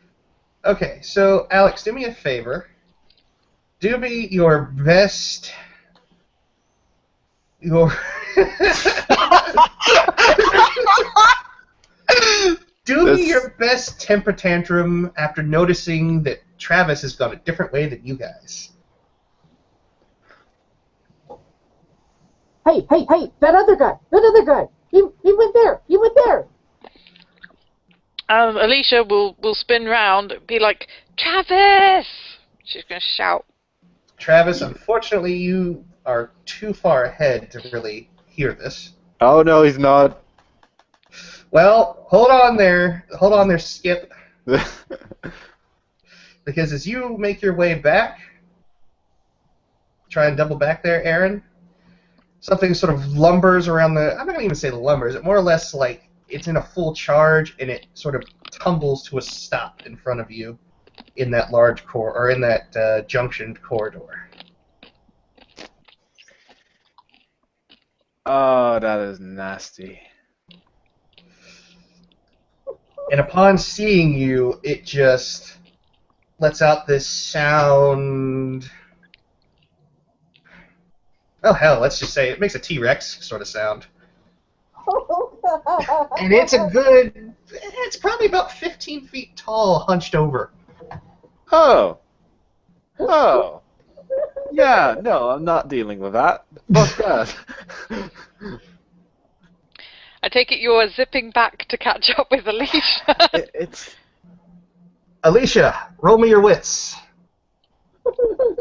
[SPEAKER 1] Okay, so Alex, do me a favor. Do me your best... Do me your best temper tantrum after noticing that Travis has gone a different way than you guys.
[SPEAKER 5] Hey, that other guy, he went there.
[SPEAKER 2] Alicia will spin round and be like, Travis! She's going to shout.
[SPEAKER 1] Travis, unfortunately, you are too far ahead to really hear this.
[SPEAKER 3] Oh no, he's not.
[SPEAKER 1] Well, hold on there. Hold on there, Skip. Because as you make your way back, try and double back there, Aaron, something sort of lumbers around the... I'm not going to even say lumbers. It more or less like it's in a full charge, and it sort of tumbles to a stop in front of you in that large or in that junction corridor.
[SPEAKER 3] Oh, that is nasty.
[SPEAKER 1] And upon seeing you, it just lets out this sound. Oh, hell, let's just say it makes a T-Rex sort of sound. And it's it's probably about 15 feet tall, hunched over.
[SPEAKER 3] Oh. Oh. Yeah, no, I'm not dealing with that. Fuck that.
[SPEAKER 2] I take it you're zipping back to catch up with Alicia.
[SPEAKER 3] It's...
[SPEAKER 1] Alicia, roll me your wits.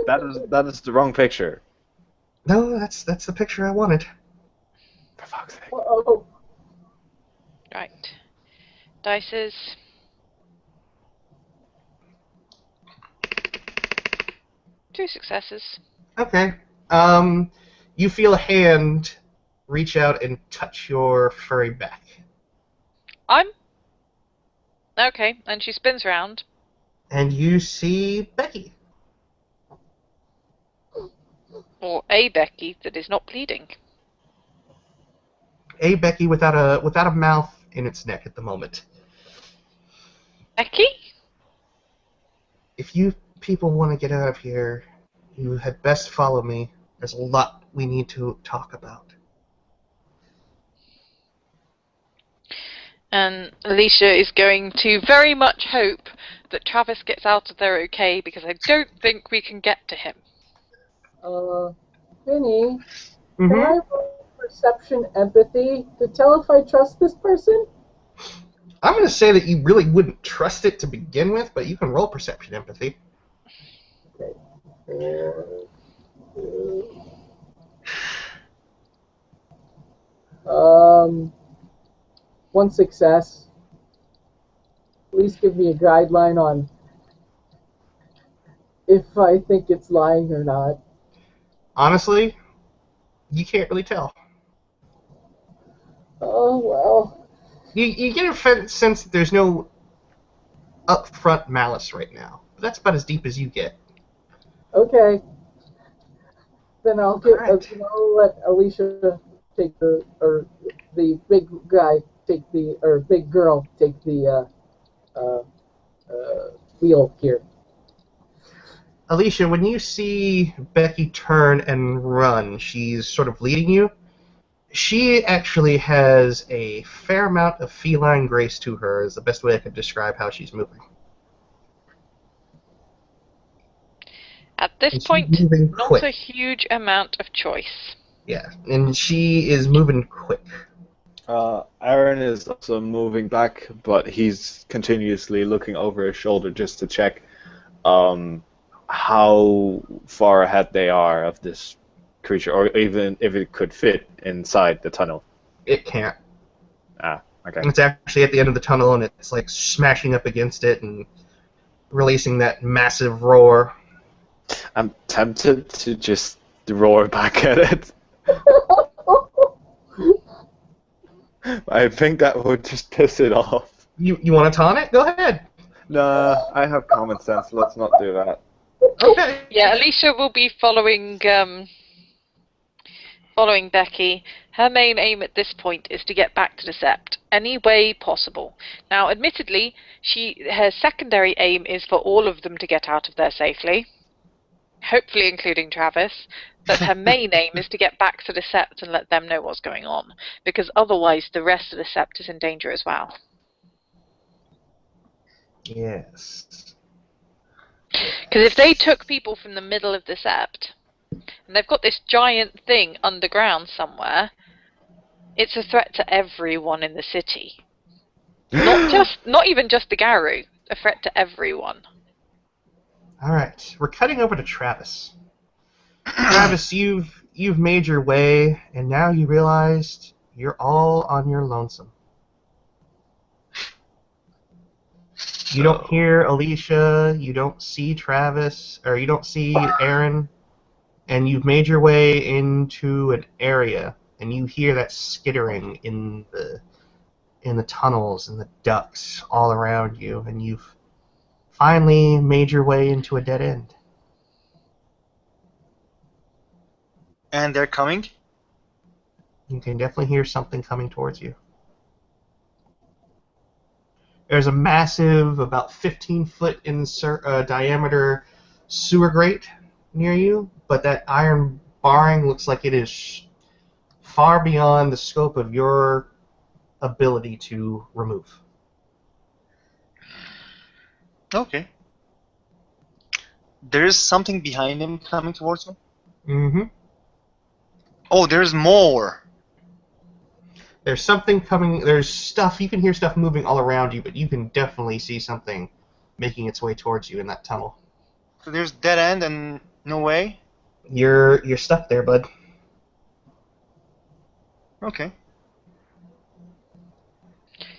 [SPEAKER 3] That is the wrong picture.
[SPEAKER 1] No, that's the picture I wanted.
[SPEAKER 3] For fuck's sake.
[SPEAKER 5] Uh-oh.
[SPEAKER 2] Right. Dices. Two successes.
[SPEAKER 1] Okay. You feel a hand reach out and touch your furry back.
[SPEAKER 2] Okay, and she spins round.
[SPEAKER 1] And you see Becky.
[SPEAKER 2] Or a Becky that is not bleeding.
[SPEAKER 1] A Becky without a mouth in its neck at the moment.
[SPEAKER 2] Becky?
[SPEAKER 1] If you people want to get out of here, you had best follow me. There's a lot we need to talk about.
[SPEAKER 2] And Alicia is going to very much hope that Travis gets out of there okay, because I don't think we can get to him.
[SPEAKER 5] Vinny,
[SPEAKER 1] Mm-hmm.
[SPEAKER 5] can I roll perception empathy to tell if I trust this person?
[SPEAKER 1] I'm going to say that you really wouldn't trust it to begin with, but you can roll perception empathy.
[SPEAKER 5] Okay. 4, 2. One success. At least give me a guideline on if I think it's lying or not.
[SPEAKER 1] Honestly, you can't really tell.
[SPEAKER 5] Oh, well.
[SPEAKER 1] You get a sense that there's no upfront malice right now. But that's about as deep as you get.
[SPEAKER 5] Okay. Then I'll
[SPEAKER 1] Alright.
[SPEAKER 5] I'll let Alicia take the big guy take big girl take the wheel here.
[SPEAKER 1] Alicia, when you see Becky turn and run, she's sort of leading you. She actually has a fair amount of feline grace to her, is the best way I could describe how she's moving.
[SPEAKER 2] At this
[SPEAKER 1] And she's
[SPEAKER 2] point,
[SPEAKER 1] moving
[SPEAKER 2] not
[SPEAKER 1] quick.
[SPEAKER 2] a huge amount of choice.
[SPEAKER 1] Yeah, and she is moving quick.
[SPEAKER 3] Aaron is also moving back, but he's continuously looking over his shoulder just to check how far ahead they are of this creature, or even if it could fit inside the tunnel.
[SPEAKER 1] It can't.
[SPEAKER 3] Ah, okay.
[SPEAKER 1] It's actually at the end of the tunnel, and it's like smashing up against it and releasing that massive roar.
[SPEAKER 3] I'm tempted to just roar back at it. I think that would just piss it off.
[SPEAKER 1] You want to taunt it? Go ahead.
[SPEAKER 3] Nah, I have common sense. Let's not do that.
[SPEAKER 1] Okay.
[SPEAKER 2] Yeah, Alicia will be following Becky. Her main aim at this point is to get back to the sept any way possible. Now, admittedly, her secondary aim is for all of them to get out of there safely, hopefully including Travis, but her main aim is to get back to the sept and let them know what's going on, because otherwise the rest of the sept is in danger as well.
[SPEAKER 1] Yes.
[SPEAKER 2] Because if they took people from the middle of the sept, and they've got this giant thing underground somewhere, it's a threat to everyone in the city. Not even just the Garou, a threat to everyone.
[SPEAKER 1] All right, we're cutting over to Travis. Travis, you've made your way, and now you realized you're all on your lonesome. You don't hear Alicia, you don't see Travis, or you don't see Aaron, and you've made your way into an area, and you hear that skittering in the tunnels and the ducts all around you, and you've finally made your way into a dead end.
[SPEAKER 4] And they're coming?
[SPEAKER 1] You can definitely hear something coming towards you. There's a massive, about 15-foot in diameter sewer grate near you, but that iron barring looks like it is far beyond the scope of your ability to remove.
[SPEAKER 4] Okay. There's something behind him coming towards me?
[SPEAKER 1] Mm-hmm.
[SPEAKER 4] Oh, there's more!
[SPEAKER 1] There's something coming, there's stuff, you can hear stuff moving all around you, but you can definitely see something making its way towards you in that tunnel.
[SPEAKER 4] So there's dead end and no way?
[SPEAKER 1] You're stuck there, bud.
[SPEAKER 4] Okay.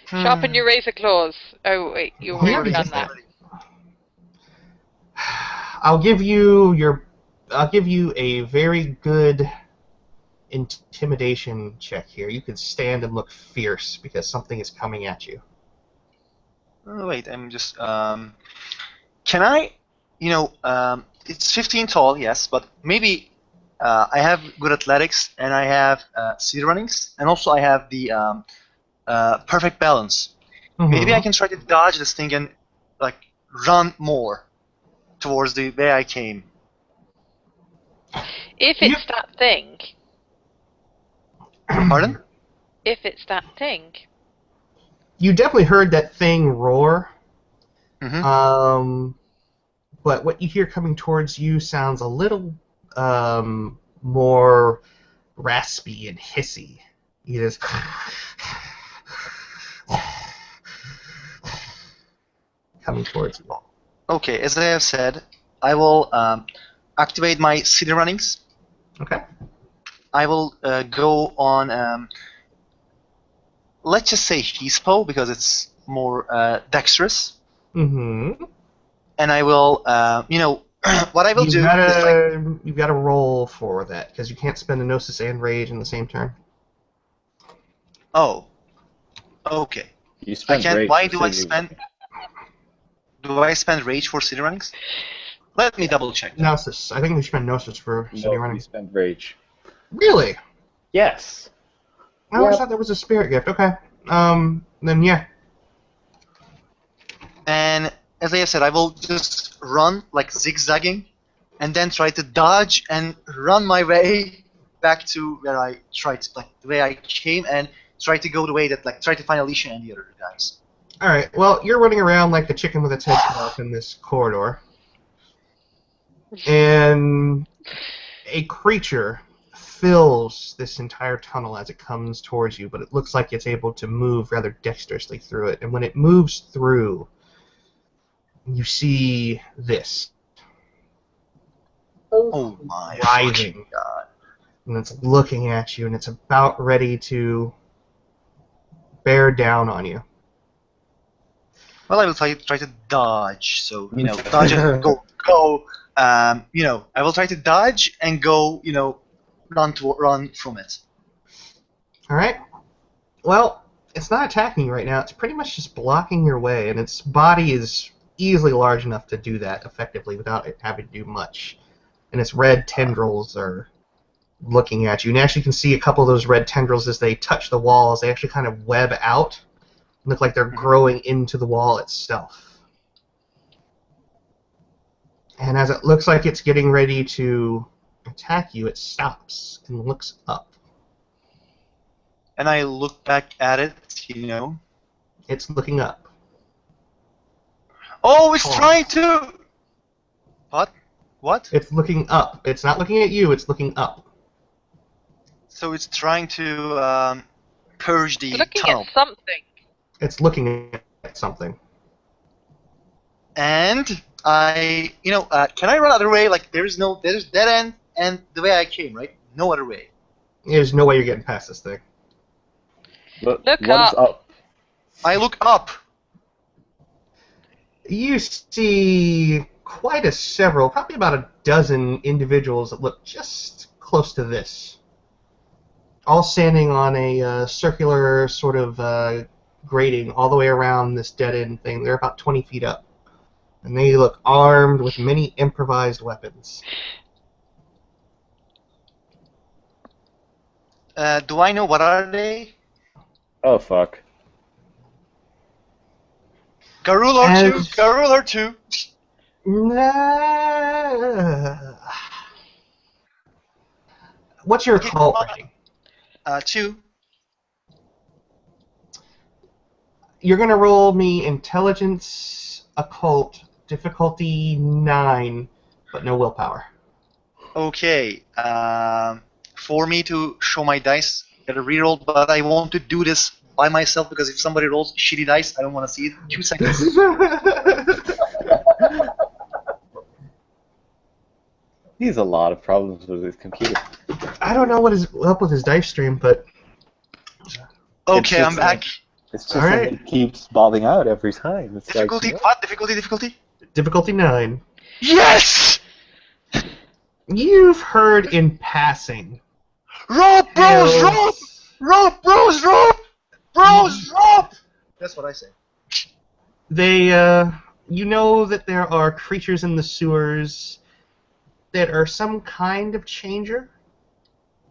[SPEAKER 2] Sharpen your razor claws. Oh wait, you've already done that.
[SPEAKER 1] I'll give you a very good intimidation check here. You can stand and look fierce because something is coming at you.
[SPEAKER 4] Oh, wait, I'm just can I, it's 15 tall, yes, but maybe I have good athletics and I have speed runnings and also I have the perfect balance.
[SPEAKER 1] Mm-hmm.
[SPEAKER 4] Maybe I can try to dodge this thing and like run more towards the way I came.
[SPEAKER 2] If it's that thing.
[SPEAKER 4] Pardon?
[SPEAKER 2] If it's that thing.
[SPEAKER 1] You definitely heard that thing roar.
[SPEAKER 4] Mm-hmm.
[SPEAKER 1] But what you hear coming towards you sounds a little more raspy and hissy. You just coming towards you.
[SPEAKER 4] Okay, as I have said, I will activate my city runnings.
[SPEAKER 1] Okay.
[SPEAKER 4] I will go on, let's just say Hispo, because it's more dexterous.
[SPEAKER 1] Mm-hmm.
[SPEAKER 4] And I will, what I will do is
[SPEAKER 1] you've got to roll for that, because you can't spend a Gnosis and Rage in the same turn.
[SPEAKER 4] Oh. Okay.
[SPEAKER 3] You spend
[SPEAKER 4] I can't.
[SPEAKER 3] rage
[SPEAKER 4] Why
[SPEAKER 3] for
[SPEAKER 4] do I
[SPEAKER 3] city-
[SPEAKER 4] spend? Do I spend rage for city runnings? Let me double check.
[SPEAKER 1] Gnosis. I think we spend Gnosis for city
[SPEAKER 3] No,
[SPEAKER 1] running.
[SPEAKER 3] you spend rage.
[SPEAKER 1] Really?
[SPEAKER 3] Yes.
[SPEAKER 1] I always
[SPEAKER 5] Yep.
[SPEAKER 1] thought that was a spirit gift. Okay. Then yeah.
[SPEAKER 4] And as I have said, I will just run like zigzagging, and then try to dodge and run my way back to where I tried, like the way I came, and try to go the way that, like, try to find Alicia and the other guys.
[SPEAKER 1] Alright, well, you're running around like the chicken with its head cut off in this corridor. And a creature fills this entire tunnel as it comes towards you, but it looks like it's able to move rather dexterously through it. And when it moves through, you see this.
[SPEAKER 4] Oh my
[SPEAKER 1] Writhing.
[SPEAKER 4] fucking god.
[SPEAKER 1] And it's looking at you, and it's about ready to bear down on you.
[SPEAKER 4] Well, I will try to dodge. So dodge and go. I will try to dodge and go. Run from it.
[SPEAKER 1] All right. Well, it's not attacking you right now. It's pretty much just blocking your way, and its body is easily large enough to do that effectively without it having to do much. And its red tendrils are looking at you. And you actually can see a couple of those red tendrils as they touch the walls. They actually kind of web out. Look like they're growing into the wall itself. And as it looks like it's getting ready to attack you, it stops and looks up.
[SPEAKER 4] And I look back at it.
[SPEAKER 1] It's looking up.
[SPEAKER 4] Oh, it's trying to. What?
[SPEAKER 1] It's looking up. It's not looking at you. It's looking up.
[SPEAKER 4] So it's trying to purge the
[SPEAKER 2] Looking
[SPEAKER 4] tunnel.
[SPEAKER 2] at something.
[SPEAKER 1] It's looking at something.
[SPEAKER 4] And I, can I run other way? Like there's dead end, and the way I came, right? No other way.
[SPEAKER 1] There's no way you're getting past this thing.
[SPEAKER 3] Look
[SPEAKER 2] Look
[SPEAKER 3] what is
[SPEAKER 2] up.
[SPEAKER 3] up?
[SPEAKER 4] I look up.
[SPEAKER 1] You see quite a several, probably about a dozen individuals that look just close to this. All standing on a circular sort of grating all the way around this dead-end thing. They're about 20 feet up. And they look armed with many improvised weapons.
[SPEAKER 4] Do I know what are they?
[SPEAKER 3] Oh fuck.
[SPEAKER 4] Garou or two?
[SPEAKER 1] As-
[SPEAKER 4] Garou or two?
[SPEAKER 1] Nah. What's your occult rating?
[SPEAKER 4] 2.
[SPEAKER 1] You're going to roll me intelligence, occult, difficulty 9, but no willpower.
[SPEAKER 4] Okay. For me to show my dice, get a reroll, but I want to do this by myself because if somebody rolls shitty dice, I don't want to see it. 2 seconds.
[SPEAKER 3] He has a lot of problems with his computer.
[SPEAKER 1] I don't know what is up with his dice stream, but
[SPEAKER 4] Okay,
[SPEAKER 3] It's
[SPEAKER 4] I'm back.
[SPEAKER 3] It's just
[SPEAKER 1] Alright.
[SPEAKER 3] that it keeps bobbing out every time. It's
[SPEAKER 4] Difficulty,
[SPEAKER 3] like,
[SPEAKER 4] what? Difficulty?
[SPEAKER 1] difficulty 9.
[SPEAKER 4] Yes!
[SPEAKER 1] You've heard in passing.
[SPEAKER 4] Rope, bros,
[SPEAKER 1] tales-
[SPEAKER 4] rope! Rope, bros, rope! Bros, rope! That's what I say.
[SPEAKER 1] They, you know that there are creatures in the sewers that are some kind of changer.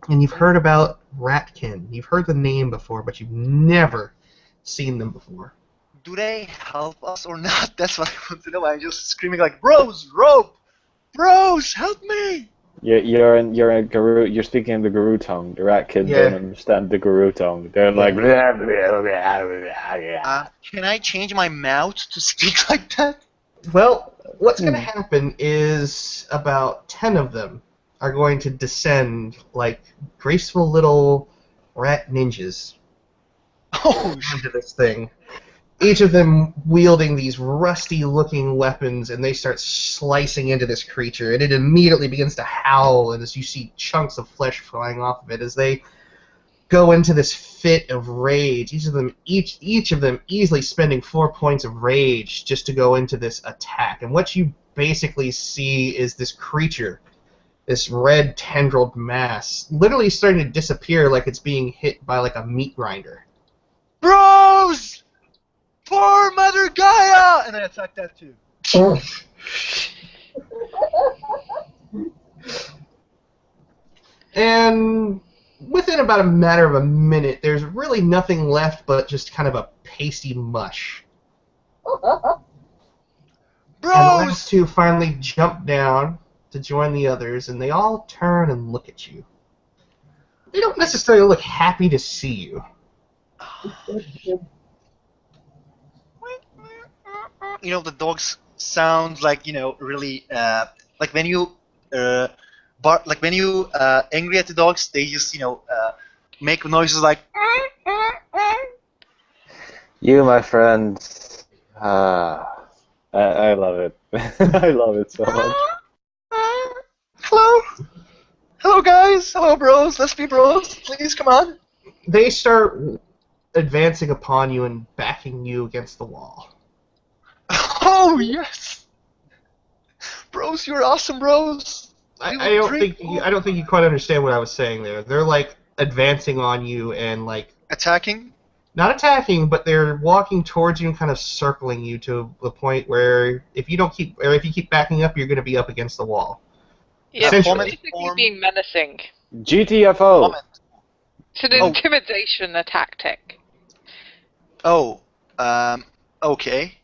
[SPEAKER 1] And you've heard about Ratkin. You've heard the name before, but you've never seen them before.
[SPEAKER 4] Do they help us or not? That's what I want to know. I'm just screaming like, bros, rope! Bros, help me!
[SPEAKER 3] you're in Garou. You're speaking in the Garou tongue. The rat kid
[SPEAKER 1] Yeah.
[SPEAKER 3] don't understand the Garou tongue. They're like,
[SPEAKER 4] Can I change my mouth to speak like that?
[SPEAKER 1] Well, what's going to happen is about 10 of them are going to descend like graceful little rat ninjas
[SPEAKER 4] Oh, shit.
[SPEAKER 1] onto this thing. Each of them wielding these rusty-looking weapons, and they start slicing into this creature, and it immediately begins to howl, and as you see chunks of flesh flying off of it, as they go into this fit of rage. Each of them easily spending 4 points of rage just to go into this attack. And what you basically see is this creature, this red tendrilled mass, literally starting to disappear like it's being hit by like a meat grinder.
[SPEAKER 4] Bros! Poor Mother Gaia! And I attack that too.
[SPEAKER 1] And within about a matter of a minute, there's really nothing left but just kind of a pasty mush. And the
[SPEAKER 4] Bros!
[SPEAKER 1] last two finally jump down to join the others, and they all turn and look at you. They don't necessarily look happy to see you.
[SPEAKER 4] You know, the dogs sound like, you know, really, like when you, like when you angry at the dogs, they just, you know, make noises like.
[SPEAKER 3] you, my friends. I love it. I love it so much.
[SPEAKER 4] Hello, hello guys, hello bros. Let's be bros. Please come on.
[SPEAKER 1] They start advancing upon you and backing you against the wall.
[SPEAKER 4] Oh yes, bros, you're awesome, bros.
[SPEAKER 1] I
[SPEAKER 4] We will
[SPEAKER 1] don't
[SPEAKER 4] drink-
[SPEAKER 1] think you quite understand what I was saying there. They're like advancing on you and like
[SPEAKER 4] Attacking.
[SPEAKER 1] not attacking, but they're walking towards you and kind of circling you to the point where if you keep backing up, you're going to be up against the wall.
[SPEAKER 2] Yeah,
[SPEAKER 1] Essentially.
[SPEAKER 2] basically being menacing.
[SPEAKER 3] GTFO.
[SPEAKER 4] Comment.
[SPEAKER 2] It's an
[SPEAKER 4] Oh.
[SPEAKER 2] intimidation tactic.
[SPEAKER 4] Oh, okay.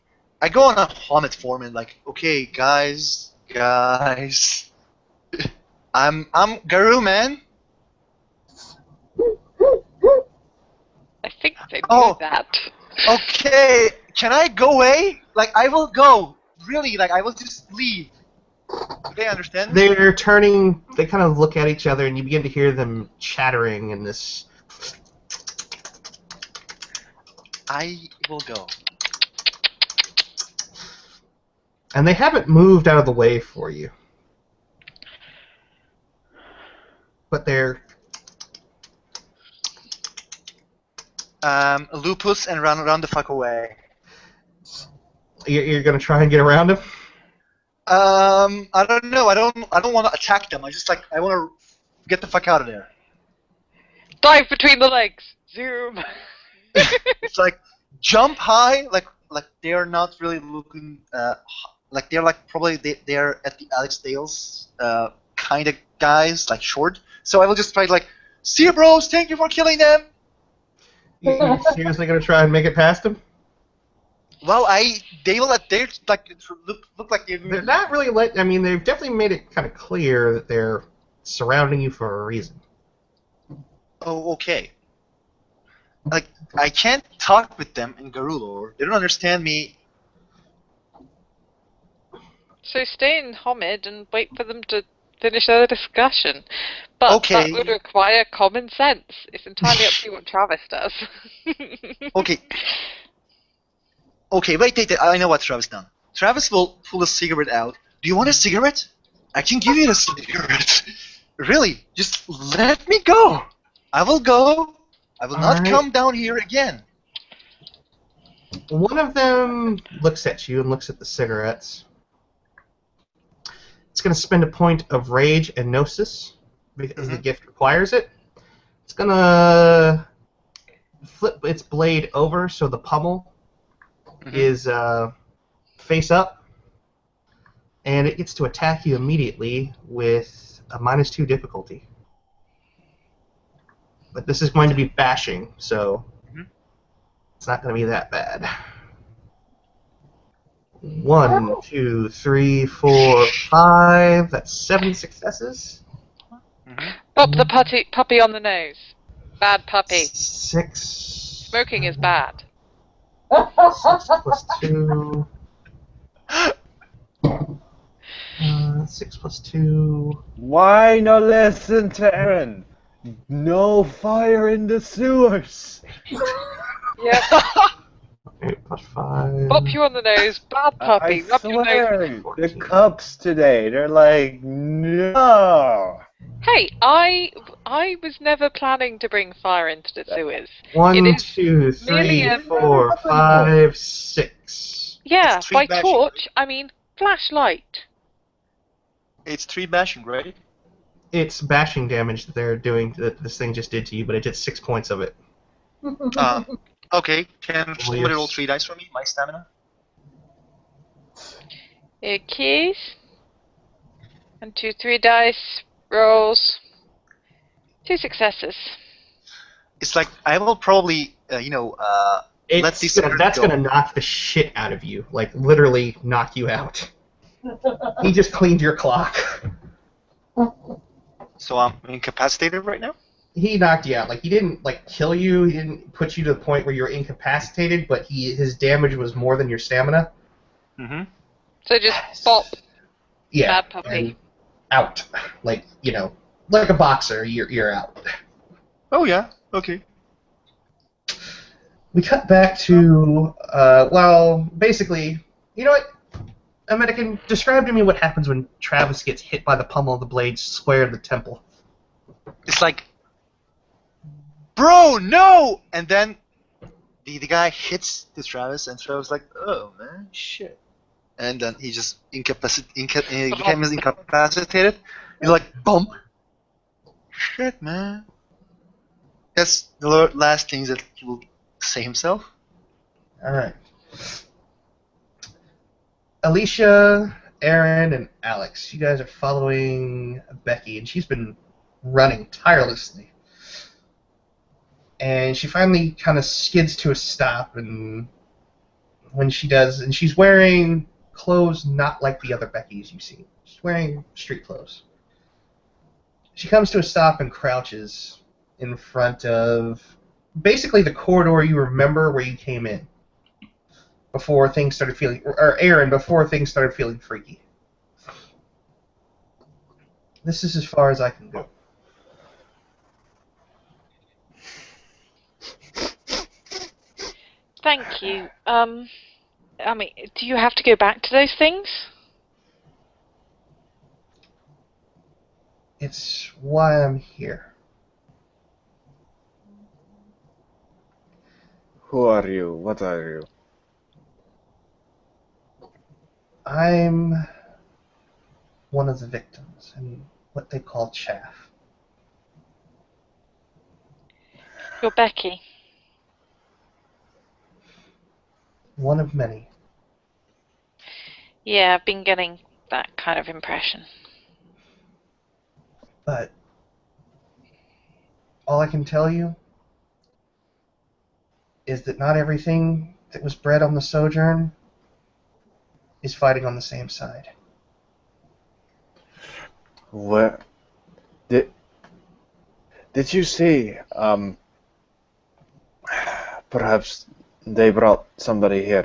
[SPEAKER 4] I go on a Homet form and like, okay, guys, I'm Garou, man.
[SPEAKER 2] I think they do
[SPEAKER 4] Oh.
[SPEAKER 2] that.
[SPEAKER 4] Okay, can I go away? Like, I will go. Really, like, I will just leave. Do they understand?
[SPEAKER 1] They're turning, they kind of look at each other, and you begin to hear them chattering in this.
[SPEAKER 4] I will go.
[SPEAKER 1] And they haven't moved out of the way for you. but they're
[SPEAKER 4] Lupus and run the fuck away.
[SPEAKER 1] you're gonna try and get around them.
[SPEAKER 4] I don't know. I don't want to attack them. I want to get the fuck out of there.
[SPEAKER 2] Dive between the legs. Zoom.
[SPEAKER 4] It's like jump high, like they're not really looking, like they're like probably they're at the Alex Dales kind of guys, like short. So I will just try like, see you bros, thank you for killing them.
[SPEAKER 1] You seriously gonna try and make it past them?
[SPEAKER 4] Well, they will they like look like
[SPEAKER 1] They're not really I mean, they've definitely made it kind of clear that they're surrounding you for a reason.
[SPEAKER 4] Oh, okay. Like I can't talk with them in Garou lore. They don't understand me.
[SPEAKER 2] So stay in Homid and wait for them to finish their discussion. But
[SPEAKER 4] Okay.
[SPEAKER 2] that would require common sense. It's entirely up to you what Travis does.
[SPEAKER 4] Okay. Okay, wait, I know what Travis done. Travis will pull a cigarette out. Do you want a cigarette? I can give you a cigarette. Really, just let me go. I will go. I will not come down here again.
[SPEAKER 1] One of them looks at you and looks at the cigarettes. It's going to spend a point of rage and gnosis because the gift requires it. It's going to flip its blade over so the pommel is face up, and it gets to attack you immediately with a -2 difficulty. But this is going to be bashing, so it's not going to be that bad. 1, 2, 3, 4, 5. That's 7 successes.
[SPEAKER 2] Pop the puppy on the nose. Bad puppy.
[SPEAKER 1] 6.
[SPEAKER 2] Smoking is bad.
[SPEAKER 1] 6 plus 2. 6 plus 2.
[SPEAKER 3] Why not listen to Aaron? No fire in the sewers.
[SPEAKER 2] Yeah.
[SPEAKER 1] 8 plus 5.
[SPEAKER 2] Pop you on the nose. Bad puppy.
[SPEAKER 3] I
[SPEAKER 2] Rub your nose.
[SPEAKER 3] swear, the cups today, they're like, no.
[SPEAKER 2] Hey, I was never planning to bring fire into the sewers.
[SPEAKER 1] 1,
[SPEAKER 2] It is
[SPEAKER 1] 2, 3,
[SPEAKER 2] merely
[SPEAKER 1] 4, 5, 6.
[SPEAKER 2] Yeah,
[SPEAKER 4] It's 3
[SPEAKER 2] by
[SPEAKER 4] bashing,
[SPEAKER 2] torch, I mean flashlight.
[SPEAKER 4] It's 3 bashing, right?
[SPEAKER 1] It's bashing damage that they're doing that this thing just did to you, but it did 6 points of it.
[SPEAKER 4] Okay. Can somebody roll 3 dice for me? My stamina.
[SPEAKER 2] Okay. 1, 2, 3 dice. Rolls. 2 successes.
[SPEAKER 4] It's like I will probably, let these
[SPEAKER 1] That's gonna knock the shit out of you, like literally knock you out. He just cleaned your clock.
[SPEAKER 4] So I'm incapacitated right now?
[SPEAKER 1] He knocked you out. Like, he didn't kill you. He didn't put you to the point where you were incapacitated, but his damage was more than your stamina.
[SPEAKER 4] Mm-hmm.
[SPEAKER 2] So just bop.
[SPEAKER 1] Yeah.
[SPEAKER 2] Bad puppy.
[SPEAKER 1] And out. Like a boxer, you're out.
[SPEAKER 4] Oh yeah. Okay.
[SPEAKER 1] We cut back to basically, you know what? American, describe to me what happens when Travis gets hit by the pommel of the blade square in the temple.
[SPEAKER 4] It's like, bro, no! And then the guy hits the Travis, and Travis like, oh man, shit. And then he just becomes incapacitated. He's like, bump. Shit, man. That's the last things that he will say himself.
[SPEAKER 1] All right. Alicia, Aaron, and Alex, you guys are following Becky, and she's been running tirelessly. And she finally kind of skids to a stop, and when she does, and she's wearing clothes not like the other Beckys you've seen. She's wearing street clothes. She comes to a stop and crouches in front of basically the corridor you remember where you came in. Before things started feeling, or Aaron, before things started feeling freaky. This is as far as I can go.
[SPEAKER 2] Thank you. I mean, do you have to go back to those things?
[SPEAKER 1] It's why I'm here.
[SPEAKER 3] Who are you? What are you?
[SPEAKER 1] I'm one of the victims in what they call chaff.
[SPEAKER 2] You're Becky.
[SPEAKER 1] One of many.
[SPEAKER 2] Yeah, I've been getting that kind of impression.
[SPEAKER 1] But all I can tell you is that not everything that was bred on the Sojourn is fighting on the same side.
[SPEAKER 3] Where did you see? Perhaps they brought somebody here.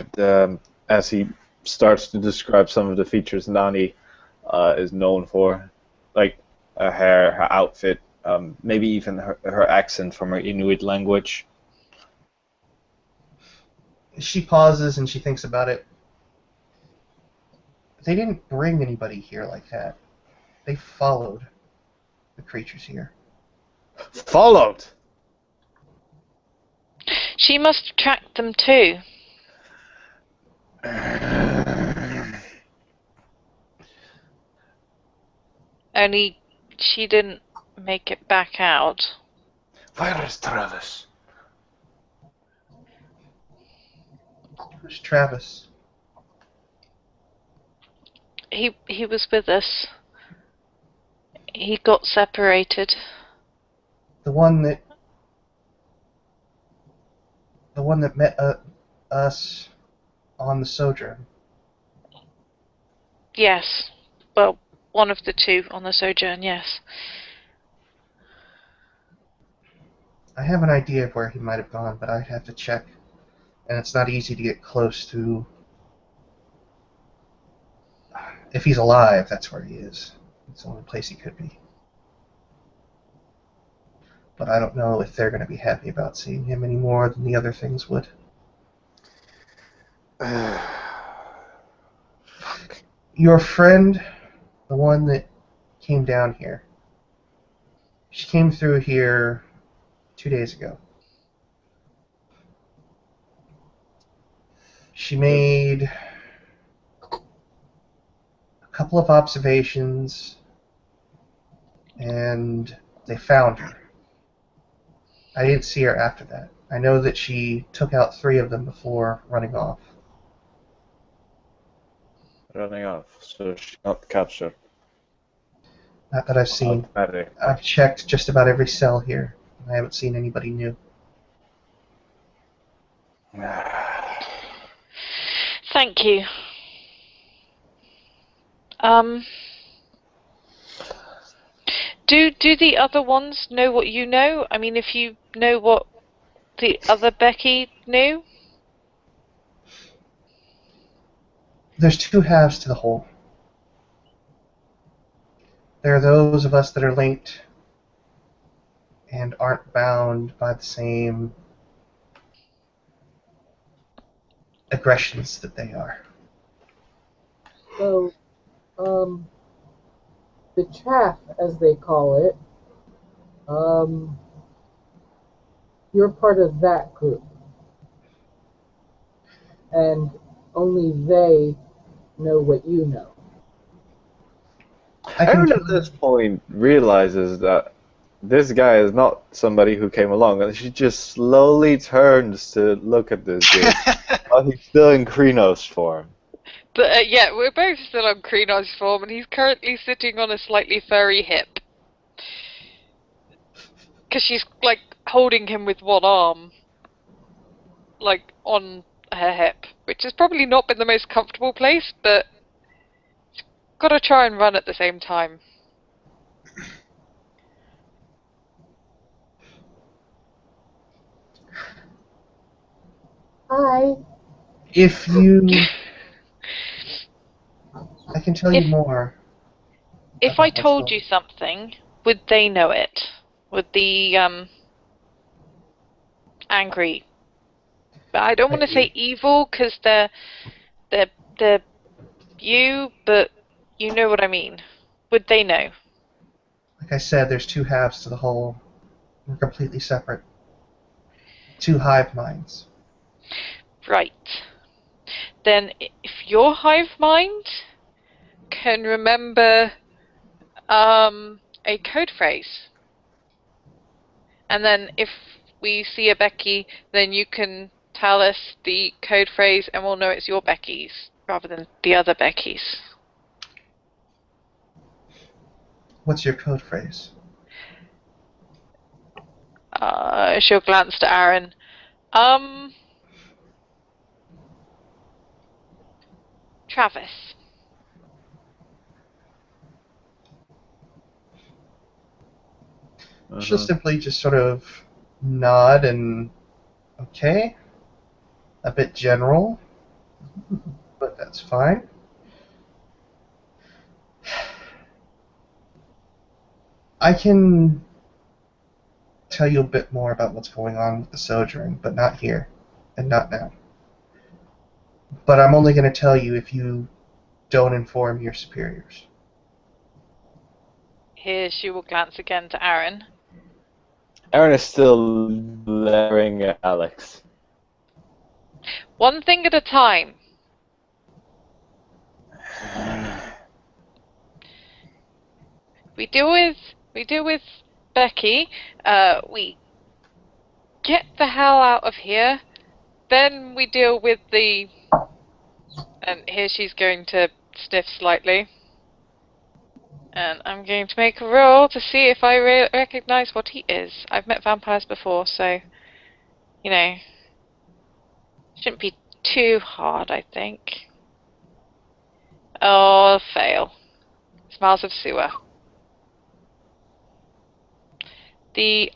[SPEAKER 3] As he starts to describe some of the features Nani is known for, like her hair, her outfit, maybe even her accent from her Inuit language.
[SPEAKER 1] She pauses and she thinks about it. They didn't bring anybody here like that. They followed the creatures here.
[SPEAKER 3] Followed.
[SPEAKER 2] She must have tracked them too. Only she didn't make it back out.
[SPEAKER 3] Where is Travis?
[SPEAKER 1] Who's Travis?
[SPEAKER 2] He was with us. He got separated.
[SPEAKER 1] The one that met us on the Sojourn.
[SPEAKER 2] Yes. Well, one of the two on the Sojourn, yes.
[SPEAKER 1] I have an idea of where he might have gone, but I'd have to check. And it's not easy to get close to. If he's alive, that's where he is. It's the only place he could be. But I don't know if they're going to be happy about seeing him any more than the other things would. Your friend, the one that came down here, she came through here 2 days ago. She made a couple of observations, and they found her. I didn't see her after that. I know that she took out 3 of them before running off.
[SPEAKER 3] Running off, so she got captured.
[SPEAKER 1] Not that I've seen.
[SPEAKER 3] Automatic.
[SPEAKER 1] I've checked just about every cell here. I haven't seen anybody new.
[SPEAKER 2] Thank you. Do the other ones know what you know? I mean, if you know what the other Becky knew?
[SPEAKER 1] There's 2 halves to the whole. There are those of us that are linked and aren't bound by the same aggressions that they are.
[SPEAKER 5] So, the chaff, as they call it, you're part of that group. And only they know what you know.
[SPEAKER 3] Aaron at this point realizes that this guy is not somebody who came along, and she just slowly turns to look at this dude while he's still in Krenos form.
[SPEAKER 2] But yeah, we're both still on Krenos form, and he's currently sitting on a slightly furry hip. Because she's, like, holding him with one arm. Like, on her hip. Which has probably not been the most comfortable place, but gotta try and run at the same time.
[SPEAKER 5] Hi.
[SPEAKER 1] If you... I can tell you more.
[SPEAKER 2] If I told you something, would they know it? Would the, angry... I don't want to say evil, because they're you, but you know what I mean. Would they know?
[SPEAKER 1] I Like I said, there's two halves to the whole. We're completely separate. Two hive minds.
[SPEAKER 2] Right. Then, if your hive mind can remember a code phrase, and then if we see a Becky, then you can tell us the code phrase, and we'll know it's your Becky's rather than the other Becky's.
[SPEAKER 1] What's your code phrase?
[SPEAKER 2] She'll glance to Aaron. Travis.
[SPEAKER 1] She'll simply just sort of nod and okay. A bit general, but that's fine. I can tell you a bit more about what's going on with the Sojourn, but not here, and not now. But I'm only going to tell you if you don't inform your superiors.
[SPEAKER 2] Here she will glance again to Aaron.
[SPEAKER 3] Aaron is still glaring at Alex.
[SPEAKER 2] One thing at a time. We deal with Becky. We get the hell out of here. Then we deal with the. And here she's going to sniff slightly. And I'm going to make a roll to see if I recognize what he is. I've met vampires before, so shouldn't be too hard, I think. Oh, fail. Smells of sewer. The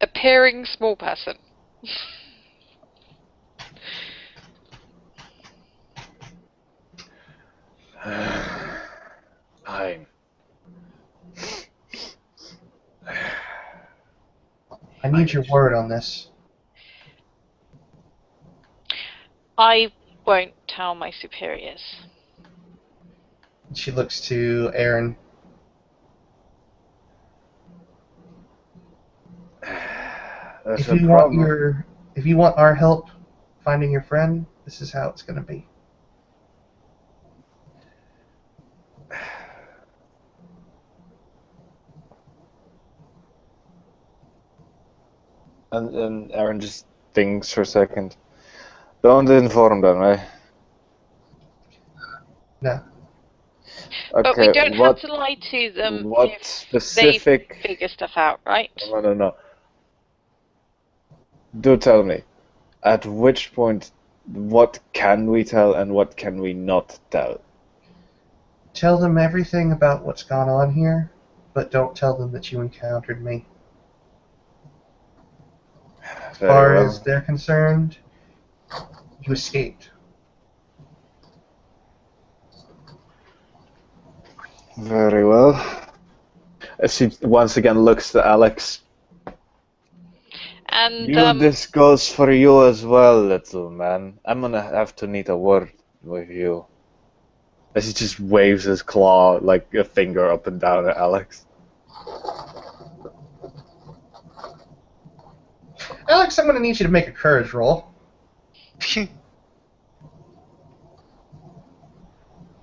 [SPEAKER 2] appearing small person.
[SPEAKER 3] Fine.
[SPEAKER 1] I need your word on this.
[SPEAKER 2] I won't tell my superiors.
[SPEAKER 1] She looks to Aaron.
[SPEAKER 3] That's
[SPEAKER 1] If you want our help finding your friend, this is how it's going to be.
[SPEAKER 3] And Aaron just thinks for a second. Don't inform them, right?
[SPEAKER 1] No.
[SPEAKER 3] Okay,
[SPEAKER 2] But we don't have to lie to them
[SPEAKER 3] what
[SPEAKER 2] if
[SPEAKER 3] specific...
[SPEAKER 2] they figure stuff out, right?
[SPEAKER 3] No. Do tell me, at which point, what can we tell and what can we not tell?
[SPEAKER 1] Tell them everything about what's gone on here, but don't tell them that you encountered me. As far as they're concerned, you escaped.
[SPEAKER 3] Very well. As she once again looks to Alex.
[SPEAKER 2] And
[SPEAKER 3] This goes for you as well, little man. I'm gonna have to need a word with you. As he just waves his claw like a finger up and down at Alex.
[SPEAKER 1] Alex, I'm going to need you to make a courage roll.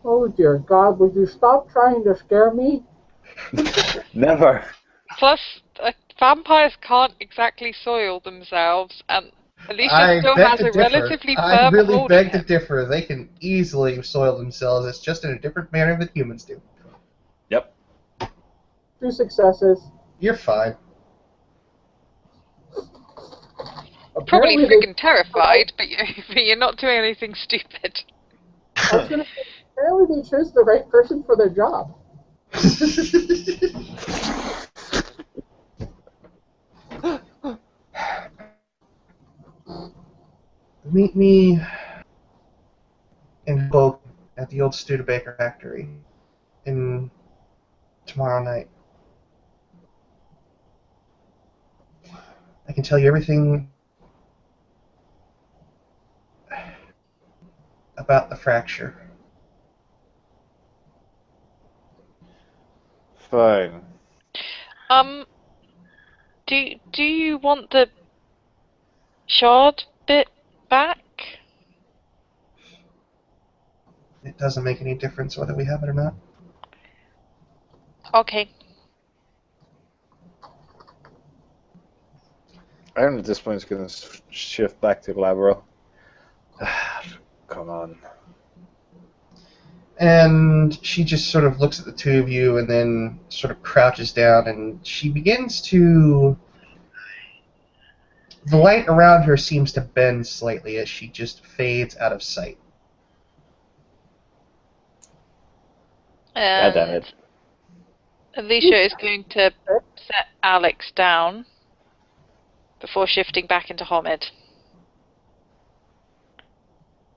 [SPEAKER 5] Oh dear God, would you stop trying to scare me?
[SPEAKER 3] Never.
[SPEAKER 2] plus, vampires can't exactly soil themselves, and Alicia still has a relatively firm
[SPEAKER 1] I really
[SPEAKER 2] hold
[SPEAKER 1] beg
[SPEAKER 2] on
[SPEAKER 1] to
[SPEAKER 2] him.
[SPEAKER 1] differ. They can easily soil themselves. It's just in a different manner than humans do.
[SPEAKER 3] Yep.
[SPEAKER 5] 2 successes.
[SPEAKER 1] You're fine.
[SPEAKER 2] Probably
[SPEAKER 5] Apparently
[SPEAKER 2] freaking terrified, but you're not doing anything stupid.
[SPEAKER 5] I was going to say, apparently they chose the right person for their job.
[SPEAKER 1] Meet me in Hope at the old Studebaker factory tomorrow night. I can tell you everything about the fracture.
[SPEAKER 3] fine.
[SPEAKER 2] Do you want the shard bit back?
[SPEAKER 1] It doesn't make any difference whether we have it or not.
[SPEAKER 2] Okay.
[SPEAKER 3] Aaron at this point is going to shift back to Glabro. Come on.
[SPEAKER 1] And she just sort of looks at the two of you and then sort of crouches down and she begins to... The light around her seems to bend slightly as she just fades out of sight.
[SPEAKER 3] God damn it.
[SPEAKER 2] Alicia is going to set Alex down before shifting back into Homid.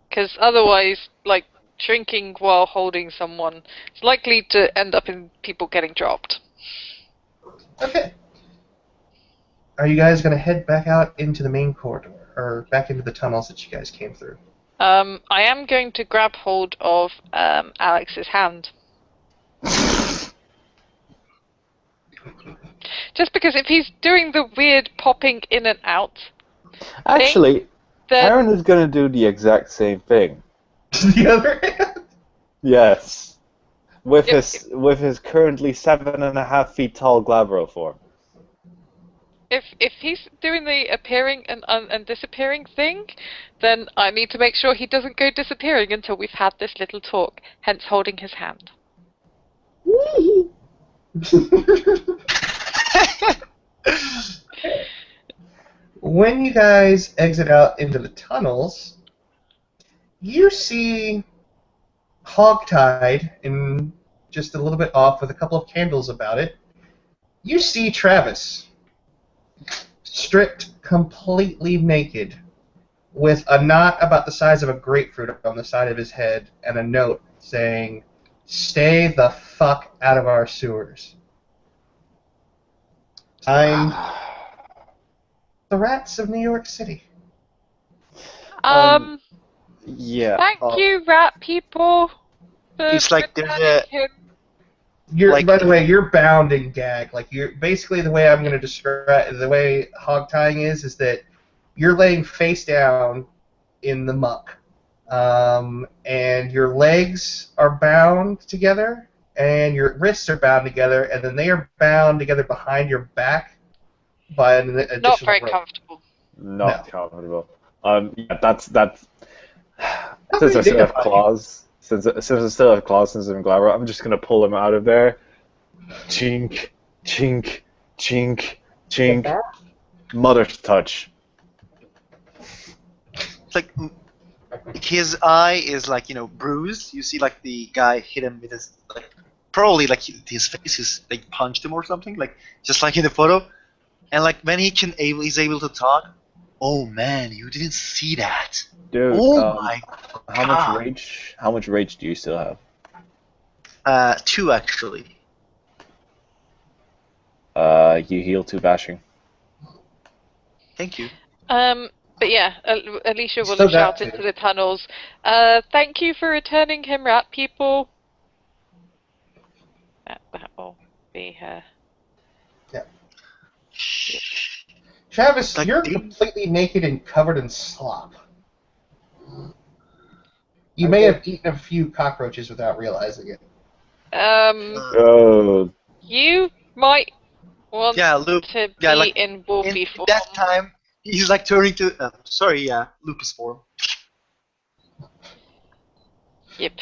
[SPEAKER 2] Because otherwise, like, shrinking while holding someone is likely to end up in people getting dropped.
[SPEAKER 1] Okay. Are you guys going to head back out into the main corridor, or back into the tunnels that you guys came through?
[SPEAKER 2] I am going to grab hold of Alex's hand. Just because if he's doing the weird popping in and out...
[SPEAKER 3] Actually,
[SPEAKER 2] then...
[SPEAKER 3] Aaron is going to do the exact same thing.
[SPEAKER 1] The other hand?
[SPEAKER 3] Yes. With
[SPEAKER 2] Yep.
[SPEAKER 3] his currently 7.5 feet tall Glabro form.
[SPEAKER 2] If he's doing the appearing and disappearing thing, then I need to make sure he doesn't go disappearing until we've had this little talk, hence holding his hand.
[SPEAKER 1] When you guys exit out into the tunnels, you see hogtied and just a little bit off with a couple of candles about it. You see Travis, stripped completely naked, with a knot about the size of a grapefruit on the side of his head and a note saying, "Stay the fuck out of our sewers. I'm the rats of New York City."
[SPEAKER 3] Yeah.
[SPEAKER 2] Thank you, rat people.
[SPEAKER 4] It's like there's a...
[SPEAKER 1] You're,
[SPEAKER 4] Like-
[SPEAKER 1] by the way, you're bound and gagged. Like you're basically the way I'm going to describe the way hog tying is that you're laying face down in the muck, and your legs are bound together, and your wrists are bound together, and then they are bound together behind your back by an additional
[SPEAKER 2] Not very
[SPEAKER 1] rope.
[SPEAKER 2] comfortable.
[SPEAKER 3] Not comfortable. Yeah, that's
[SPEAKER 1] That's
[SPEAKER 3] since I still have
[SPEAKER 1] dignified.
[SPEAKER 3] claws. Since I still have claws since I'm Glabro, I'm just gonna pull him out of there. Chink, chink, chink, chink. Mother's touch.
[SPEAKER 4] It's like his eye is like, you know, bruised. You see like the guy hit him with his, like, probably like his face is like punched him or something, like just like in the photo. And like when he's able to talk, oh man, you didn't see that.
[SPEAKER 3] Dude,
[SPEAKER 4] Oh my
[SPEAKER 3] how
[SPEAKER 4] God.
[SPEAKER 3] much rage do you still have?
[SPEAKER 4] 2 actually.
[SPEAKER 3] You heal 2 bashing.
[SPEAKER 4] Thank you.
[SPEAKER 2] But yeah, Alicia will
[SPEAKER 1] Still
[SPEAKER 2] have
[SPEAKER 1] got
[SPEAKER 2] shouted
[SPEAKER 1] to.
[SPEAKER 2] to the tunnels. Thank you for returning him, rat people. That will be her.
[SPEAKER 1] Travis,
[SPEAKER 4] Like,
[SPEAKER 1] you're
[SPEAKER 4] dude.
[SPEAKER 1] completely naked and covered in slop. You may have eaten a few cockroaches without realizing it.
[SPEAKER 3] Oh,
[SPEAKER 2] You might want
[SPEAKER 4] Yeah, Luke.
[SPEAKER 2] to be
[SPEAKER 4] Yeah, like,
[SPEAKER 2] in wolfy
[SPEAKER 4] in
[SPEAKER 2] form.
[SPEAKER 4] that time, he's like turning to, lupus form.
[SPEAKER 2] Yep.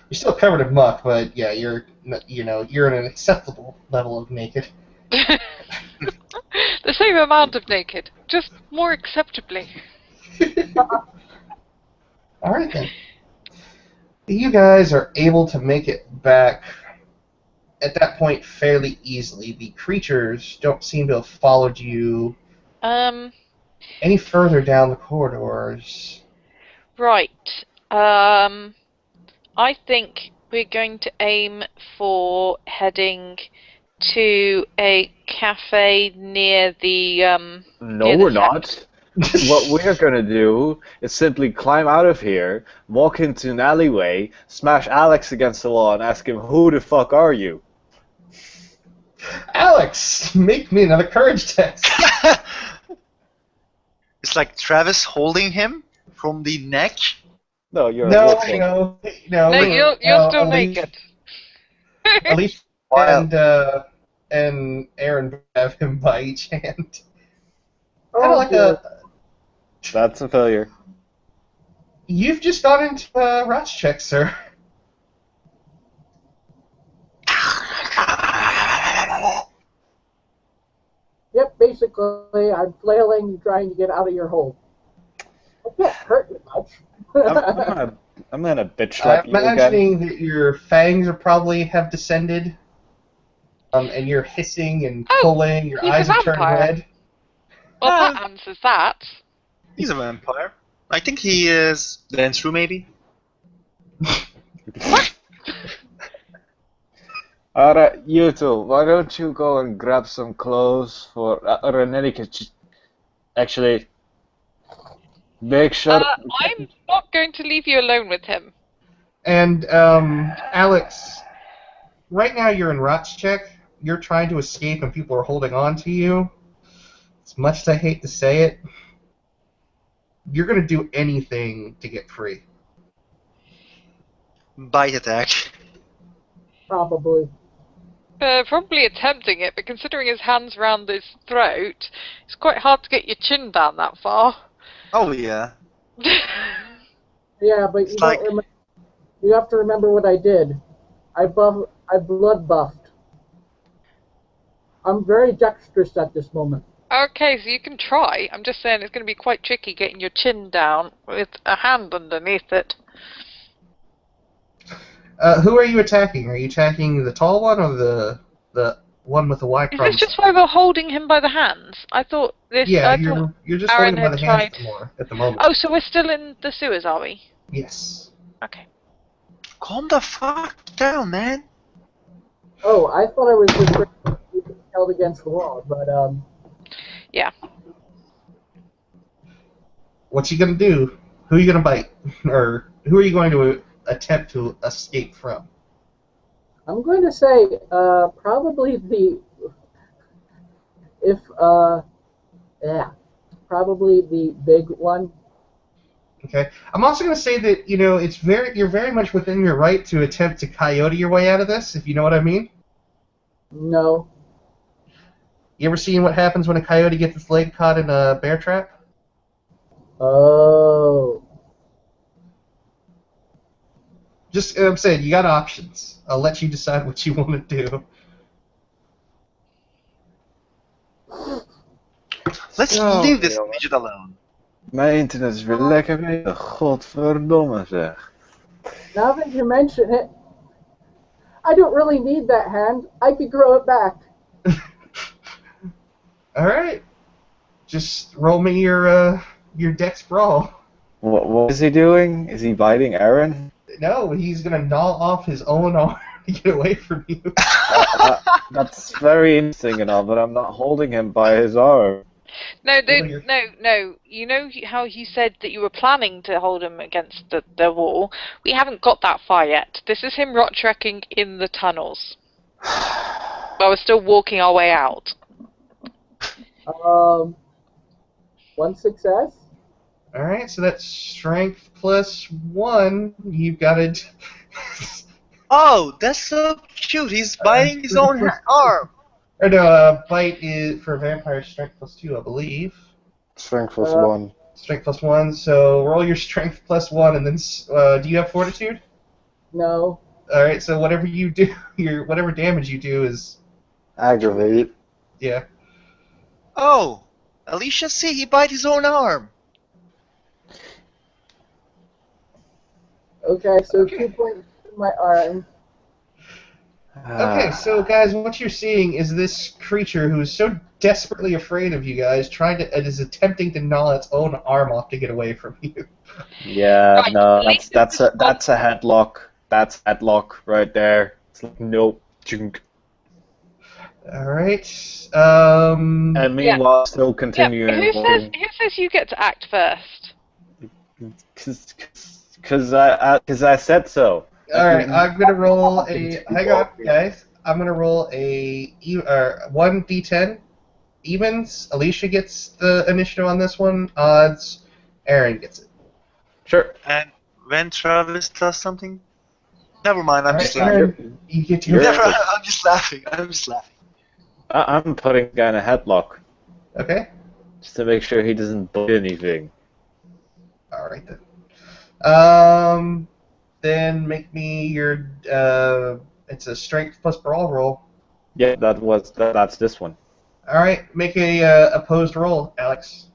[SPEAKER 1] You're still covered in muck, but yeah, you're in an acceptable level of naked.
[SPEAKER 2] The same amount of naked, just more acceptably.
[SPEAKER 1] All right then. You guys are able to make it back at that point fairly easily. The creatures don't seem to have followed you any further down the corridors.
[SPEAKER 2] Right. I think we're going to aim for heading to a cafe near the
[SPEAKER 3] no,
[SPEAKER 2] near the
[SPEAKER 3] we're
[SPEAKER 2] sept.
[SPEAKER 3] not. What we're gonna do is simply climb out of here, walk into an alleyway, smash Alex against the wall, and ask him, "Who the fuck are you?"
[SPEAKER 1] Alex, make me another courage test.
[SPEAKER 4] It's like Travis holding him from the neck.
[SPEAKER 3] No, you're a
[SPEAKER 1] No,
[SPEAKER 3] wolf.
[SPEAKER 1] no,
[SPEAKER 2] No, you're still
[SPEAKER 1] Alicia,
[SPEAKER 2] naked.
[SPEAKER 1] Alicia
[SPEAKER 4] While
[SPEAKER 1] and Aaron have him by each hand.
[SPEAKER 5] Oh,
[SPEAKER 1] Kind of like
[SPEAKER 5] dear.
[SPEAKER 3] That's a failure.
[SPEAKER 1] You've just gone into a rush check, sir.
[SPEAKER 5] Yep, basically, I'm flailing, trying to get out of your hole. I can't hurt you much.
[SPEAKER 3] I'm gonna bitch slap
[SPEAKER 1] I'm
[SPEAKER 3] you again.
[SPEAKER 1] imagining that your fangs are probably have descended, and you're hissing and
[SPEAKER 2] Oh,
[SPEAKER 1] pulling. Your
[SPEAKER 2] he's a
[SPEAKER 1] eyes have turned
[SPEAKER 2] vampire.
[SPEAKER 1] red.
[SPEAKER 2] Well, that answers that.
[SPEAKER 4] he's a vampire. I think he is Dance maybe.
[SPEAKER 3] Alright, you two, why don't you go and grab some clothes for Renelike? Actually, make sure.
[SPEAKER 2] I'm not going to leave you alone with him.
[SPEAKER 1] And Alex, right now you're in Rot's check. You're trying to escape, and people are holding on to you. As much as I hate to say it, you're gonna do anything to get free.
[SPEAKER 4] Bite attack.
[SPEAKER 5] Probably.
[SPEAKER 2] Probably attempting it, but considering his hands round his throat, it's quite hard to get your chin down that far.
[SPEAKER 4] Oh yeah.
[SPEAKER 5] Yeah, but
[SPEAKER 4] It's like-
[SPEAKER 5] you have to remember what I did. I blood buffed. I'm very dexterous at this moment.
[SPEAKER 2] Okay, so you can try. I'm just saying it's going to be quite tricky getting your chin down with a hand underneath it.
[SPEAKER 1] Who are you attacking? Are you attacking the tall one or the one with the white
[SPEAKER 2] Is
[SPEAKER 1] crumbs?
[SPEAKER 2] this just why we're holding him by the hands? I thought this.
[SPEAKER 1] Yeah,
[SPEAKER 2] I thought
[SPEAKER 1] you're just
[SPEAKER 2] Aaron
[SPEAKER 1] holding him by
[SPEAKER 2] had
[SPEAKER 1] the hands
[SPEAKER 2] tried-
[SPEAKER 1] more at the moment.
[SPEAKER 2] Oh, so we're still in the sewers, are we?
[SPEAKER 1] Yes.
[SPEAKER 2] Okay.
[SPEAKER 4] Calm the fuck down, man.
[SPEAKER 5] Oh, I thought I was just held against the wall, but
[SPEAKER 2] Yeah.
[SPEAKER 1] What's he gonna do? Who are you gonna bite? Or who are you going to attempt to escape from?
[SPEAKER 5] I'm going to say probably probably the big one.
[SPEAKER 1] Okay. I'm also going to say that you're very much within your right to attempt to coyote your way out of this, if you know what I mean.
[SPEAKER 5] No.
[SPEAKER 1] You ever seen what happens when a coyote gets its leg caught in a bear trap?
[SPEAKER 5] Oh.
[SPEAKER 1] Just I'm saying you got options. I'll let you decide what you want to do.
[SPEAKER 4] Let's
[SPEAKER 3] Oh,
[SPEAKER 4] leave this
[SPEAKER 3] jongen.
[SPEAKER 4] midget alone.
[SPEAKER 3] Mijn internet is weer lekker bezig. Godverdomme zeg.
[SPEAKER 5] Now that you mention it, I don't really need that hand. I could grow it back.
[SPEAKER 1] All right. Just roll me your dex brawl.
[SPEAKER 3] What is he doing? Is he biting Aaron?
[SPEAKER 1] No, he's gonna gnaw off his own arm to get away from you.
[SPEAKER 3] That's very interesting and all, but I'm not holding him by his arm.
[SPEAKER 2] No,
[SPEAKER 1] Well, you're-
[SPEAKER 2] no. You know how you said that you were planning to hold him against the wall? We haven't got that far yet. This is him rot trekking in the tunnels. But we're still walking our way out.
[SPEAKER 5] One success.
[SPEAKER 1] All right, so that's strength plus 1. You've got it.
[SPEAKER 4] Oh, that's so cute. He's biting his own arm.
[SPEAKER 1] Or no, bite is for vampire strength plus 2, I believe.
[SPEAKER 3] Strength plus 1.
[SPEAKER 1] Strength plus 1. So roll your strength plus 1, and then do you have fortitude?
[SPEAKER 5] No.
[SPEAKER 1] All right, so whatever you do, whatever damage you do is
[SPEAKER 3] Aggravate.
[SPEAKER 1] yeah.
[SPEAKER 4] Oh, Alicia, see, he bite his own arm.
[SPEAKER 5] Okay, so 2 points in my arm.
[SPEAKER 1] Okay, so guys, what you're seeing is this creature who is so desperately afraid of you guys, is attempting to gnaw its own arm off to get away from you.
[SPEAKER 3] Yeah,
[SPEAKER 2] Right,
[SPEAKER 3] no,
[SPEAKER 2] at least
[SPEAKER 3] that's a headlock. That's headlock right there. It's like nope. Chunk.
[SPEAKER 1] All right.
[SPEAKER 3] And meanwhile, still continuing
[SPEAKER 2] Who
[SPEAKER 3] walking.
[SPEAKER 2] says you get to act first?
[SPEAKER 3] Because I said so.
[SPEAKER 1] All right. I'm gonna roll a. Hang on, guys. I'm gonna roll a 1d10 evens. Alicia gets the initiative on this one. Odds. Aaron gets it.
[SPEAKER 3] Sure.
[SPEAKER 4] And when Travis does something, never mind. I'm
[SPEAKER 1] All
[SPEAKER 4] just
[SPEAKER 1] right,
[SPEAKER 4] laughing.
[SPEAKER 1] Aaron, you get to.
[SPEAKER 3] You're-
[SPEAKER 4] Never, I'm just laughing. I'm just laughing.
[SPEAKER 3] I'm putting guy in a headlock
[SPEAKER 1] Okay.
[SPEAKER 3] just to make sure he doesn't bite anything.
[SPEAKER 1] All right then. Then make me your. It's a strength plus brawl roll.
[SPEAKER 3] Yeah, that's this one.
[SPEAKER 1] All right. Make a opposed roll, Alex.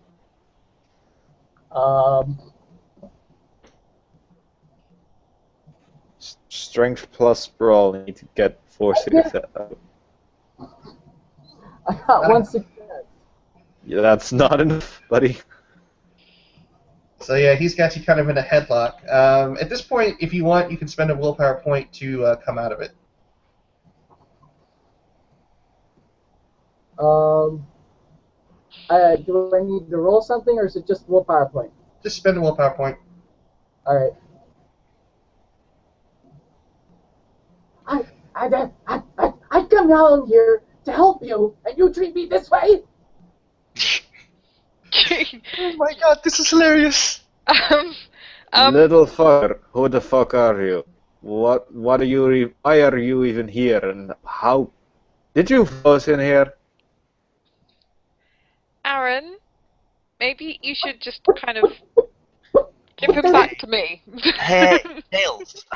[SPEAKER 3] Strength plus brawl. You need to get 4 success.
[SPEAKER 5] I got one success.
[SPEAKER 3] Yeah, that's not enough, buddy.
[SPEAKER 1] So yeah, he's got you kind of in a headlock. At this point, if you want, you can spend a willpower point to come out of it.
[SPEAKER 5] Do I need to roll something, or is it just willpower point?
[SPEAKER 1] Just spend a willpower point.
[SPEAKER 5] All right. I come down here to help you, and you treat me this way?
[SPEAKER 4] Oh my god, this is hilarious.
[SPEAKER 3] Little fucker, who the fuck are you? What are you? Why are you even here? And how did you follow us in here?
[SPEAKER 2] Aaron, maybe you should just kind of give him back to me.
[SPEAKER 4] Hey, Nails.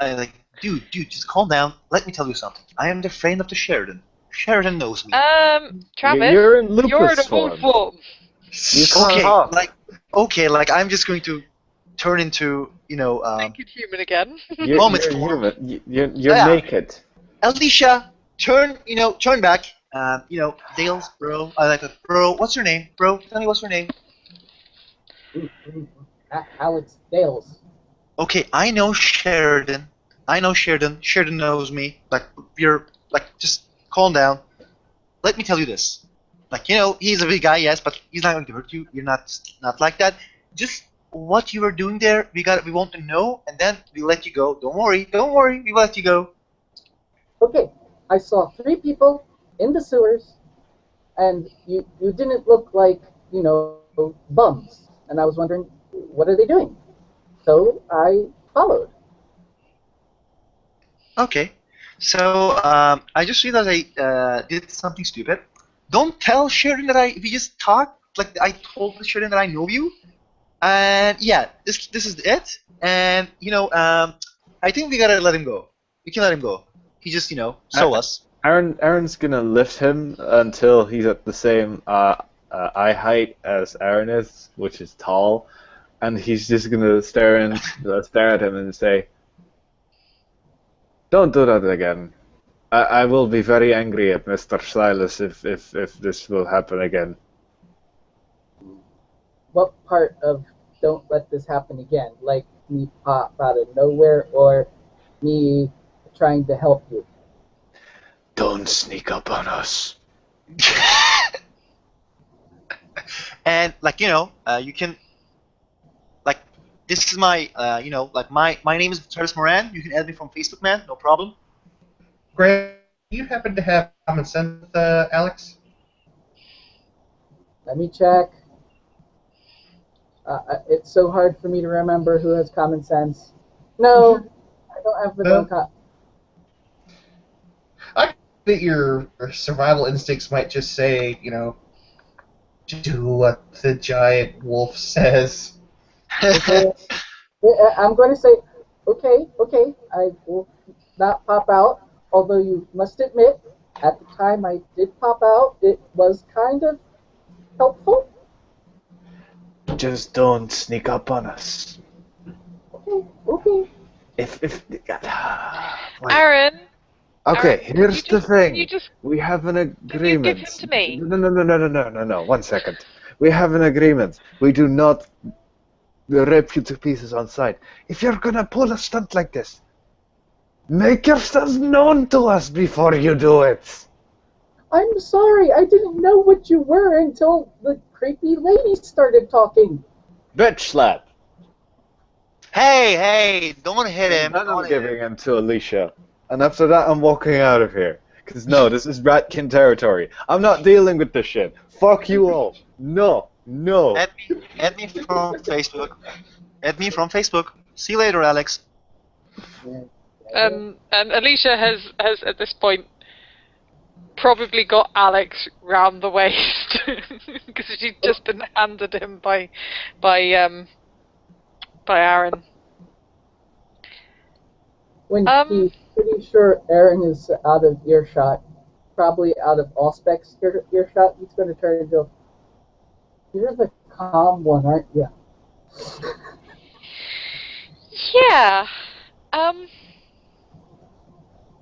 [SPEAKER 4] Dude, just calm down. Let me tell you something. I am the friend of the Sheridan. Sheridan knows me.
[SPEAKER 2] Travis,
[SPEAKER 3] You're in lupus
[SPEAKER 2] you're in a
[SPEAKER 3] form.
[SPEAKER 2] wolf form.
[SPEAKER 3] You can't
[SPEAKER 4] Okay,
[SPEAKER 3] talk.
[SPEAKER 4] I'm just going to turn into,
[SPEAKER 2] Naked human again.
[SPEAKER 3] You're
[SPEAKER 4] Moments
[SPEAKER 3] human. You're
[SPEAKER 4] Yeah.
[SPEAKER 3] naked.
[SPEAKER 4] Alicia, turn back. Dales, bro. Bro, what's your name? Bro, tell me what's your name.
[SPEAKER 5] Alex Dales.
[SPEAKER 4] Okay, I know Sheridan. Sheridan knows me. Just calm down. Let me tell you this. He's a big guy, yes, but he's not going to hurt you. You're not like that. Just what you were doing there, we want to know, and then we let you go. Don't worry, we let you go.
[SPEAKER 5] Okay, I saw 3 people in the sewers, and you didn't look like, bums. And I was wondering, what are they doing? So I followed.
[SPEAKER 4] Okay, so I just realized I did something stupid. Don't tell Sheridan that we just talked. Like I told Sheridan that I know you, and yeah, this is it. And I think we gotta let him go. We can let him go. He just saw us.
[SPEAKER 3] Aaron's gonna lift him until he's at the same eye height as Aaron is, which is tall, and he's just gonna stare at him and say, "Don't do that again. I will be very angry at Mr. Silas if this will happen again."
[SPEAKER 5] What part of don't let this happen again? Like me pop out of nowhere, or me trying to help you?
[SPEAKER 3] Don't sneak up on us.
[SPEAKER 4] And you can this is my my name is Travis Moran. You can add me from Facebook, man. No problem.
[SPEAKER 1] Grant, do you happen to have common sense, Alex?
[SPEAKER 5] Let me check. It's so hard for me to remember who has common sense. No, I don't have
[SPEAKER 1] No? I think your survival instincts might just say, do what the giant wolf says.
[SPEAKER 5] Okay. I'm going to say, okay, I will not pop out, although you must admit, at the time I did pop out, it was kind of helpful.
[SPEAKER 3] Just don't sneak up on us.
[SPEAKER 5] Okay.
[SPEAKER 3] If wait.
[SPEAKER 2] Aaron,
[SPEAKER 3] Okay, here's the thing.
[SPEAKER 2] just-
[SPEAKER 3] We have an
[SPEAKER 2] Can you
[SPEAKER 3] agreement.
[SPEAKER 2] give him to me?
[SPEAKER 3] No. 1 second. We have an agreement. We do not rip you to pieces on sight. If you're gonna pull a stunt like this, make yourselves known to us before you do it.
[SPEAKER 5] I'm sorry, I didn't know what you were until the creepy lady started talking.
[SPEAKER 3] Bitch slap.
[SPEAKER 4] Hey, don't hit him.
[SPEAKER 3] Then I'm
[SPEAKER 4] Don't hit
[SPEAKER 3] giving
[SPEAKER 4] him.
[SPEAKER 3] him to Alicia. And after that, I'm walking out of here. Because no, this is Ratkin territory. I'm not dealing with this shit. Fuck you all. No.
[SPEAKER 4] Add me from Facebook. Add me from Facebook. See you later, Alex.
[SPEAKER 2] And Alicia has at this point probably got Alex round the waist because she'd just been handed him by Aaron.
[SPEAKER 5] When he's pretty sure Aaron is out of earshot, probably out of Auspex earshot, he's going to turn and go, "You're the calm one, aren't you?"
[SPEAKER 2] Yeah.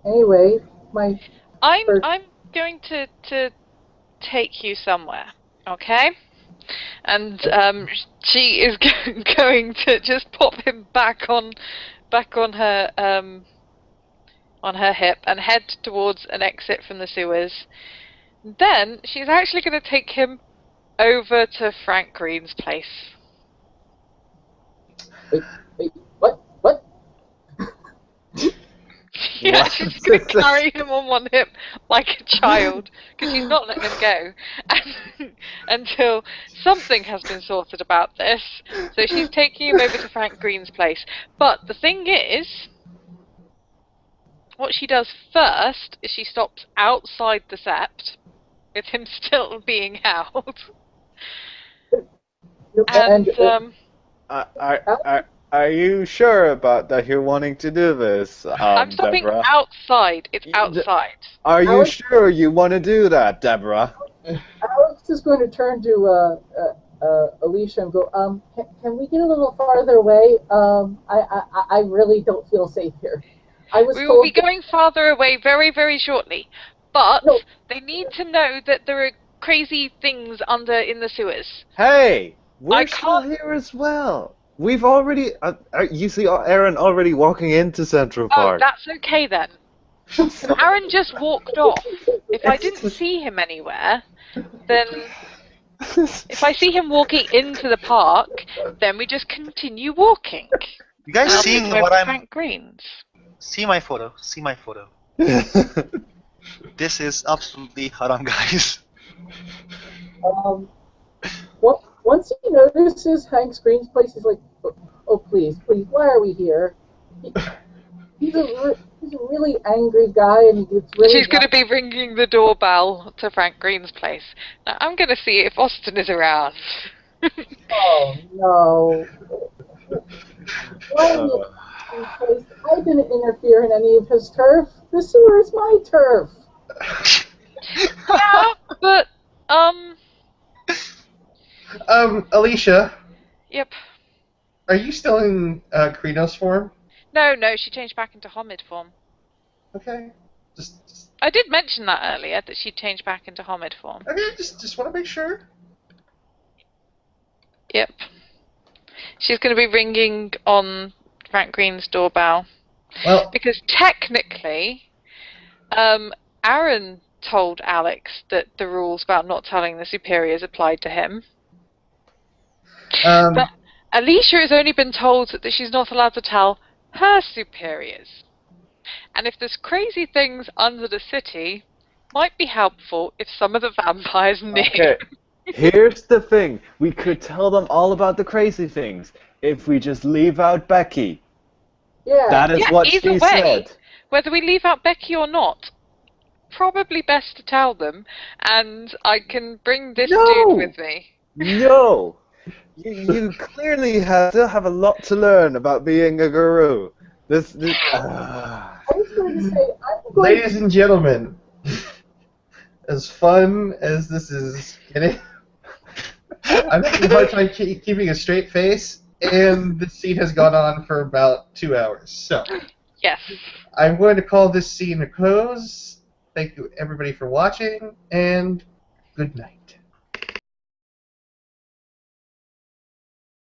[SPEAKER 5] Anyway,
[SPEAKER 2] I'm going to take you somewhere, okay? And she is going to just pop him back on her hip and head towards an exit from the sewers. Then she's actually going to take him over to Frank Green's place.
[SPEAKER 5] Wait, what?
[SPEAKER 2] Yeah, she's going to carry him on one hip like a child, because she's not letting him go until something has been sorted about this. So she's taking him over to Frank Green's place. But the thing is, what she does first is she stops outside the sept, with him still being held.
[SPEAKER 3] Are you sure about that you're wanting to do this,
[SPEAKER 2] I'm stopping
[SPEAKER 3] Deborah?
[SPEAKER 2] outside. It's outside.
[SPEAKER 3] Are you sure you want to do that, Deborah?
[SPEAKER 5] Alex is going to turn to Alicia and go, can we get a little farther away? I really don't feel safe here.
[SPEAKER 2] We will be going farther away very, very shortly. But they need to know that there are crazy things in the sewers.
[SPEAKER 3] Hey, we're still here as well. We've already... you see Aaron already walking into Central Park.
[SPEAKER 2] Oh, that's okay then. Aaron just walked off. If I didn't see him anywhere, then... If I see him walking into the park, then we just continue walking.
[SPEAKER 4] You guys seeing what I'm...
[SPEAKER 2] Frank Green's.
[SPEAKER 4] See my photo. This is absolutely haram, guys.
[SPEAKER 5] Once he notices Hank Green's place, he's like, oh please, why are we here? He's a really angry guy, and he gets really...
[SPEAKER 2] She's going to be ringing the doorbell to Frank Green's place. Now, I'm going to see if Austin is around.
[SPEAKER 5] Oh, no. Why place? I didn't interfere in any of his turf. The sewer is my turf.
[SPEAKER 2] Yeah, but,
[SPEAKER 1] Alicia?
[SPEAKER 2] Yep.
[SPEAKER 1] Are you still in Krenos form?
[SPEAKER 2] No, she changed back into Homid form.
[SPEAKER 1] Okay. Just...
[SPEAKER 2] I did mention that earlier, that she changed back into Homid form.
[SPEAKER 1] Okay, just want to make sure.
[SPEAKER 2] Yep. She's going to be ringing on Frank Green's doorbell.
[SPEAKER 1] Well...
[SPEAKER 2] Because technically, Aaron told Alex that the rules about not telling the superiors applied to him. But Alicia has only been told that she's not allowed to tell her superiors. And if there's crazy things under the city, might be helpful if some of the vampires knew.
[SPEAKER 3] Okay, here's the thing. We could tell them all about the crazy things if we just leave out Becky.
[SPEAKER 5] Yeah.
[SPEAKER 3] That is what she said.
[SPEAKER 2] Whether we leave out Becky or not, probably best to tell them, and I can bring this dude with me.
[SPEAKER 3] No! You clearly still have a lot to learn about being a Garou.
[SPEAKER 5] I was going to say,
[SPEAKER 1] ladies and gentlemen, as fun as this is getting, I'm having a hard time keeping a straight face, and this scene has gone on for about 2 hours. So,
[SPEAKER 2] yes,
[SPEAKER 1] I'm going to call this scene a close. Thank you, everybody, for watching, and good night.